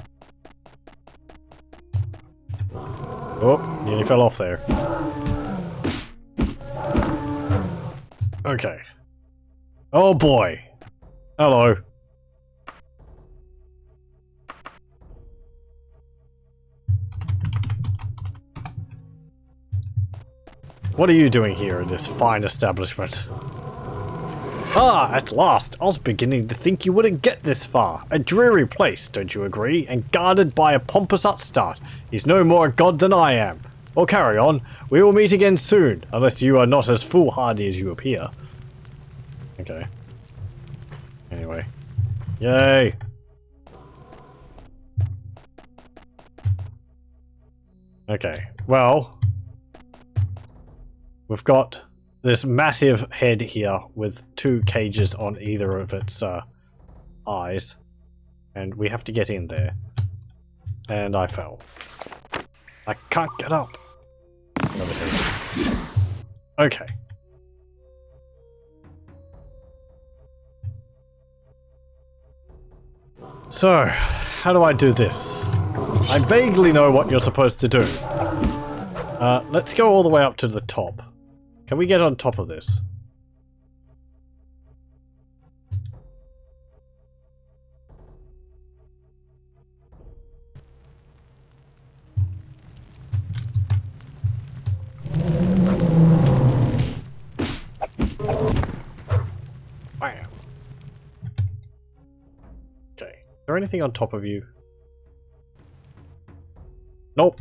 A: Oh, nearly fell off there. Okay. Oh boy! Hello. What are you doing here in this fine establishment? Ah, at last! I was beginning to think you wouldn't get this far. A dreary place, don't you agree? And guarded by a pompous upstart. He's no more a god than I am. Well, carry on. We will meet again soon, unless you are not as foolhardy as you appear. Okay. Anyway. Yay! Okay, well... we've got this massive head here with two cages on either of its eyes. And we have to get in there. And I fell. I can't get up. Okay. So, how do I do this? I vaguely know what you're supposed to do. Let's go all the way up to the top. Can we get on top of this? Bam. Okay. Is there anything on top of you? Nope.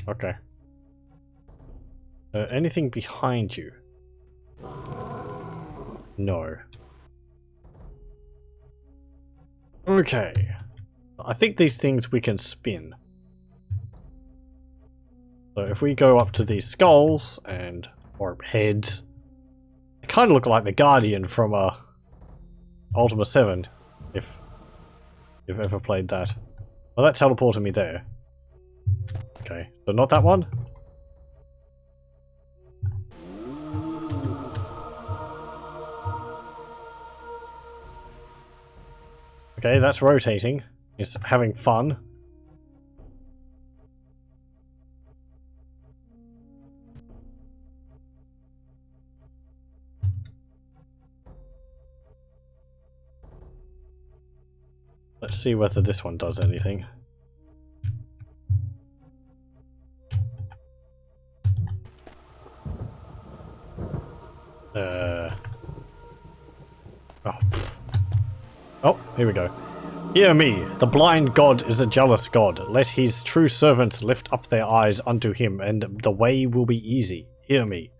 A: Okay. Anything behind you? No. Okay. I think these things we can spin. So if we go up to these skulls and or heads, they kind of look like the Guardian from Ultima 7, if you've ever played that. Well, that teleported me there. Okay, so not that one? Okay, that's rotating. It's having fun. Let's see whether this one does anything. Oh, here we go. Hear me, the blind god is a jealous god. Let his true servants lift up their eyes unto him, and the way will be easy. Hear me.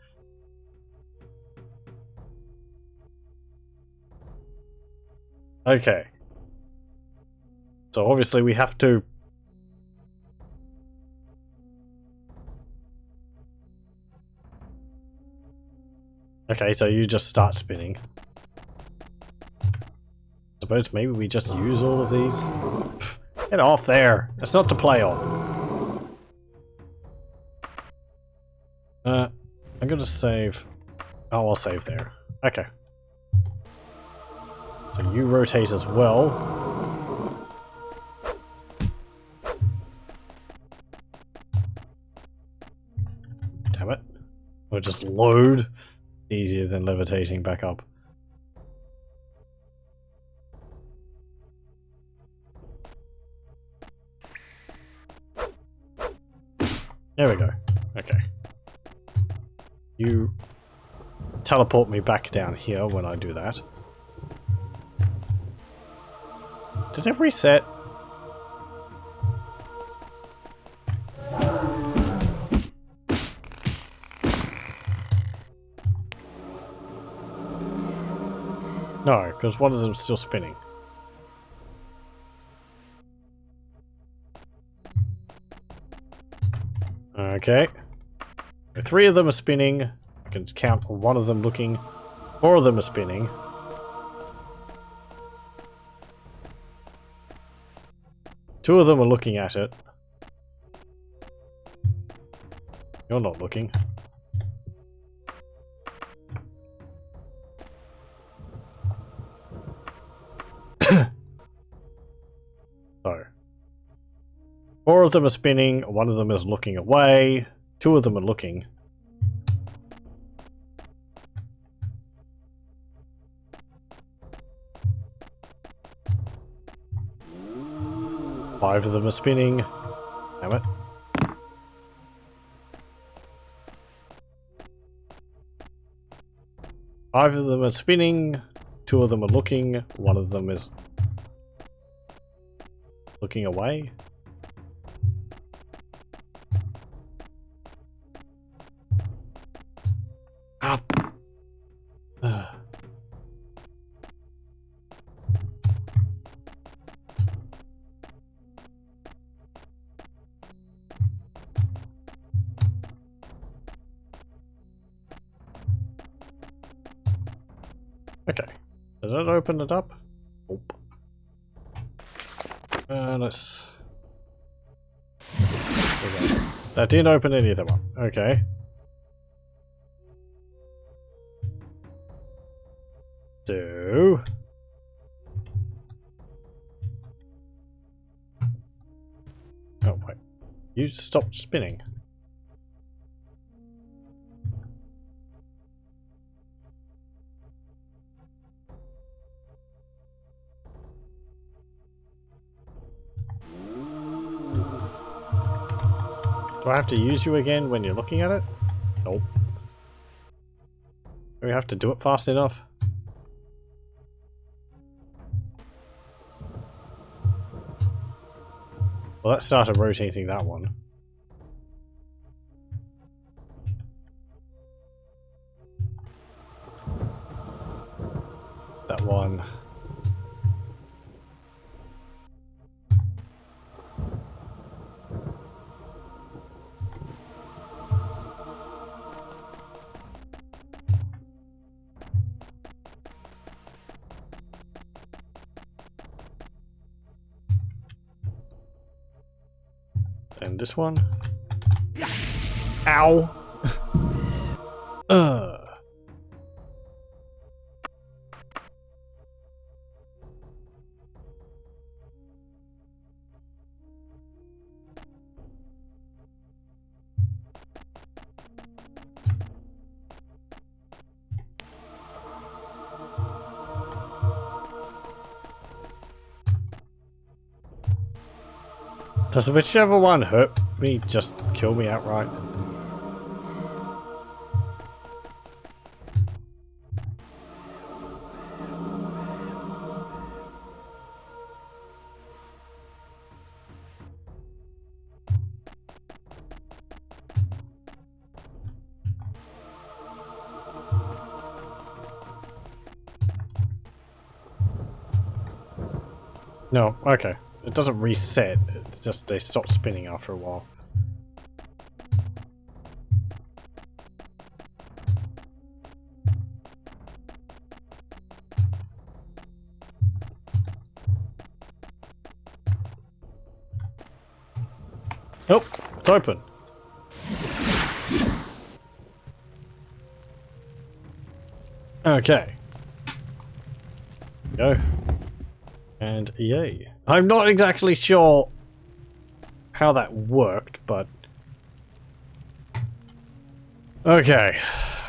A: Okay. So obviously we have to... Okay, so you just start spinning. Suppose maybe we just use all of these? Pff, get off there! It's not to play on. I'm gonna save... Oh, I'll save there. Okay. So you rotate as well. Damn it. We'll just load. Easier than levitating back up. There we go. Okay. You teleport me back down here when I do that. Did it reset? No, because one of them's still spinning. Okay. Three of them are spinning. I can count one of them looking. Four of them are spinning. Two of them are looking at it. You're not looking. So. Four of them are spinning, one of them is looking away, two of them are looking. Five of them are spinning. Damn it. Five of them are spinning, two of them are looking, one of them is looking away. Up. Okay. Did that open it up? Nope. Let's... That didn't open any of them up. Okay. So... You stopped spinning. Do I have to use you again when you're looking at it? Nope. Do we have to do it fast enough? Well, that started rotating that one. That one. And this one. Ow! Does whichever one hurt me just kill me outright? No, okay. It doesn't reset, it's just they stop spinning after a while. Nope, it's open. Okay. Go. And yay. I'm not exactly sure how that worked, but... Okay.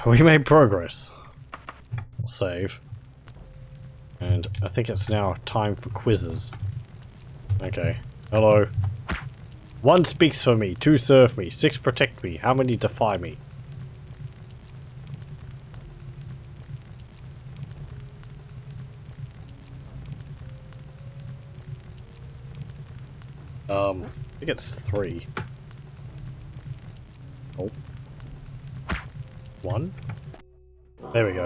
A: We made progress. We'll save. And I think it's now time for quizzes. Okay. Hello. 1 speaks for me, 2 serve me, 6 protect me, how many defy me? I think it's 3. Oh. 1? There we go.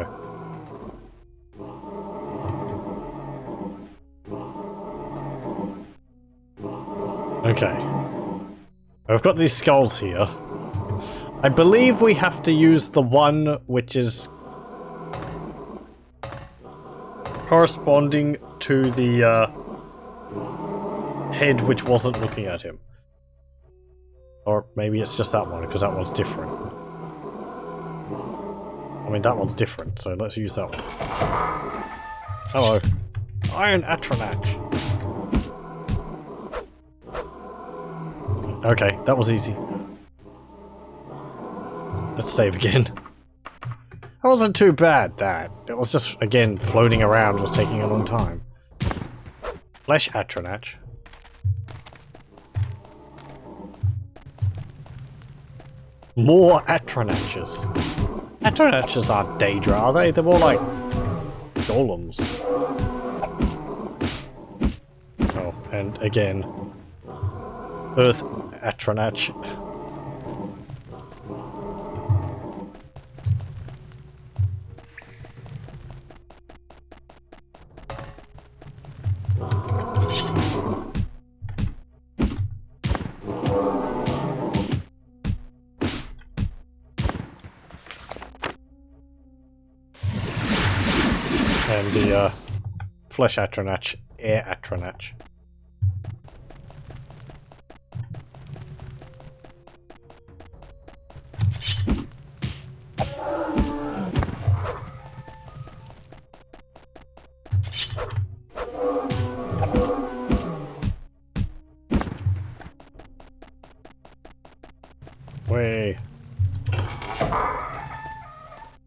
A: Okay. I've got these skulls here. I believe we have to use the one which is corresponding to the head which wasn't looking at him. Or maybe it's just that one, because that one's different. I mean, that one's different, so let's use that one. Hello. Iron Atronach. Okay, that was easy. Let's save again. That wasn't too bad, that. It was just, again, floating around was taking a long time. Flesh Atronach. More Atronachs. Atronachs aren't Daedra, are they? They're more like golems. Oh, and again, Earth Atronach. And the Flesh Atronach, Air Atronach. Way.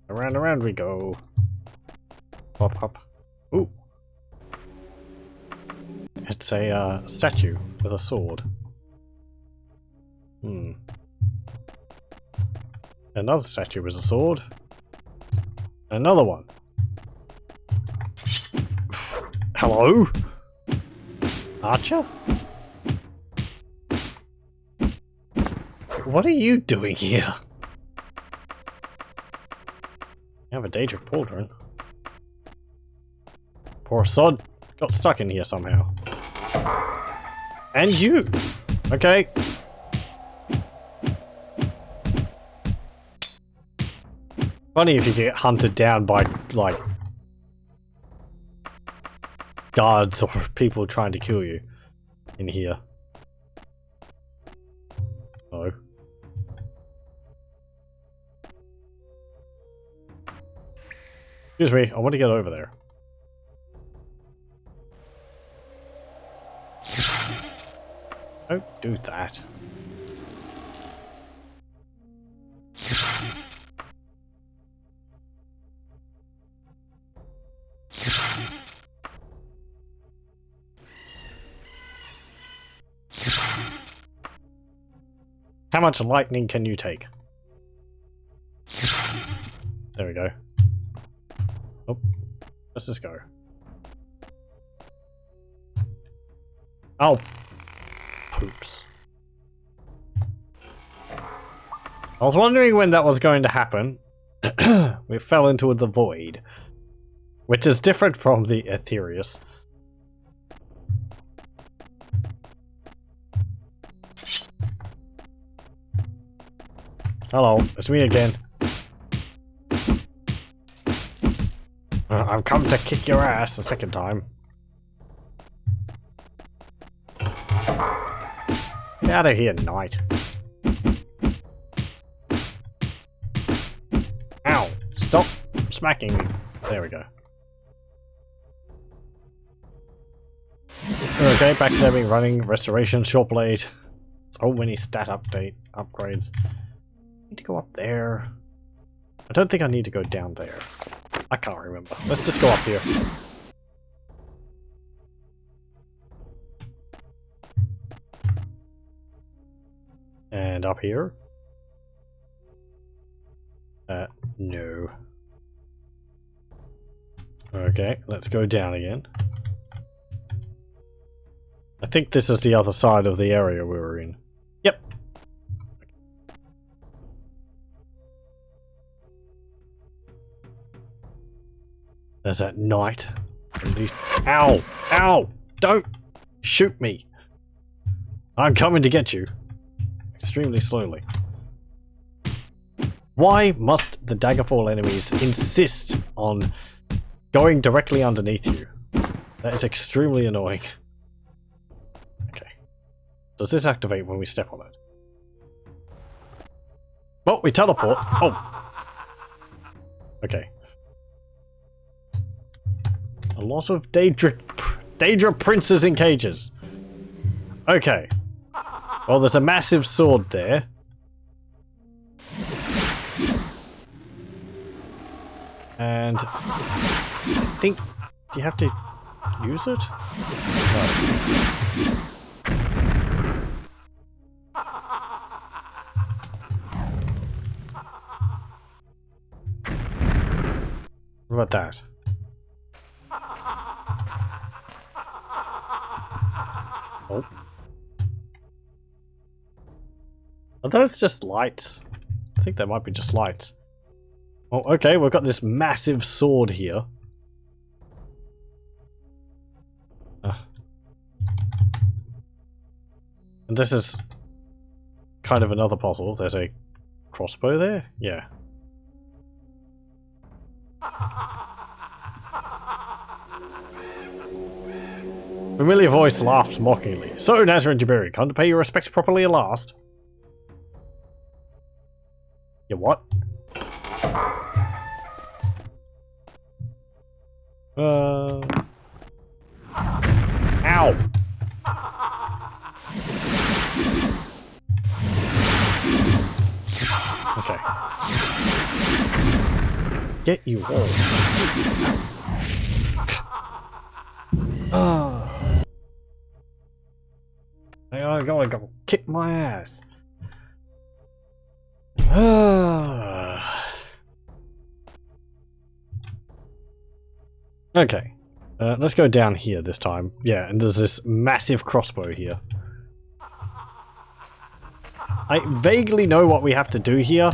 A: Around, around we go. Hop, hop. Ooh. It's a statue with a sword. Hmm. Another statue with a sword. Another one. Hello? Archer? What are you doing here? You have a Daedric pauldron. Poor sod got stuck in here somehow. And you! Okay. Funny if you get hunted down by, like, guards or people trying to kill you in here. Oh. Excuse me, I want to get over there. Don't do that. How much lightning can you take? There we go. Oh, let's just go. Oh, poops. I was wondering when that was going to happen. We fell into the void, which is different from the Aetherius. Hello, it's me again. I've come to kick your ass a second time. Get out of here, knight. Ow! Stop smacking me. There we go. Okay, backstabbing, running, restoration, short blade. So many stat upgrades. Need to go up there. I don't think I need to go down there. I can't remember. Let's just go up here. And up here? No. Okay, let's go down again. I think this is the other side of the area we were in. Yep. There's that knight. At least. Ow! Ow! Don't shoot me! I'm coming to get you. Extremely slowly. Why must the Daggerfall enemies insist on going directly underneath you? That is extremely annoying. Okay. Does this activate when we step on it? Oh, we teleport. Oh! Okay. A lot of Daedra princes in cages. Okay. Well, there's a massive sword there. And I think, do you have to use it? No. What about that? Oh. Are those just lights? I think they might be just lights. Oh, okay, we've got this massive sword here. And this is kind of another puzzle. There's a crossbow there? Yeah. Familiar voice laughed mockingly. So, Nasrin Jabiri, come to pay your respects properly at last? Yeah, what? Ow! get you all. I gotta go kick my ass. Okay. Let's go down here this time. Yeah, and there's this massive crossbow here. I vaguely know what we have to do here.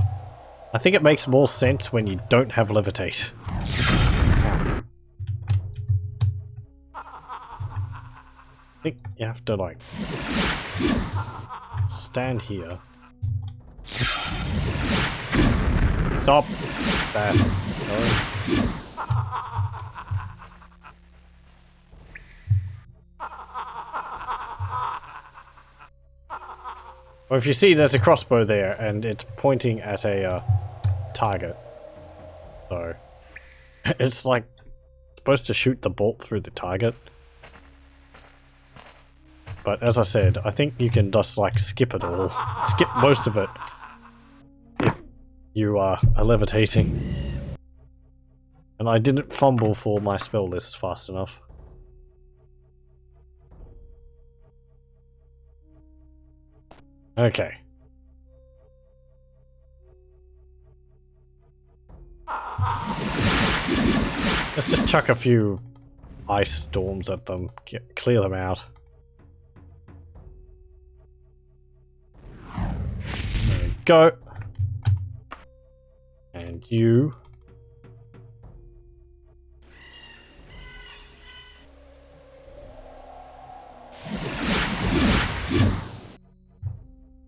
A: I think it makes more sense when you don't have levitate. I think you have to, like, stand here. Stop! There. No. Well, if you see, there's a crossbow there, and it's pointing at a target. So, it's like supposed to shoot the bolt through the target. But as I said, I think you can just like skip it all. Skip most of it. If you are levitating. And I didn't fumble for my spell list fast enough. Okay. Let's just chuck a few ice storms at them, clear them out. There we go. And you.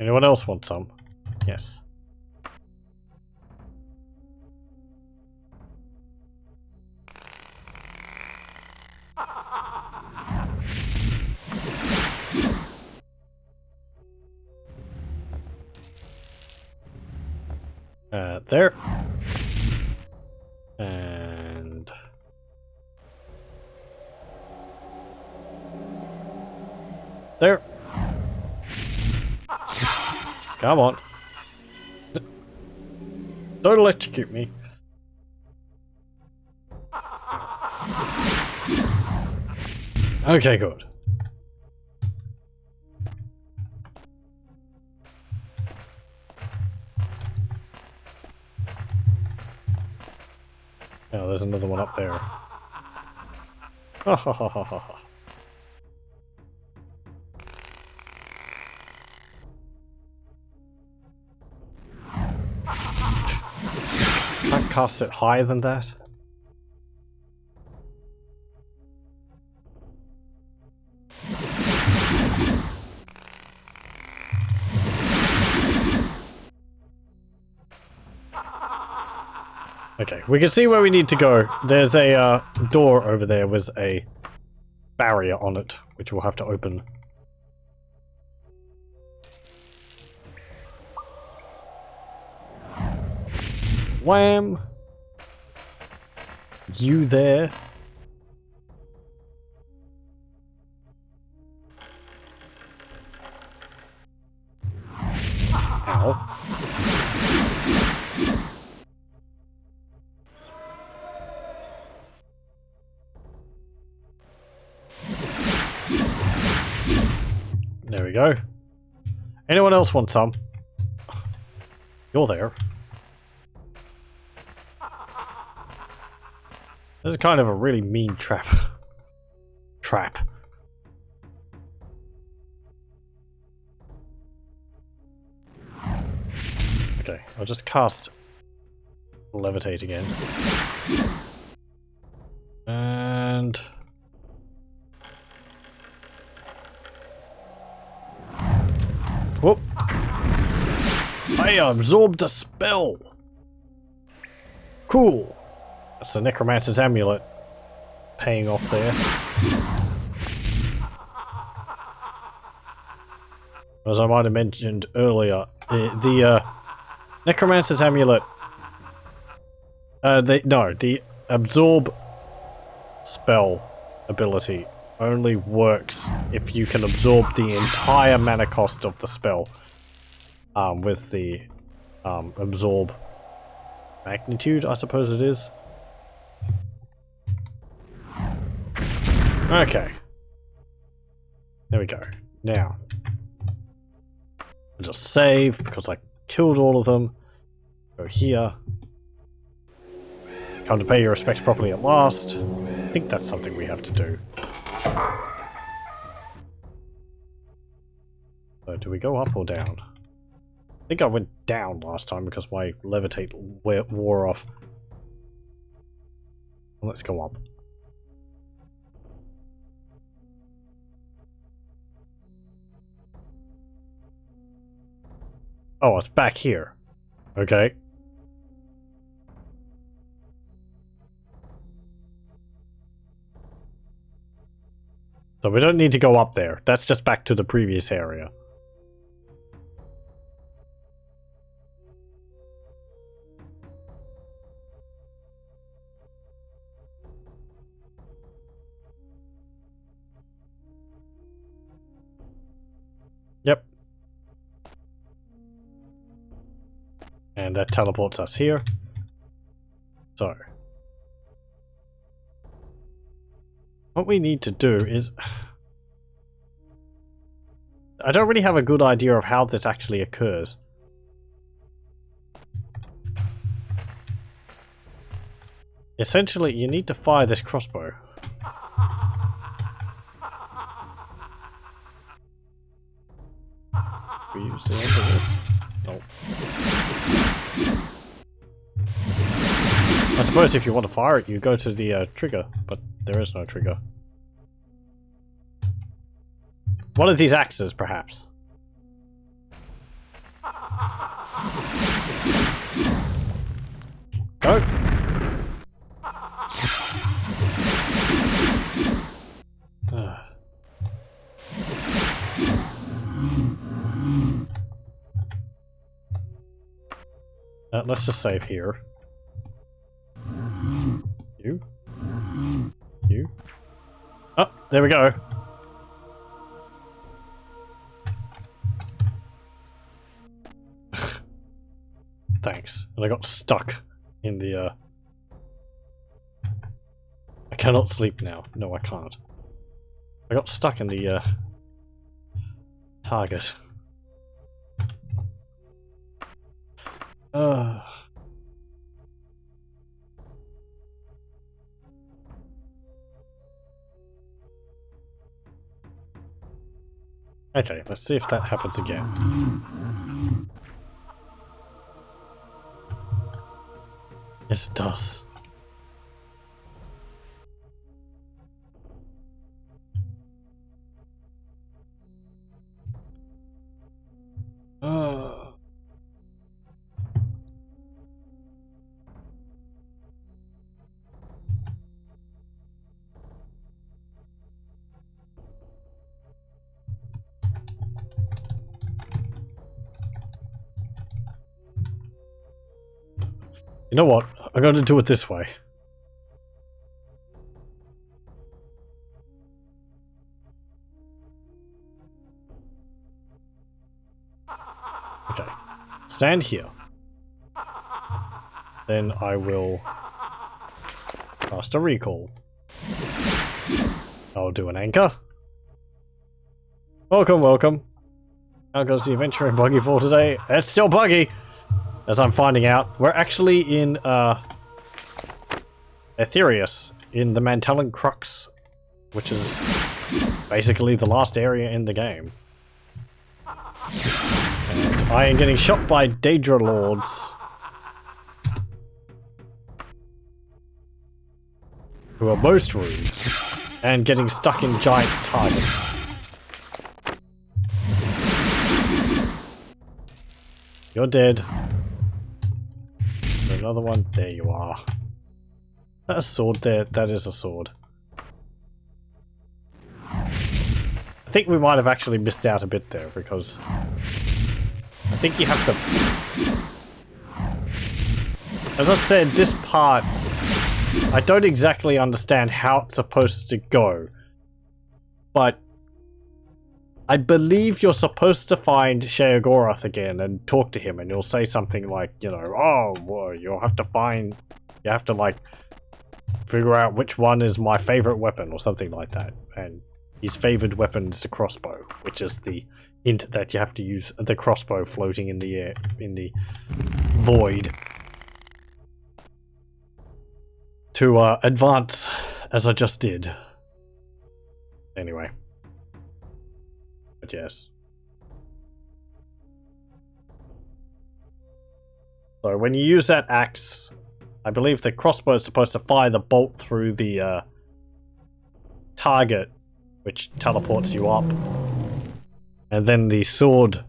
A: Anyone else want some? Yes. There. And... there. Come on. Don't electrocute me. Okay, good. Oh, there's another one up there. Ha ha ha ha ha. Can't cast it higher than that. Okay, we can see where we need to go. There's a door over there with a barrier on it, which we'll have to open. Wham! You there? Ow. There we go. Anyone else want some? You're there. This is kind of a really mean trap. Okay, I'll just cast levitate again. And... whoop! I absorbed a spell! Cool! That's the necromancer's amulet paying off there. As I might have mentioned earlier, the necromancer's amulet... the absorb spell ability only works if you can absorb the entire mana cost of the spell with the absorb magnitude, I suppose it is. Okay. There we go. Now, I'll just save because I killed all of them. Go here. Come to pay your respects properly at last. I think that's something we have to do. So, do we go up or down? I think I went down last time because my levitate wore off. Let's go up. Oh, it's back here. Okay. So we don't need to go up there. That's just back to the previous area. Yep. And that teleports us here. So. What we need to do is... I don't really have a good idea of how this actually occurs. Essentially, you need to fire this crossbow. We use the end of this. Nope. I suppose if you want to fire it, you go to the trigger, but there is no trigger. One of these axes, perhaps. Go! Let's just save here. You. You. Oh, there we go. Thanks. And I got stuck in the, I cannot sleep now. No, I can't. I got stuck in the, target. Okay, let's see if that happens again. Yes, it does. You know what? I'm going to do it this way. Okay. Stand here. Then I will cast a recall. I'll do an anchor. Welcome, welcome. How goes the adventure in Buggy for today? It's still buggy! As I'm finding out, we're actually in, Aetherius, in the Mantellan Crux, which is basically the last area in the game. And I am getting shot by Daedra Lords, who are most rude, and getting stuck in giant targets. You're dead. Another one. There you are. Is that a sword there? That is a sword. I think we might have actually missed out a bit there because I think you have to... As I said, this part, I don't exactly understand how it's supposed to go, but I believe you're supposed to find Sheogorath again and talk to him, and he'll say something like, you know, oh, well, you have to, like, figure out which one is my favorite weapon, or something like that. And his favored weapon is the crossbow, which is the hint that you have to use the crossbow floating in the air, in the void, to advance, as I just did. Anyway. But yes. So when you use that axe, I believe the crossbow is supposed to fire the bolt through the target, which teleports you up. And then the sword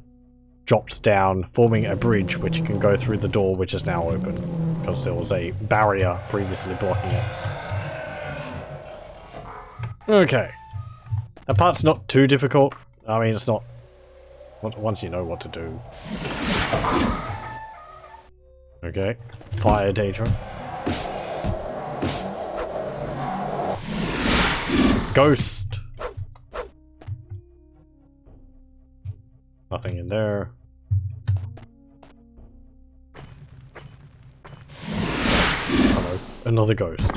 A: drops down, forming a bridge which can go through the door, which is now open, because there was a barrier previously blocking it. Okay. That part's not too difficult. I mean, it's not, once you know what to do. Okay. Fire Daedra. Ghost. Nothing in there. Hello. Another ghost.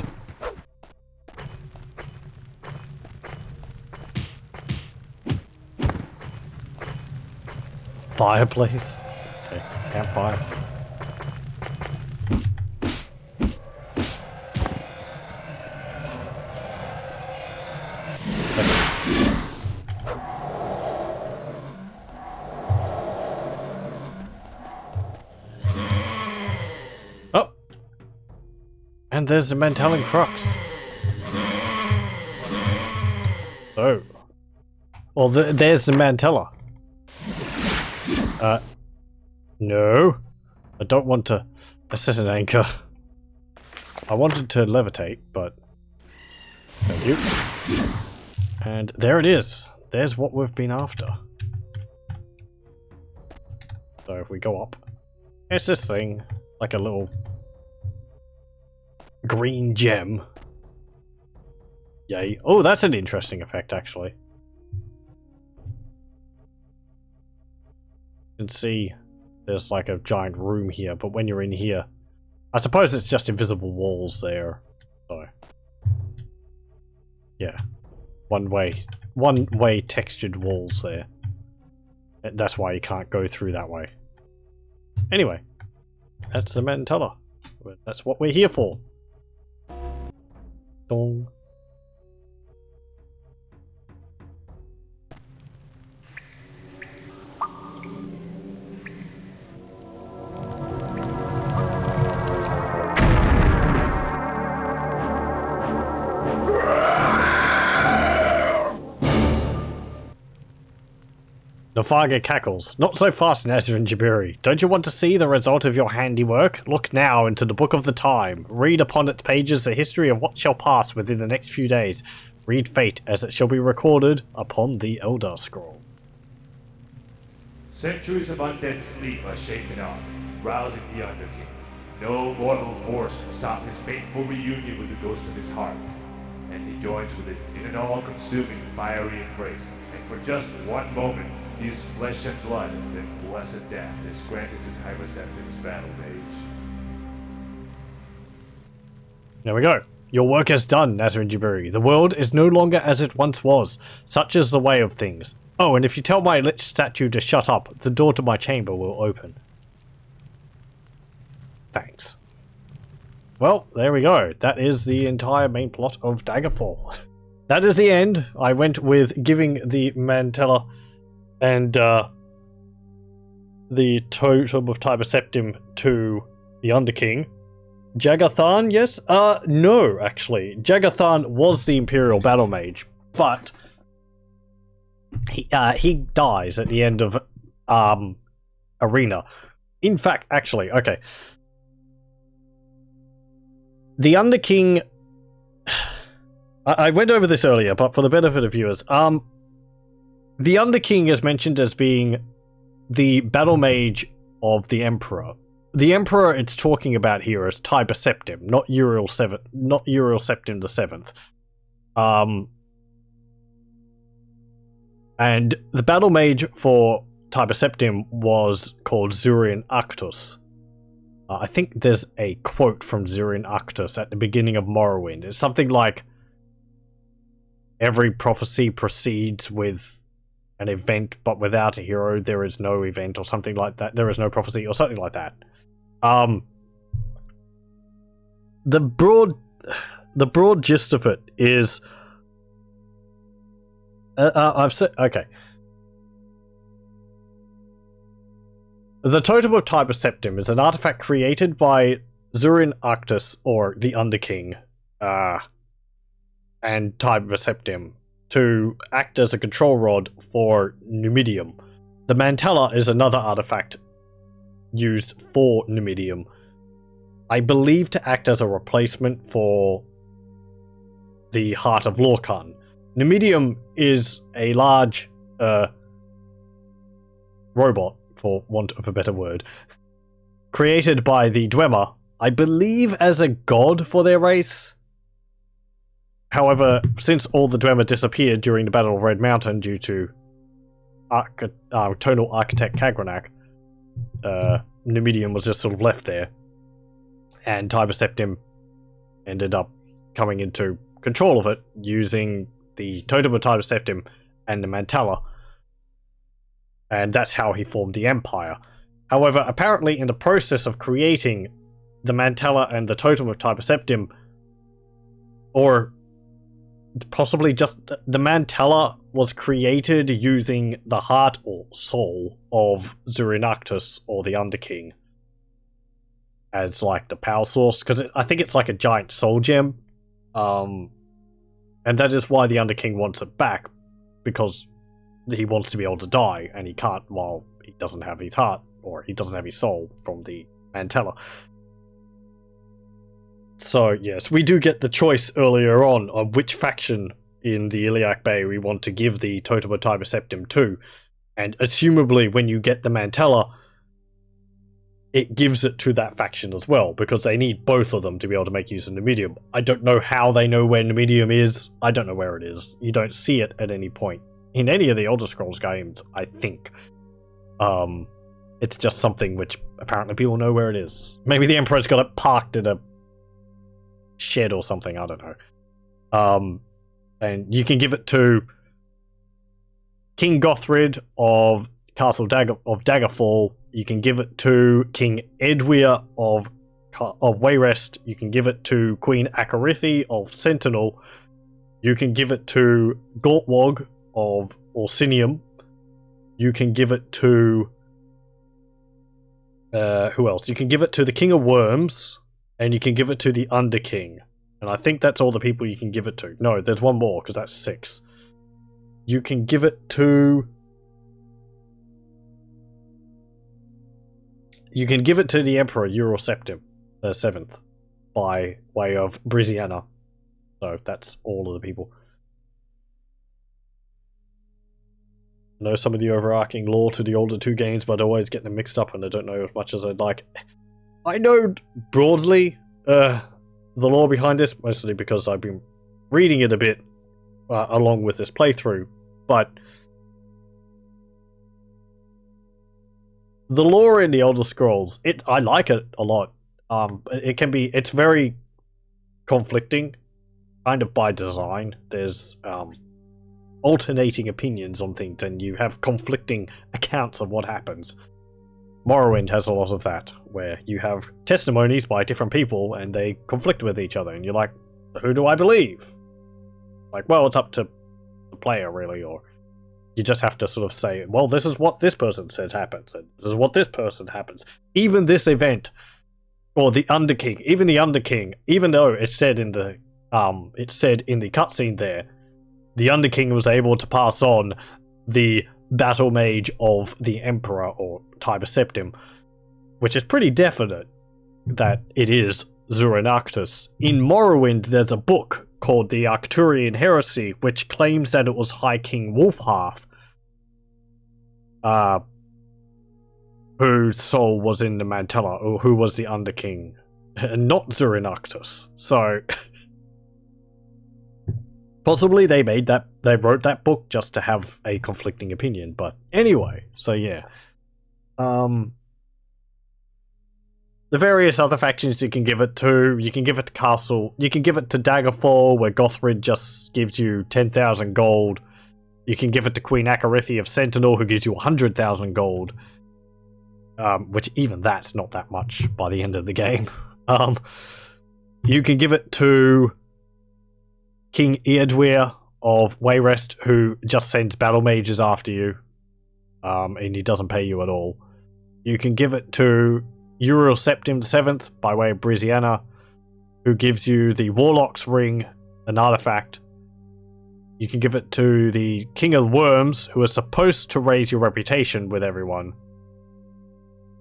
A: Fireplace. Okay, campfire. Oh! And there's the Mantellan Crux. Oh. Well, there's the Mantella. No. I don't want to set an anchor. I wanted to levitate, but... Thank you. And there it is. There's what we've been after. So if we go up, it's this thing, like a little green gem. Yay. Oh, that's an interesting effect, actually. You can see there's like a giant room here, but when you're in here, I suppose it's just invisible walls there. So, yeah, one way textured walls there. That's why you can't go through that way. Anyway, that's the Mantella. That's what we're here for. Dong. Nafaga cackles. Not so fast, Nasrin Jabiri. Don't you want to see the result of your handiwork? Look now into the Book of the Time. Read upon its pages the history of what shall pass within the next few days. Read fate as it shall be recorded upon the Elder Scroll.
B: Centuries of undead sleep are shaken off, rousing the Underking. No mortal force can stop his fateful reunion with the ghost of his heart. And he joins with it in an all-consuming fiery embrace. And for just one moment, he is flesh and blood, then blessed death is granted to Kaiba Septim's battle mage.
A: There we go. Your work is done, Nasrin Jabiri. The world is no longer as it once was. Such is the way of things. Oh, and if you tell my lich statue to shut up, the door to my chamber will open. Thanks. Well, there we go. That is the entire main plot of Daggerfall. That is the end. I went with giving the Mantella and the Totem of Tiber Septim to the Underking. Jagathan, yes? No, actually. Jagathan was the Imperial Battle Mage, but he dies at the end of Arena. In fact, actually, okay. The Underking... I went over this earlier, but for the benefit of viewers, the Underking is mentioned as being the battle mage of the Emperor. The Emperor it's talking about here is Tiber Septim, not Uriel Septim the Seventh. And the battle mage for Tiber Septim was called Zurian Arctus. I think there's a quote from Zurian Arctus at the beginning of Morrowind. It's something like, every prophecy proceeds with an event, but without a hero there is no event, or something like that. There is no prophecy, or something like that. The broad gist of it is, I've said, okay. The Totem of Tiber Septim is an artifact created by Zurian Arctus, or the Underking, and Tiber Septim, to act as a control rod for Numidium. The Mantella is another artifact used for Numidium, I believe to act as a replacement for the Heart of Lorkhan. Numidium is a large robot, for want of a better word, created by the Dwemer, I believe as a god for their race. However, since all the Dwemer disappeared during the Battle of Red Mountain due to Tonal Architect Kagranak, Numidium was just sort of left there, and Tiber Septim ended up coming into control of it using the Totem of Tiber Septim and the Mantella, and that's how he formed the Empire. However, apparently in the process of creating the Mantella and the Totem of Tiber Septim, or possibly just the Mantella was created using the heart or soul of Zurian Arctus, or the Underking, as like the power source, because I think it's like a giant soul gem, and that is why the Underking wants it back, because he wants to be able to die, and he can't while he doesn't have his heart, or he doesn't have his soul from the Mantella. So yes, we do get the choice earlier on which faction in the Iliac Bay we want to give the Totem of Tiber Septim to, and assumably when you get the Mantella, it gives it to that faction as well, because they need both of them to be able to make use of Numidium. I don't know how they know where Numidium is. I don't know where it is. You don't see it at any point in any of the Elder Scrolls games, I think. It's just something which apparently people know where it is. Maybe the Emperor's got it parked in a shed or something, I don't know. And you can give it to King Gothrid of Castle Daggerfall. You can give it to King Elsweyr of Wayrest. You can give it to Queen Akarithi of Sentinel. You can give it to Gortwog of Orsinium. You can give it to who else? You can give it to the King of Worms, and you can give it to the Underking. And I think that's all the people you can give it to. No, there's one more, because that's 6. You can give it to... You can give it to the Emperor Euroseptim, 7th, by way of Briziana. So that's all of the people. I know some of the overarching lore to the older 2 games, but I always get them mixed up and I don't know as much as I'd like. I know broadly the lore behind this, mostly because I've been reading it a bit along with this playthrough, but the lore in the Elder Scrolls, I like it a lot. It's very conflicting, kind of by design. There's alternating opinions on things, and you have conflicting accounts of what happens. Morrowind has a lot of that, where you have testimonies by different people, and they conflict with each other, and you're like, who do I believe? Like, well, it's up to the player, really, or you just have to sort of say, well, this is what this person says happens, and this is what this person happens. Even this event, or the Underking, even though it's said in the cutscene there, the Underking was able to pass on the battle mage of the Emperor, or Tiber Septim, which is pretty definite that it is Zurian Arctus. In Morrowind, there's a book called the Arcturian Heresy, which claims that it was High King Wulfharth, whose soul was in the Mantella, or who was the Underking, and not Zurian Arctus. So Possibly they wrote that book just to have a conflicting opinion, but anyway, so yeah. The various other factions you can give it to, you can give it to Castle, you can give it to Daggerfall, where Gothrid just gives you 10,000 gold. You can give it to Queen Akarithi of Sentinel, who gives you 100,000 gold. Which even that's not that much by the end of the game. You can give it to King Elsweyr of Wayrest, who just sends battle mages after you, and he doesn't pay you at all. You can give it to Uriel Septim VII by way of Briziana, who gives you the Warlock's Ring, an artifact. You can give it to the King of Worms, who is supposed to raise your reputation with everyone,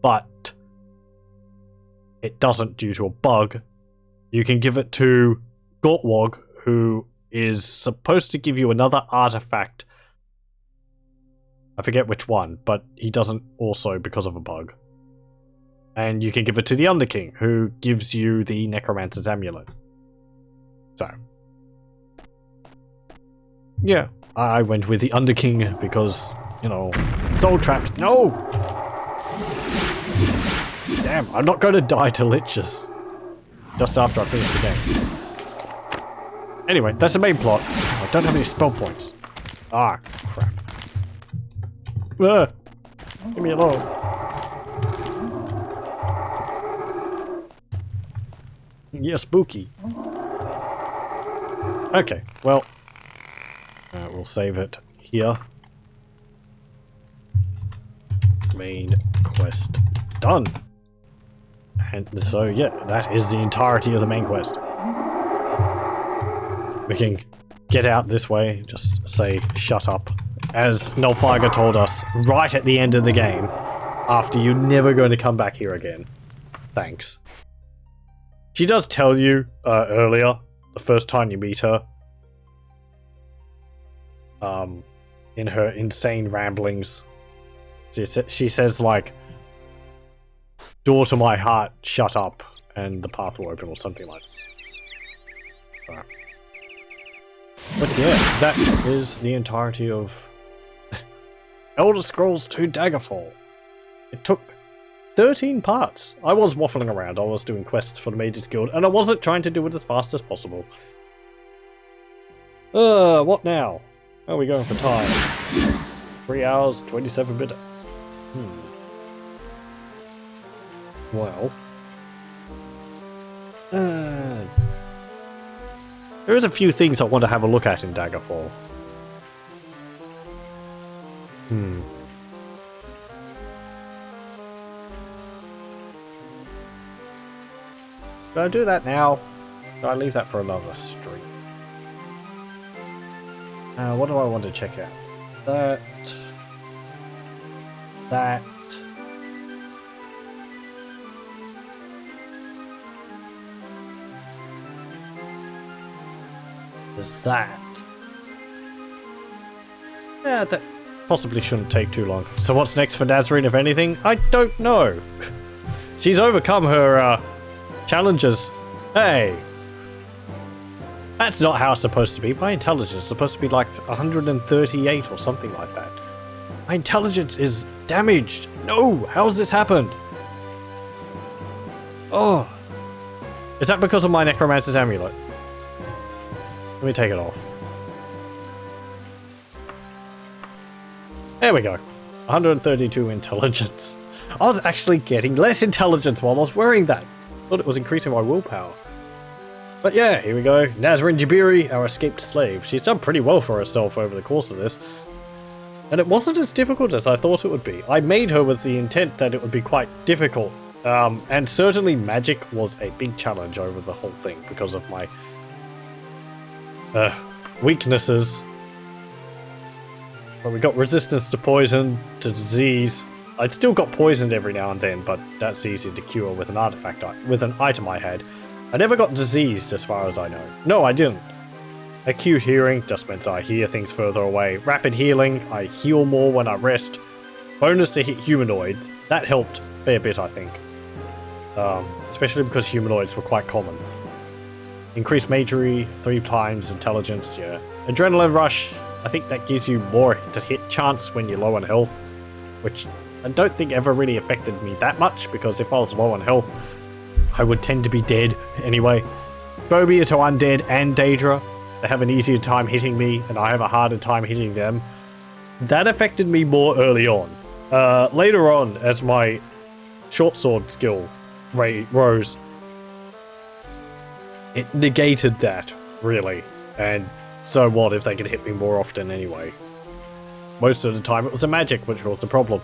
A: but it doesn't due to a bug. You can give it to Gortwog, who is supposed to give you another artifact. I forget which one, but he doesn't also because of a bug. And you can give it to the Underking, who gives you the Necromancer's Amulet. So, yeah, I went with the Underking because, you know, Soul Trapped. No! Damn, I'm not going to die to liches just after I finish the game. Anyway, that's the main plot. I don't have any spell points. Ah, crap. Leave me alone. Yeah, spooky. Okay, well, we'll save it here. Main quest done. And so, yeah, that is the entirety of the main quest. We can get out this way, just say, shut up. As Nulfiger told us right at the end of the game, after you're never going to come back here again. Thanks. She does tell you, earlier, the first time you meet her, in her insane ramblings, she says, like, door to my heart, shut up, and the path will open, or something like that. Right. But yeah, that is the entirety of Elder Scrolls 2 Daggerfall. It took 13 parts. I was waffling around, I was doing quests for the Mages Guild, and I wasn't trying to do it as fast as possible. What now? How are we going for time? 3 hours, 27 minutes. Well, there is a few things I want to have a look at in Daggerfall. Should I do that now? Should I leave that for another stream? What do I want to check out? That. There's that. Yeah, that possibly shouldn't take too long. So what's next for Nasrin, if anything? I don't know. She's overcome her, challenges. Hey! That's not how it's supposed to be. My intelligence is supposed to be like 138 or something like that. My intelligence is damaged. No! How has this happened? Oh! Is that because of my Necromancer's Amulet? Let me take it off. There we go. 132 intelligence. I was actually getting less intelligence while I was wearing that. Thought it was increasing my willpower. But yeah, here we go. Nasrin Jabiri, our escaped slave. She's done pretty well for herself over the course of this. And it wasn't as difficult as I thought it would be. I made her with the intent that it would be quite difficult. And certainly magic was a big challenge over the whole thing because of my weaknesses. Well, we got resistance to poison, to disease. I'd still got poisoned every now and then, but that's easy to cure with an artifact, with an item I had. I never got diseased as far as I know. No, I didn't. Acute hearing just means I hear things further away. Rapid healing, I heal more when I rest. Bonus to hit humanoid, that helped a fair bit, I think. Especially because humanoids were quite common. Increased magery, 3 times intelligence, yeah. Adrenaline Rush, I think that gives you more to hit chance when you're low on health, which I don't think ever really affected me that much, because if I was low on health, I would tend to be dead anyway. Phobia to Undead and Daedra, they have an easier time hitting me, and I have a harder time hitting them. That affected me more early on. Later on, as my short sword skill rose, it negated that, really. And so what if they could hit me more often anyway? Most of the time it was a magic which was the problem.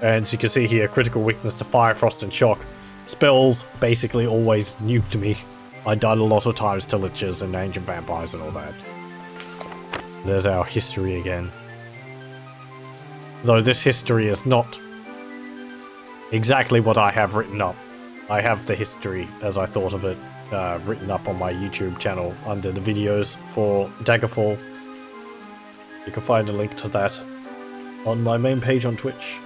A: And as you can see here, critical weakness to fire, frost and shock. Spells basically always nuked me. I died a lot of times to liches and ancient vampires and all that. There's our history again. Though this history is not exactly what I have written up. I have the history as I thought of it written up on my YouTube channel under the videos for Daggerfall. You can find a link to that on my main page on Twitch,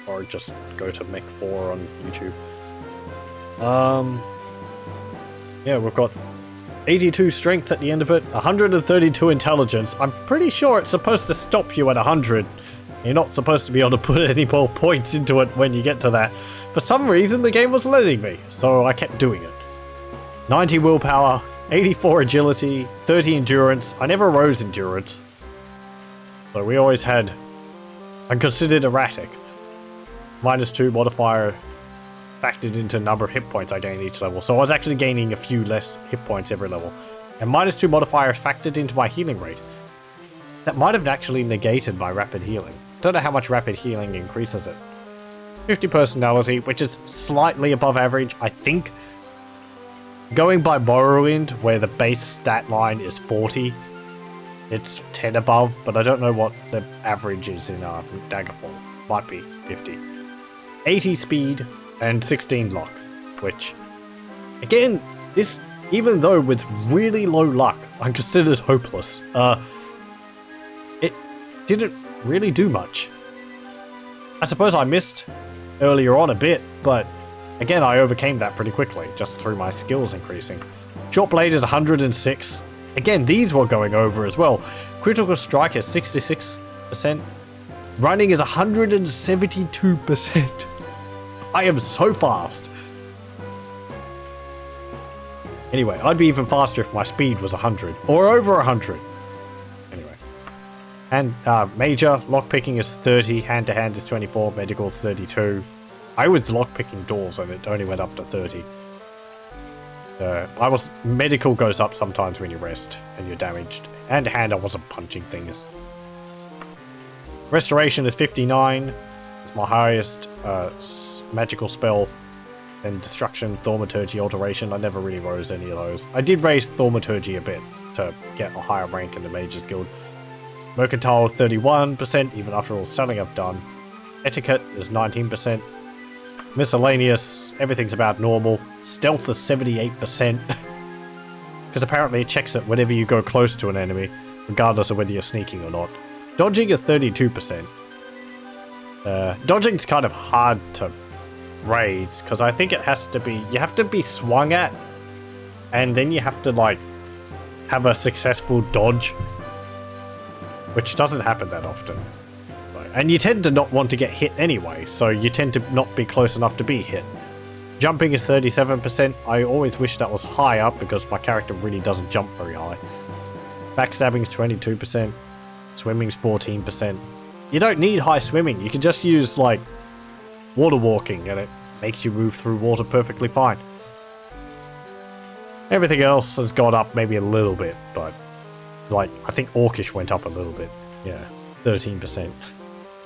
A: or just go to Mech4 on YouTube. Yeah, we've got 82 strength at the end of it, 132 intelligence. I'm pretty sure it's supposed to stop you at 100. You're not supposed to be able to put any more points into it when you get to that. For some reason, the game was letting me, so I kept doing it. 90 willpower, 84 agility, 30 endurance. I never rose endurance. So we always had... I'm considered erratic. -2 modifier factored into number of hit points I gain each level. So I was actually gaining a few less hit points every level. And -2 modifier factored into my healing rate. That might have actually negated my rapid healing. Don't know how much rapid healing increases it. 50 personality, which is slightly above average, I think. Going by Morrowind, where the base stat line is 40, it's 10 above, but I don't know what the average is in Daggerfall. Might be 50. 80 speed and 16 luck, which, again, this, even though with really low luck, I'm considered hopeless. It didn't really do much. I suppose I missed earlier on a bit, but again, I overcame that pretty quickly, just through my skills increasing. Short blade is 106. Again, these were going over as well. Critical strike is 66%. Running is 172%. I am so fast. Anyway, I'd be even faster if my speed was 100, or over 100. Anyway. And major, lockpicking is 30, hand-to-hand is 24, medical 32. I was lockpicking doors and it only went up to 30. Medical goes up sometimes when you rest and you're damaged. Hand-to-hand I wasn't punching things. Restoration is 59. It's my highest magical spell. And destruction, thaumaturgy, alteration. I never really rose any of those. I did raise thaumaturgy a bit to get a higher rank in the Mages Guild. Mercantile 31%, even after all selling I've done. Etiquette is 19%. Miscellaneous, everything's about normal. Stealth is 78%. Because apparently it checks it whenever you go close to an enemy, regardless of whether you're sneaking or not. Dodging is 32%. Dodging's kind of hard to raise, because I think it has to be, you have to be swung at, and then you have to like have a successful dodge, which doesn't happen that often. And you tend to not want to get hit anyway, so you tend to not be close enough to be hit. Jumping is 37%. I always wish that was high up because my character really doesn't jump very high. Backstabbing is 22%. Swimming is 14%. You don't need high swimming. You can just use like water walking and it makes you move through water perfectly fine. Everything else has gone up maybe a little bit, but like I think Orcish went up a little bit. Yeah, 13%.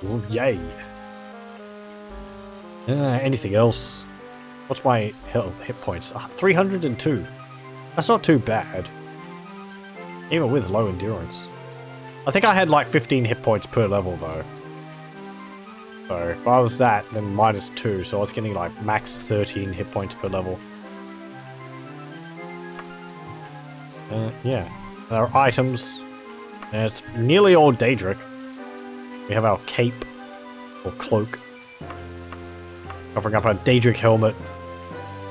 A: Ooh, yay. Anything else? What's my hit points? 302. That's not too bad. Even with low endurance. I think I had like 15 hit points per level though. So if I was that, then -2. So I was getting like max 13 hit points per level. Yeah. Our items. And it's nearly all Daedric. We have our cape, or cloak, covering up our Daedric helmet,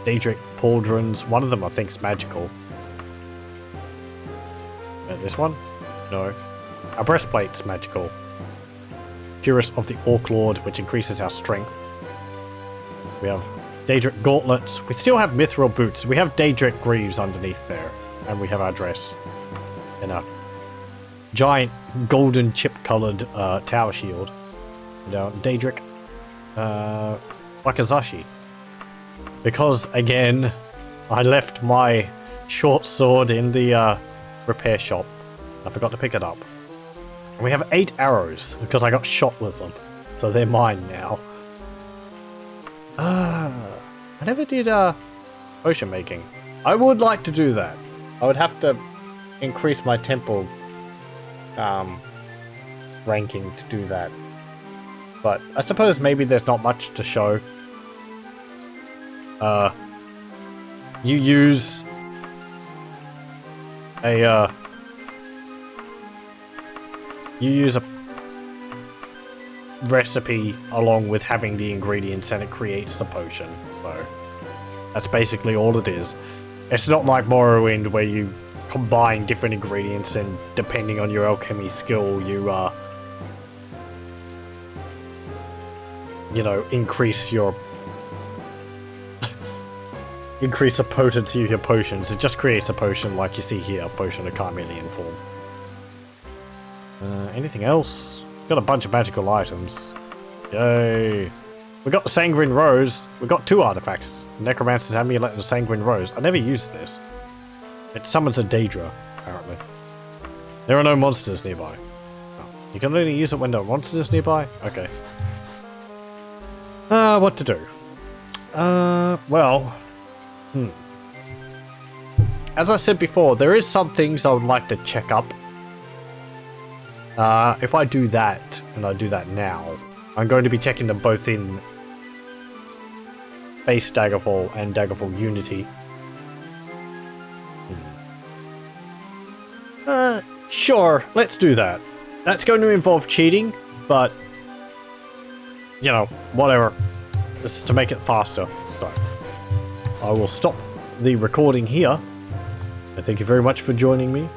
A: Daedric pauldrons. One of them I think is magical. This one? No. Our breastplate's magical. Cuirass of the Orc Lord, which increases our strength. We have Daedric gauntlets. We still have mithril boots. We have Daedric greaves underneath there. And we have our dress. And a giant golden chip-coloured tower shield. And our Daedric wakizashi. Because, again, I left my short sword in the repair shop. I forgot to pick it up. And we have 8 arrows, because I got shot with them. So they're mine now. I never did potion making. I would like to do that. I would have to increase my temple ranking to do that. But I suppose maybe there's not much to show. You use a recipe along with having the ingredients and it creates the potion. So that's basically all it is. It's not like Morrowind where you combine different ingredients and depending on your alchemy skill you know, increase the potency of your potions. It just creates a potion like you see here, a potion of Carmelian form. Anything else? Got a bunch of magical items. Yay. We got the Sanguine Rose. We got 2 artifacts. Necromancer's Amulet and the Sanguine Rose. I never used this. It summons a Daedra, apparently. There are no monsters nearby. Oh, you can only use it when there are monsters nearby? Okay. What to do? Well... As I said before, there is some things I would like to check up. If I do that, and I do that now, I'm going to be checking them both in base Daggerfall and Daggerfall Unity. Sure, let's do that. That's going to involve cheating, but, you know, whatever. This is to make it faster. So, I will stop the recording here. And thank you very much for joining me.